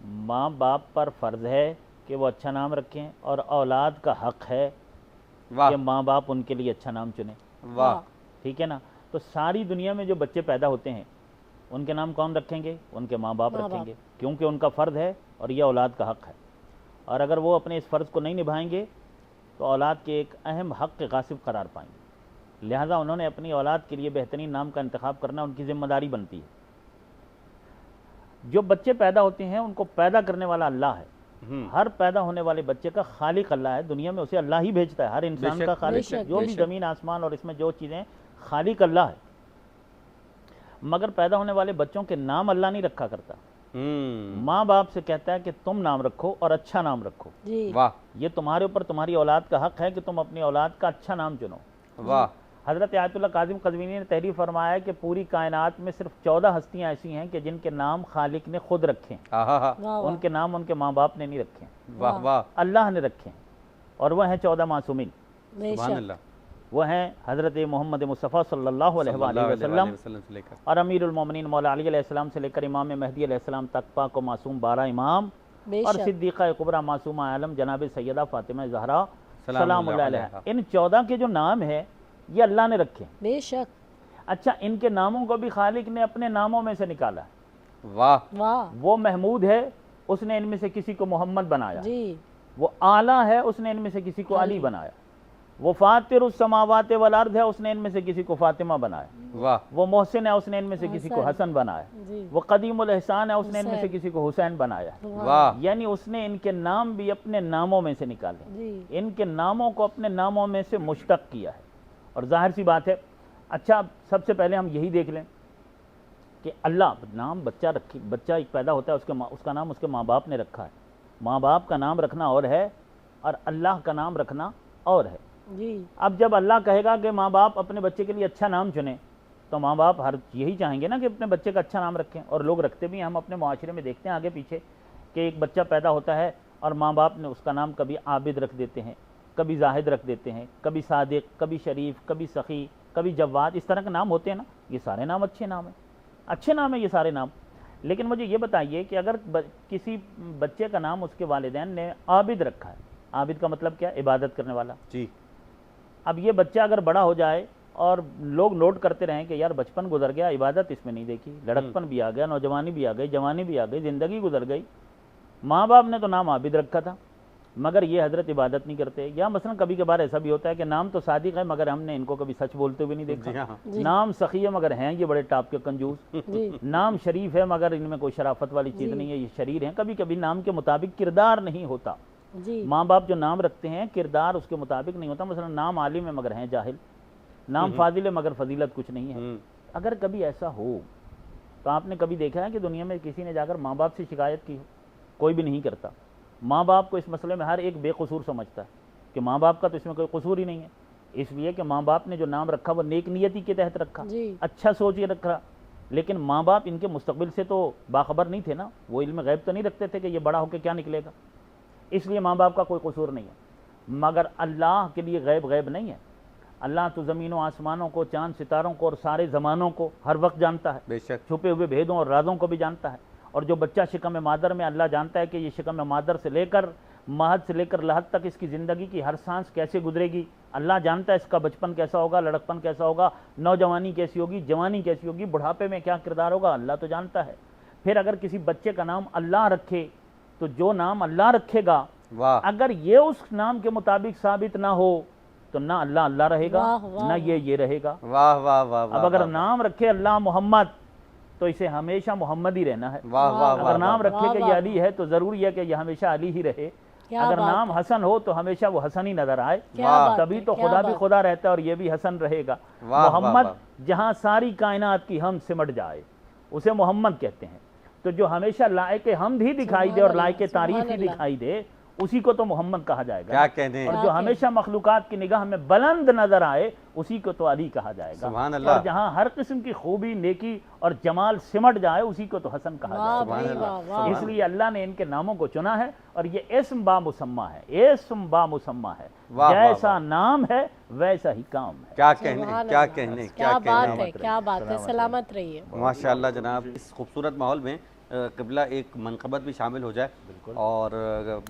G: माँ बाप पर फ़र्ज़ है कि वो अच्छा नाम रखें और औलाद का हक़ है कि माँ बाप उनके लिए अच्छा नाम चुने।
C: वाह,
G: ठीक है ना। तो सारी दुनिया में जो बच्चे पैदा होते हैं उनके नाम कौन रखेंगे? उनके माँ बाप रखेंगे, क्योंकि उनका फ़र्ज़ है और यह औलाद का हक़ है। और अगर वो अपने इस फ़र्ज़ को नहीं निभाएंगे तो औलाद के एक अहम हक़ के गासिब करार पाएंगे। लिहाजा उन्होंने अपनी औलाद के लिए बेहतरीन नाम का इंतखाब करना उनकी ज़िम्मेदारी बनती है। जो बच्चे पैदा होते हैं उनको पैदा करने वाला अल्लाह है। हर पैदा होने वाले बच्चे का खालिक अल्लाह है। दुनिया में उसे अल्लाह ही भेजता है। हर इंसान का खालिक है। जो भी ज़मीन आसमान और इसमें जो चीज़ें, खालिक अल्लाह है। मगर पैदा होने वाले बच्चों के नाम अल्लाह नहीं रखा करता। माँ बाप से कहता है कि तुम नाम रखो और अच्छा नाम रखो।
C: वाह,
G: ये तुम्हारे ऊपर, तुम्हारी औलाद का हक़ है कि तुम अपनी औलाद का अच्छा नाम चुनो।
C: वाह।
G: हज़रत आयतुल्लाह काज़िम क़ज़वीनी ने तहरीर फरमाया है कि पूरी कायनात में सिर्फ 14 हस्तियाँ ऐसी हैं कि जिनके नाम खालिक ने खुद रखे हैं। उनके नाम उनके माँ बाप ने नहीं रखे हैं,
C: वाह वाह,
G: अल्लाह ने रखे हैं। और वह हैं 14 मासूमिन।
C: सुभान अल्लाह।
G: वह हैं हज़रत मोहम्मद मुस्तफ़ा सल्लल्लाहु अलैहि वसल्लम
C: से लेकर
G: और अमीरुल मोमिनीन मौला अली अलैहिस्सलाम से लेकर इमाम महदी अलैहिस्सलाम तक पाक व मासूम 12 इमाम और सिद्दीक़ा कुबरा मासूमा आलम जनाब सैयदा फ़ातिमा ज़हरा सलामुल्लाह अलैहा। इन 14 के जो नाम है ये अल्लाह ने रखे।
D: बेशक।
G: अच्छा, इनके नामों को भी खालिक ने अपने नामों में से निकाला है।
C: वाह
D: वाह।
G: वो महमूद है, उसने इनमें से किसी को मोहम्मद बनाया
D: जी।
G: वो आला है, उसने इनमें से किसी को अली बनाया। वो फातिरुस समावात वल अर्द है, उसने इनमें से किसी को फातिमा बनाया।
C: वाह।
G: वो मोहसिन है, उसने इनमें से किसी को हसन बनाया। वो कदीमुल एहसान है, उसने इनमें से किसी को हुसैन बनाया।
C: वाह।
G: यानी उसने इनके नाम भी अपने नामों में से निकाले, इनके नामों को अपने नामों में से मुश्तक किया है। और जाहिर सी बात है। अच्छा, सबसे पहले हम यही देख लें कि अल्लाह नाम बच्चा एक पैदा होता है, उसका नाम उसके माँ बाप ने रखा है। माँ बाप का नाम रखना और है और अल्लाह का नाम रखना और है
D: जी।
G: अब जब अल्लाह कहेगा कि माँ बाप अपने बच्चे के लिए अच्छा नाम चुने, तो माँ बाप हर यही चाहेंगे ना कि अपने बच्चे का अच्छा नाम रखें। और लोग रखते भी हैं। हम अपने माशरे में देखते हैं आगे पीछे कि एक बच्चा पैदा होता है और माँ बाप ने उसका नाम कभी आबिद रख देते हैं, कभी जाहिद रख देते हैं, कभी सादिक, कभी शरीफ, कभी सखी, कभी जवाद। इस तरह के नाम होते हैं ना। ये सारे नाम अच्छे नाम हैं, अच्छे नाम है ये सारे नाम। लेकिन मुझे ये बताइए कि अगर किसी बच्चे का नाम उसके वालिदैन ने आबिद रखा है, आबिद का मतलब क्या? इबादत करने वाला
C: जी।
G: अब ये बच्चा अगर बड़ा हो जाए और लोग नोट करते रहें कि यार बचपन गुजर गया, इबादत इसमें नहीं देखी, लड़कपन भी आ गया, नौजवानी भी आ गई, जवानी भी आ गई, ज़िंदगी गुजर गई, माँ बाप ने तो नाम आबिद रखा था मगर ये हजरत इबादत नहीं करते। या मसलन कभी कभार ऐसा भी होता है कि नाम तो सादिक है मगर हमने इनको कभी सच बोलते हुए नहीं देखा। नाम सखी है मगर हैं ये बड़े टाप के कंजूस। नाम शरीफ है मगर इनमें कोई शराफत वाली चीज़ नहीं है, ये शरीर हैं। कभी कभी नाम के मुताबिक किरदार नहीं होता। माँ बाप जो नाम रखते हैं किरदार उसके मुताबिक नहीं होता। मसलन नाम आलिम है मगर हैं जाहिल, नाम फाजिल है मगर फजीलत कुछ नहीं है। अगर कभी ऐसा हो तो आपने कभी देखा है कि दुनिया में किसी ने जाकर माँ बाप से शिकायत की हो? कोई भी नहीं करता। माँ बाप को इस मसले में हर एक बेकसूर समझता है कि माँ बाप का तो इसमें कोई कसूर ही नहीं है, इसलिए कि माँ बाप ने जो नाम रखा वो नेक नियति के तहत रखा, अच्छा सोच के रखा। लेकिन माँ बाप इनके मुस्तकबिल से तो बाखबर नहीं थे ना, वो इल्म गैब तो नहीं रखते थे कि ये बड़ा होकर क्या निकलेगा, इसलिए माँ बाप का कोई कसूर नहीं है। मगर अल्लाह के लिए गैब गैब नहीं है। अल्लाह तो ज़मीनों आसमानों को, चांद सितारों को और सारे ज़मानों को हर वक्त जानता है,
C: बेशक
G: छुपे हुए भेदों और राजों को भी जानता है। और जो बच्चा शिकम मादर में, अल्लाह जानता है कि ये शिकम मादर से लेकर महद से लेकर लहद तक इसकी ज़िंदगी की हर सांस कैसे गुजरेगी। अल्लाह जानता है इसका बचपन कैसा होगा, लड़कपन कैसा होगा, नौजवानी कैसी होगी, जवानी कैसी होगी, बुढ़ापे में क्या किरदार होगा, अल्लाह तो जानता है। फिर अगर किसी बच्चे का नाम अल्लाह रखे तो जो नाम अल्लाह रखेगा अगर ये उस नाम के मुताबिक साबित ना हो तो ना अल्लाह अल्लाह रहेगा, ना ये रहेगा।
C: वाह वाह वाह।
G: अब अगर नाम रखे अल्लाह मोहम्मद तो इसे हमेशा मोहम्मद ही रहना है।
C: वाह वाह।
G: अगर नाम रखे कि ये अली है तो जरूरी है कि ये हमेशा अली ही रहे। अगर नाम हसन हो तो हमेशा वो हसन ही नजर आए, तभी तो खुदा भी खुदा रहता है और ये भी हसन रहेगा। मोहम्मद जहां सारी कायनात की हम सिमट जाए उसे मोहम्मद कहते हैं। तो जो हमेशा लायक हमद ही दिखाई दे और लायक तारीफ ही दिखाई दे उसी को तो मोहम्मद कहा जाएगा।
C: क्या कहने हैं।
G: और जो हमेशा मखलूकात की निगाह में बुलंद नजर आए उसी को तो अली कहा जाएगा।
C: सुभान अल्लाह।
G: और जहां हर किस्म की खूबी, नेकी और जमाल सिमट जाए उसी को तो हसन कहा जाएगा। इसलिए अल्लाह ने इनके नामों को चुना है और ये इस्म बा मुसम्मा है, इस्म बा मुसम्मा है। जैसा नाम है वैसा ही काम है।
C: क्या कहने, क्या कहने,
D: क्या बात है, क्या बात है। सलामत रहिए।
C: माशाअल्लाह जनाब। इस खूबसूरत माहौल में क़िबला एक मनक़बत भी शामिल हो जाए। और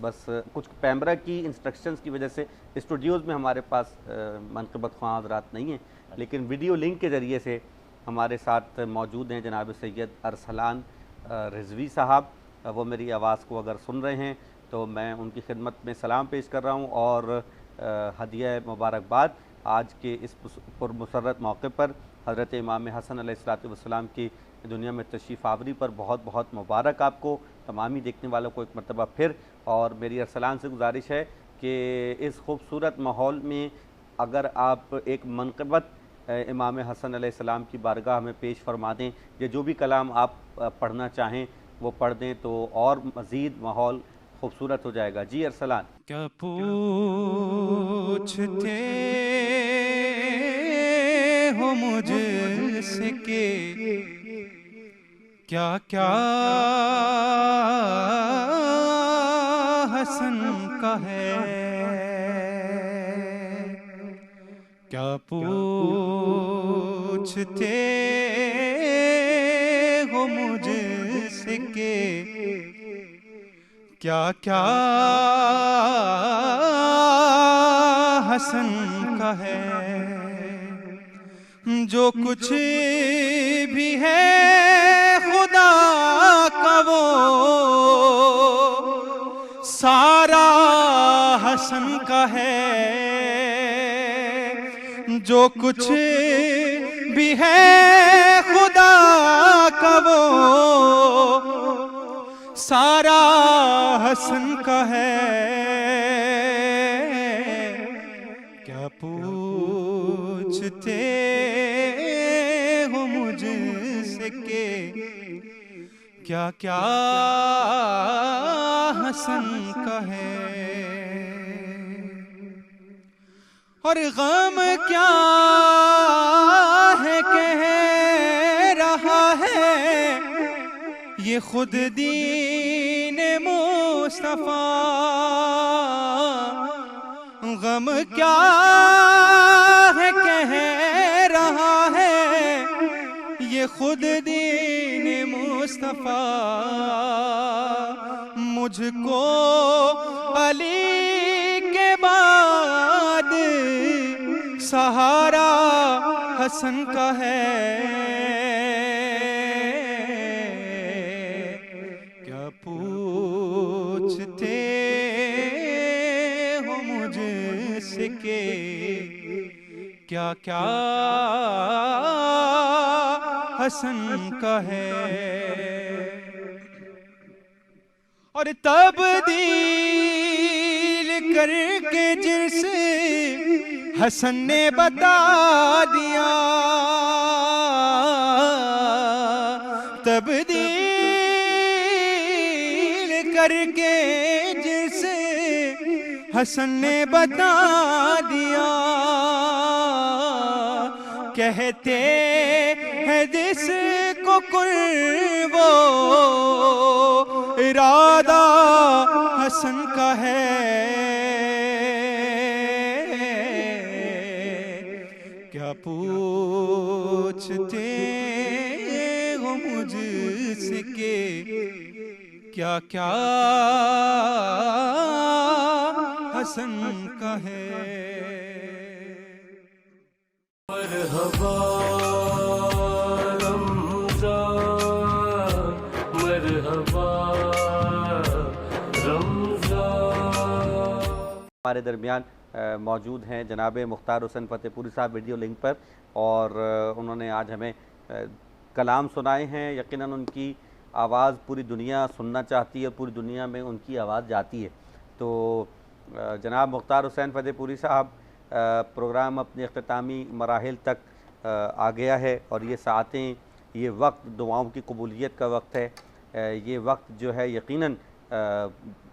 C: बस कुछ पैमरा की इंस्ट्रक्शंस की वजह से स्टूडियोज़ में हमारे पास मनक़बत ख्वां हज़रात नहीं हैं, लेकिन वीडियो लिंक के ज़रिए से हमारे साथ मौजूद हैं जनाब सैयद अरसलान रिजवी साहब। वो मेरी आवाज़ को अगर सुन रहे हैं तो मैं उनकी खिदमत में सलाम पेश कर रहा हूँ और हदिया मुबारकबाद आज के इस पुरमसरत मौके पर हज़रत इमाम हसन अलैहिस्सलाम की दुनिया में तशरीफ़ आवरी पर बहुत बहुत मुबारक आपको, तमामी देखने वालों को एक मरतबा फिर। और मेरी अरसलान से गुजारिश है कि इस खूबसूरत माहौल में अगर आप एक मनक़बत इमाम हसन अलैहिस्सलाम की बारगाह में पेश फरमा दें, या जो भी कलाम आप पढ़ना चाहें वो पढ़ दें तो और मज़ीद माहौल खूबसूरत हो जाएगा। जी अरसलान।
I: क्या पूछते हो मुझसे के क्या क्या हसन का है, क्या पूछते हो मुझसे के क्या क्या हसन का है। जो कुछ भी है खुदा का वो सारा हसन का है। जो कुछ भी है खुदा का वो सारा हसन का है। क्या पूछते हो मुझसे के क्या क्या हसन का है। और गम क्या है कह रहा है ये खुद दीन मुस्तफा। गम क्या है कह रहा है ये खुद दीन मुस्तफा। मुझको अली के बाद सहारा हसन का है। क्या पूछते हो मुझसे के क्या क्या हसन का है। और तब्दील करके जिस हसन ने बता दिया, तब्दील करके जिसे हसन ने बता दिया, कहते हैं जिसको कुल वो इरादा हसन का है। क्या पूछते हो मुझसे के क्या क्या हसन का है।
A: मरहबा रमज़ान, मरहबा रमज़ान।
C: हमारे दरमियान मौजूद हैं जनाब मुख्तार हुसैन फतेहपुरी साहब वीडियो लिंक पर, और उन्होंने आज हमें कलाम सुनाए हैं। यकीनन उनकी आवाज़ पूरी दुनिया सुनना चाहती है, पूरी दुनिया में उनकी आवाज़ जाती है। तो जनाब मुख्तार हुसैन फतेहपुरी साहब, प्रोग्राम अपने अख्तामी मराहिल तक आ गया है, और ये सातें, ये वक्त दुआओं की कबूलियत का वक्त है। ये वक्त जो है यकीनन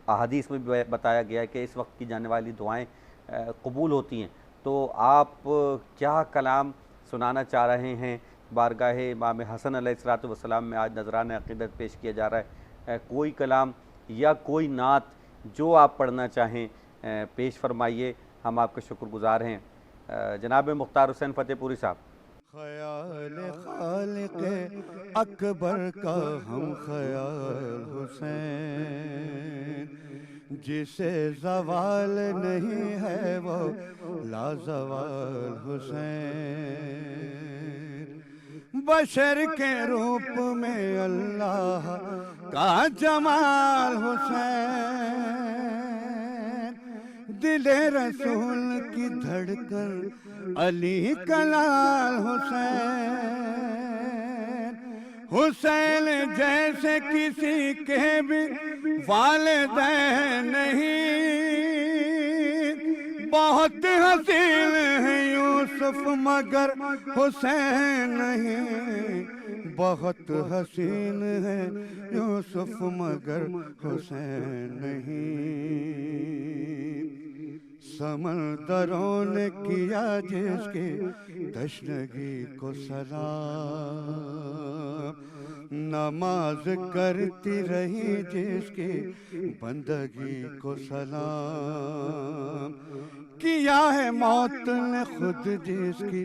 C: अहादीस में भी बताया गया है कि इस वक्त की जाने वाली दुआएं कबूल होती हैं। तो आप क्या कलाम सुनाना चाह रहे हैं? बारगाह इमाम हसन अलैहिस्सलाम में आज नजरान अक़ीदत पेश किया जा रहा है। कोई कलाम या कोई नात जो आप पढ़ना चाहें पेश फरमाइए, हम आपके शुक्रगुजार हैं। जनाब मुख्तार हुसैन फतेहपुरी साहब।
H: ख्याल खालिक अकबर का हम ख्याल हुसैन, जिसे जवाल नहीं है वो लाजवाल हुसैन। बशर के रूप में अल्लाह का जमाल हुसैन, दिले रसूल की धड़कन अली कलाल हुसैन। हुसैन जैसे किसी के भी वालिदैन नहीं, बहुत हसीन है यूसुफ मगर हुसैन नहीं, बहुत हसीन है यूसुफ मगर हुसैन नहीं। समंदरों ने किया जिसके तशनगी को सलाम, नमाज करती रही जिसकी बंदगी को सलाम। किया है मौत ने खुद जिसकी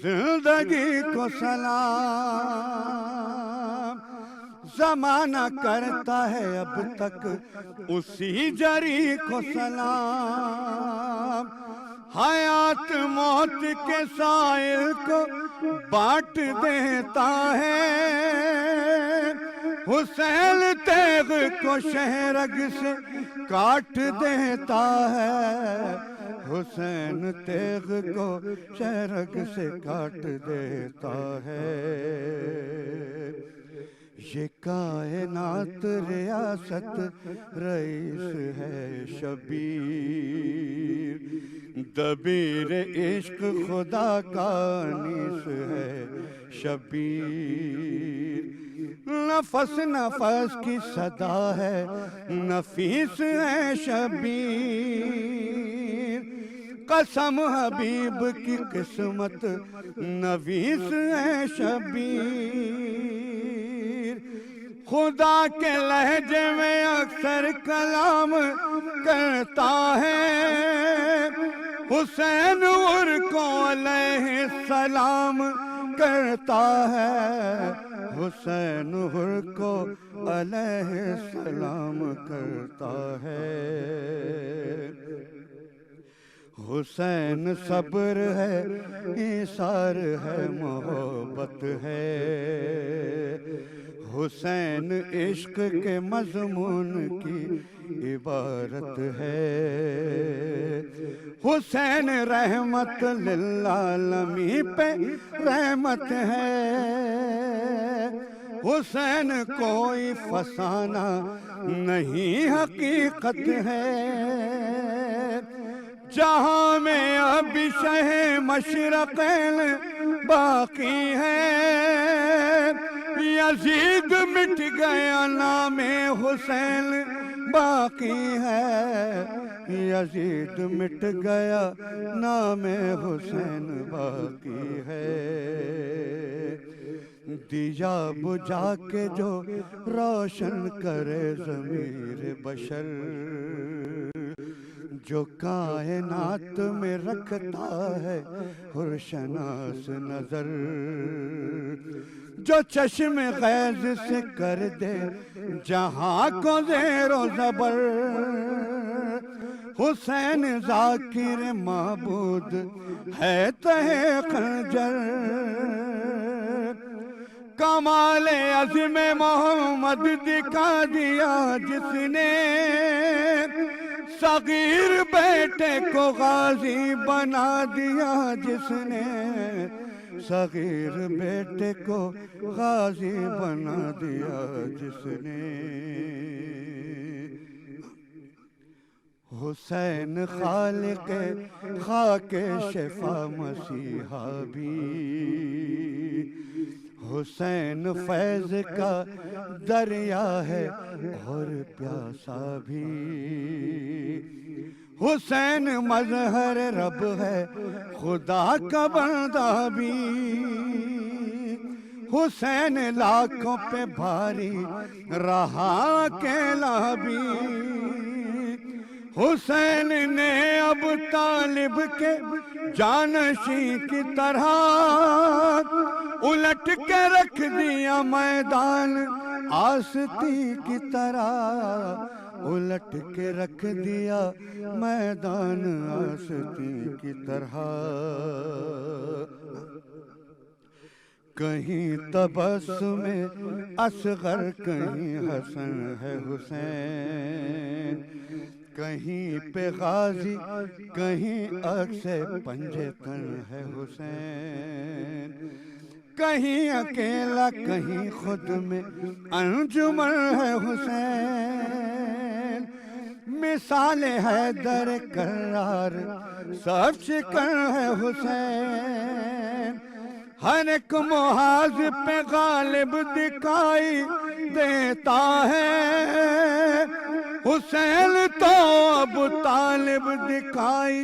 H: जिंदगी को सलाम। जमाना करता है अब तक उसी जरी को सलाम। हयात मौत के साइल को बांट देता है, हुसैन तेग को शहरग से काट देता है, हुसैन तेग को शहरग से काट देता है। ये कायनात रियासत रईस है शबीर, दबीर इश्क खुदा का नीस है शबीर। नफस नफस की सदा है नफीस है शबीर, कसम हबीब की किस्मत नवीस है शबीर। खुदा के लहजे में अक्सर कलाम करता है, हुसैन उनको अलैहिस्सलाम करता है, हुसैन उनको अलैहिस्सलाम करता है। हुसैन सब्र है, ईसार है, मोहब्बत है, हुसैन इश्क के मज़मून की इबारत है। हुसैन रहमत लिल्लालमी पे रहमत है, हुसैन कोई फसाना नहीं हकीकत है। जहाँ में अभी शह मशरक़ैन बाकी है, यजीद मिट गया नाम हुसैन बाकी है, यजीद मिट गया नाम हुसैन बाकी है। दिया बुझा के जो रोशन करे ज़मीर बशर, जो कायनात में रखता है हुर्शनास नजर, जो चश्मे गैज़ से कर दे जहां को ज़ेरो ज़बर, हुसैन ज़ाकिर माबूद है तहे खंजर। कमाले अज़्म मोहम्मद दिखा दिया जिसने, सगीर बेटे को गाजी बना दिया जिसने, सगीर बेटे को गाजी बना दिया जिसने। हुसैन खालिक खाके शिफा मसीहा भी, हुसैन फैज का दरिया है और प्यासा भी, हुसैन मजहर रब है खुदा का बंदा भी, हुसैन लाखों पे भारी रहा अकेला भी, हुसैन ने अब तालिब के जानशी की तरह उलट के रख दिया मैदान आस्ती की तरह, उलट के रख दिया मैदान आस्ती की तरह। कहीं तबस्सुमे असगर कहीं हसन है हुसैन, कहीं पे गाजी कहीं अक्से पंजतन है हुसैन, कहीं अकेला कहीं खुद में अंजुमन है हुसैन। मिसाल है दर करार सब शिकन है हुसैन, हर एक मुहाज पे गालिब दिखाई देता है, हुसैन तो अब तालिब दिखाई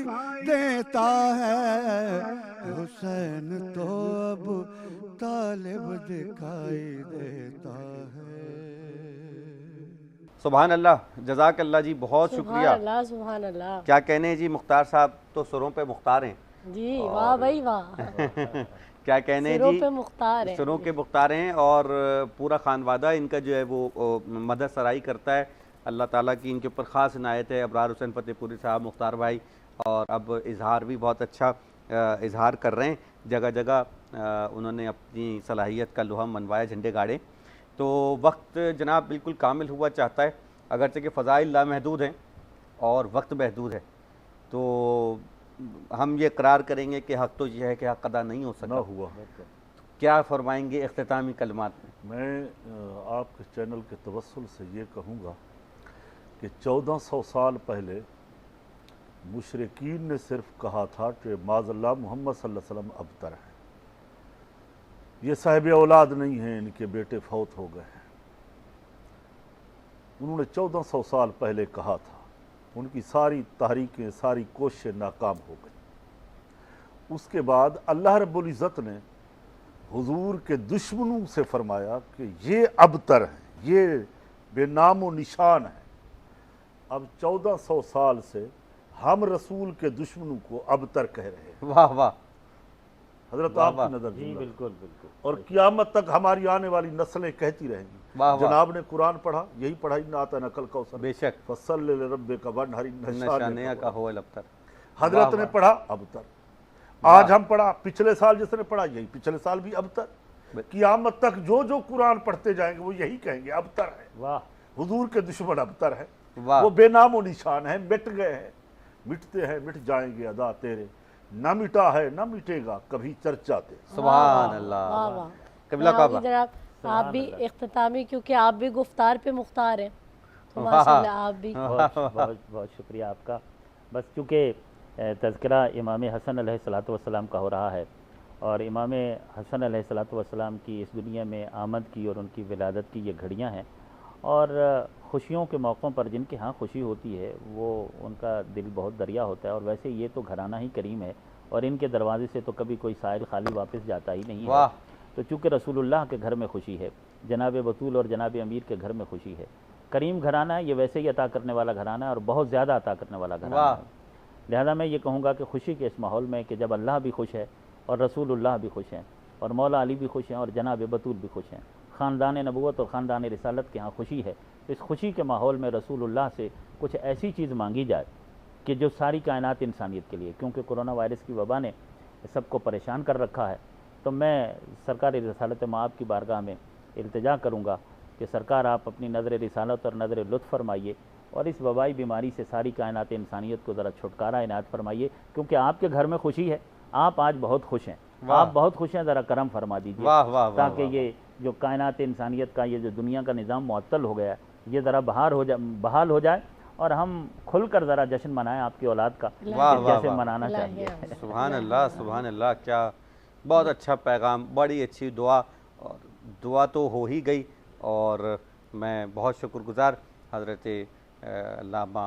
H: देता है, हुसैन तो अब तालिब दिखाई देता है।
C: सुभान अल्लाह, जज़ाक अल्लाह जी, बहुत शुक्रिया।
D: सुभान अल्लाह।
C: क्या कहने हैं जी, मुख्तार साहब तो सुरों पे मुख्तार हैं
D: जी, वाह भाई वाह।
C: क्या कहने हैं जी,
D: पे मुख्तार हैं,
C: सुरों के मुख्तार हैं, और पूरा खानवादा इनका जो है वो मदद सराई करता है। अल्लाह ताला की इनके ऊपर ख़ास इनायत है। अबरार हुसैन फतेहपुरी साहब, मुख्तार भाई, और अब इजहार भी बहुत अच्छा इजहार कर रहे हैं। जगह जगह उन्होंने अपनी सलाहियत का लोहा मनवाया, झंडे गाड़े। तो वक्त जनाब बिल्कुल कामिल हुआ चाहता है, अगरचे कि फ़ज़ाइल लामहदूद हैं और वक्त महदूद है। तो हम ये इकरार करेंगे कि हक़ तो यह है कि हक़ अदा नहीं हो सका
F: हुआ।
C: क्या फरमाएंगे इख्तितामी कलमात में?
F: मैं आपके चैनल के तवस्सुल से ये कहूँगा कि 1400 साल पहले मुशरिकीन ने सिर्फ कहा था कि माज़अल्लाह मोहम्मद सल्लल्लाहु अलैहि वसल्लम अबतर है, ये साहिब औलाद नहीं हैं, इनके बेटे फौत हो गए हैं। उन्होंने 1400 साल पहले कहा था, उनकी सारी तहरीकें, सारी कोशिशें नाकाम हो गई। उसके बाद अल्लाह रब्बुल इज़्ज़त ने हुजूर के दुश्मनों से फरमाया कि ये अबतर हैं, ये बेनामो निशान है। अब 1400 साल से हम रसूल के दुश्मनों को अबतर कह रहे हैं।
C: वाह वाह
F: हजरत आपकी नजर
G: जी, बिल्कुल बिल्कुल।
F: और क़यामत तक हमारी आने वाली नस्लें कहती रहेंगी।
C: वाह वाह।
F: जनाब ने कुरान पढ़ा, यही पढ़ा, इन्ना आता नकल कौसर,
C: बेशक,
F: फसल रब्बे का वनहरी
C: निशाने का हो अबतर।
F: हजरत ने पढ़ा अबतर। आज हम पढ़ा, पिछले साल जिसने पढ़ा यही पिछले साल भी अबतर। क़यामत तक जो जो कुरान पढ़ते जाएंगे वो यही कहेंगे अबतर है।
G: वाह,
F: हुजूर के दुश्मन अबतर है,
C: वाह।
F: वो बेनामो निशान है, मिट गए हैं, मिटते हैं, मिट जाएंगे अदा तेरे, न मिटा है न मिटेगा कभी चर्चा तेरे।
C: सुभान अल्लाह।
D: वाह वाह।
C: क़िबला काबा।
D: जनाब आप भी इख्तितामी, क्योंकि आप भी गुफ्तार पे मुख्तार हैं, तो
C: वाह।
D: माशाअल्लाह आप भी।
G: बहुत बहुत बहुत शुक्रिया आपका। बस चूँकि तज़किरा इमाम हसन अलैहिस्सलातु वस्सलाम का हो रहा है और इमाम हसन अलैहिस्सलातु वस्सलाम की इस दुनिया में आमद की और उनकी विलादत की ये घड़ियाँ हैं। और खुशियों के मौक़ों पर जिनके यहाँ खुशी होती है वो उनका दिल बहुत दरिया होता है। और वैसे ये तो घराना ही करीम है और इनके दरवाजे से तो कभी कोई साइल खाली वापस जाता ही नहीं है। तो चूँकि रसूलुल्लाह के घर में खुशी है, जनाब बतूल और जनाब अमीर के घर में खुशी है, करीम घराना है, ये वैसे ही अता करने वाला घराना है और बहुत ज़्यादा अता करने वाला घराना है। लिहाजा मैं ये कहूँगा कि खुशी के इस माहौल में कि जब अल्लाह भी खुश है और रसूलुल्लाह भी खुश हैं और मौला अली भी खुश हैं और जनाब बतूल भी खुश हैं, ख़ानदान नबूवत और ख़ानदान रिसालत के यहाँ खुशी है, तो इस खुशी के माहौल में रसूलुल्लाह से कुछ ऐसी चीज़ मांगी जाए कि जो सारी कायनात इंसानियत के लिए, क्योंकि कोरोना वायरस की वबा ने सबको परेशान कर रखा है, तो मैं सरकार रिसालत माब की बारगाह में इल्तिजा करूँगा कि सरकार आप अपनी नज़र रिसालत और नज़र लुत्फ़ फरमाइए और इस वबाई बीमारी से सारी कायनात इंसानियत को ज़रा छुटकारा इनायत फरमाइए, क्योंकि आपके घर में खुशी है, आप आज बहुत खुश हैं, आप बहुत खुश हैं, ज़रा करम फरमा दीजिए ताकि ये जो कायनात इंसानियत का ये जो दुनिया का निज़ाम मुअत्तल हो गया है ये ज़रा बहाल हो जाए और हम खुलकर ज़रा जश्न मनाएं आपकी औलाद का जैसे मनाना चाहिए।
C: सुभान अल्लाह, सुभान अल्लाह, क्या बहुत अच्छा पैगाम, बड़ी अच्छी दुआ। और दुआ तो हो ही गई और मैं बहुत शुक्रगुज़ार हज़रत अल्लामा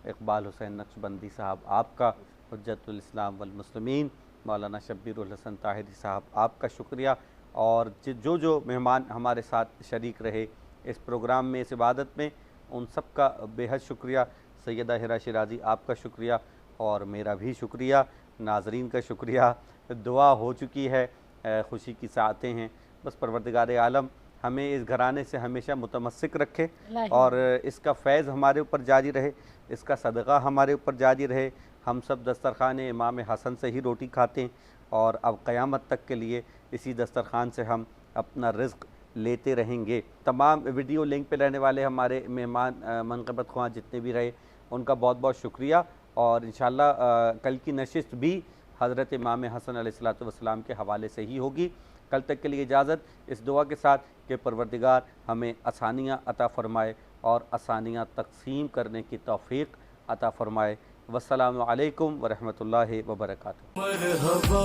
C: इकबाल हुसैन नक्शबंदी साहब आपका, हुज्जतुल इस्लाम वल मुस्लिमीन मौलाना शब्बीरुल हसन ताहिरी साहब आपका शुक्रिया। और जो मेहमान हमारे साथ शरीक रहे इस प्रोग्राम में, इस इबादत में, उन सब का बेहद शुक्रिया। सैयदा हिरा शिराज़ी आपका शुक्रिया और मेरा भी शुक्रिया, नाजरीन का शुक्रिया। दुआ हो चुकी है, खुशी की सातें हैं। बस परवरदिगार आलम हमें इस घराने से हमेशा मुतमस्सिक रखे और इसका फैज़ हमारे ऊपर जारी रहे, इसका सदक़ा हमारे ऊपर जारी रहे। हम सब दस्तरख़ान इमाम हसन से ही रोटी खाते हैं और अब क़यामत तक के लिए इसी दस्तरख़ान से हम अपना रिज़्क़ लेते रहेंगे। तमाम वीडियो लिंक पे रहने वाले हमारे मेहमान मनक़बत ख्वाह जितने भी रहे उनका बहुत बहुत शुक्रिया। और इंशाअल्लाह कल की नशिस्त भी हज़रत इमाम हसन अलैहिस्सलातु वस्सलाम के हवाले से ही होगी। कल तक के लिए इजाज़त इस दुआ के साथ कि परवरदिगार हमें आसानियाँ अता फ़रमाए और आसानियाँ तक़सीम करने की तौफ़ीक़ अता फ़रमाए। वस्सलामु अलैकुम व रहमतुल्लाहि व बरकातुहू।
A: मरहबा।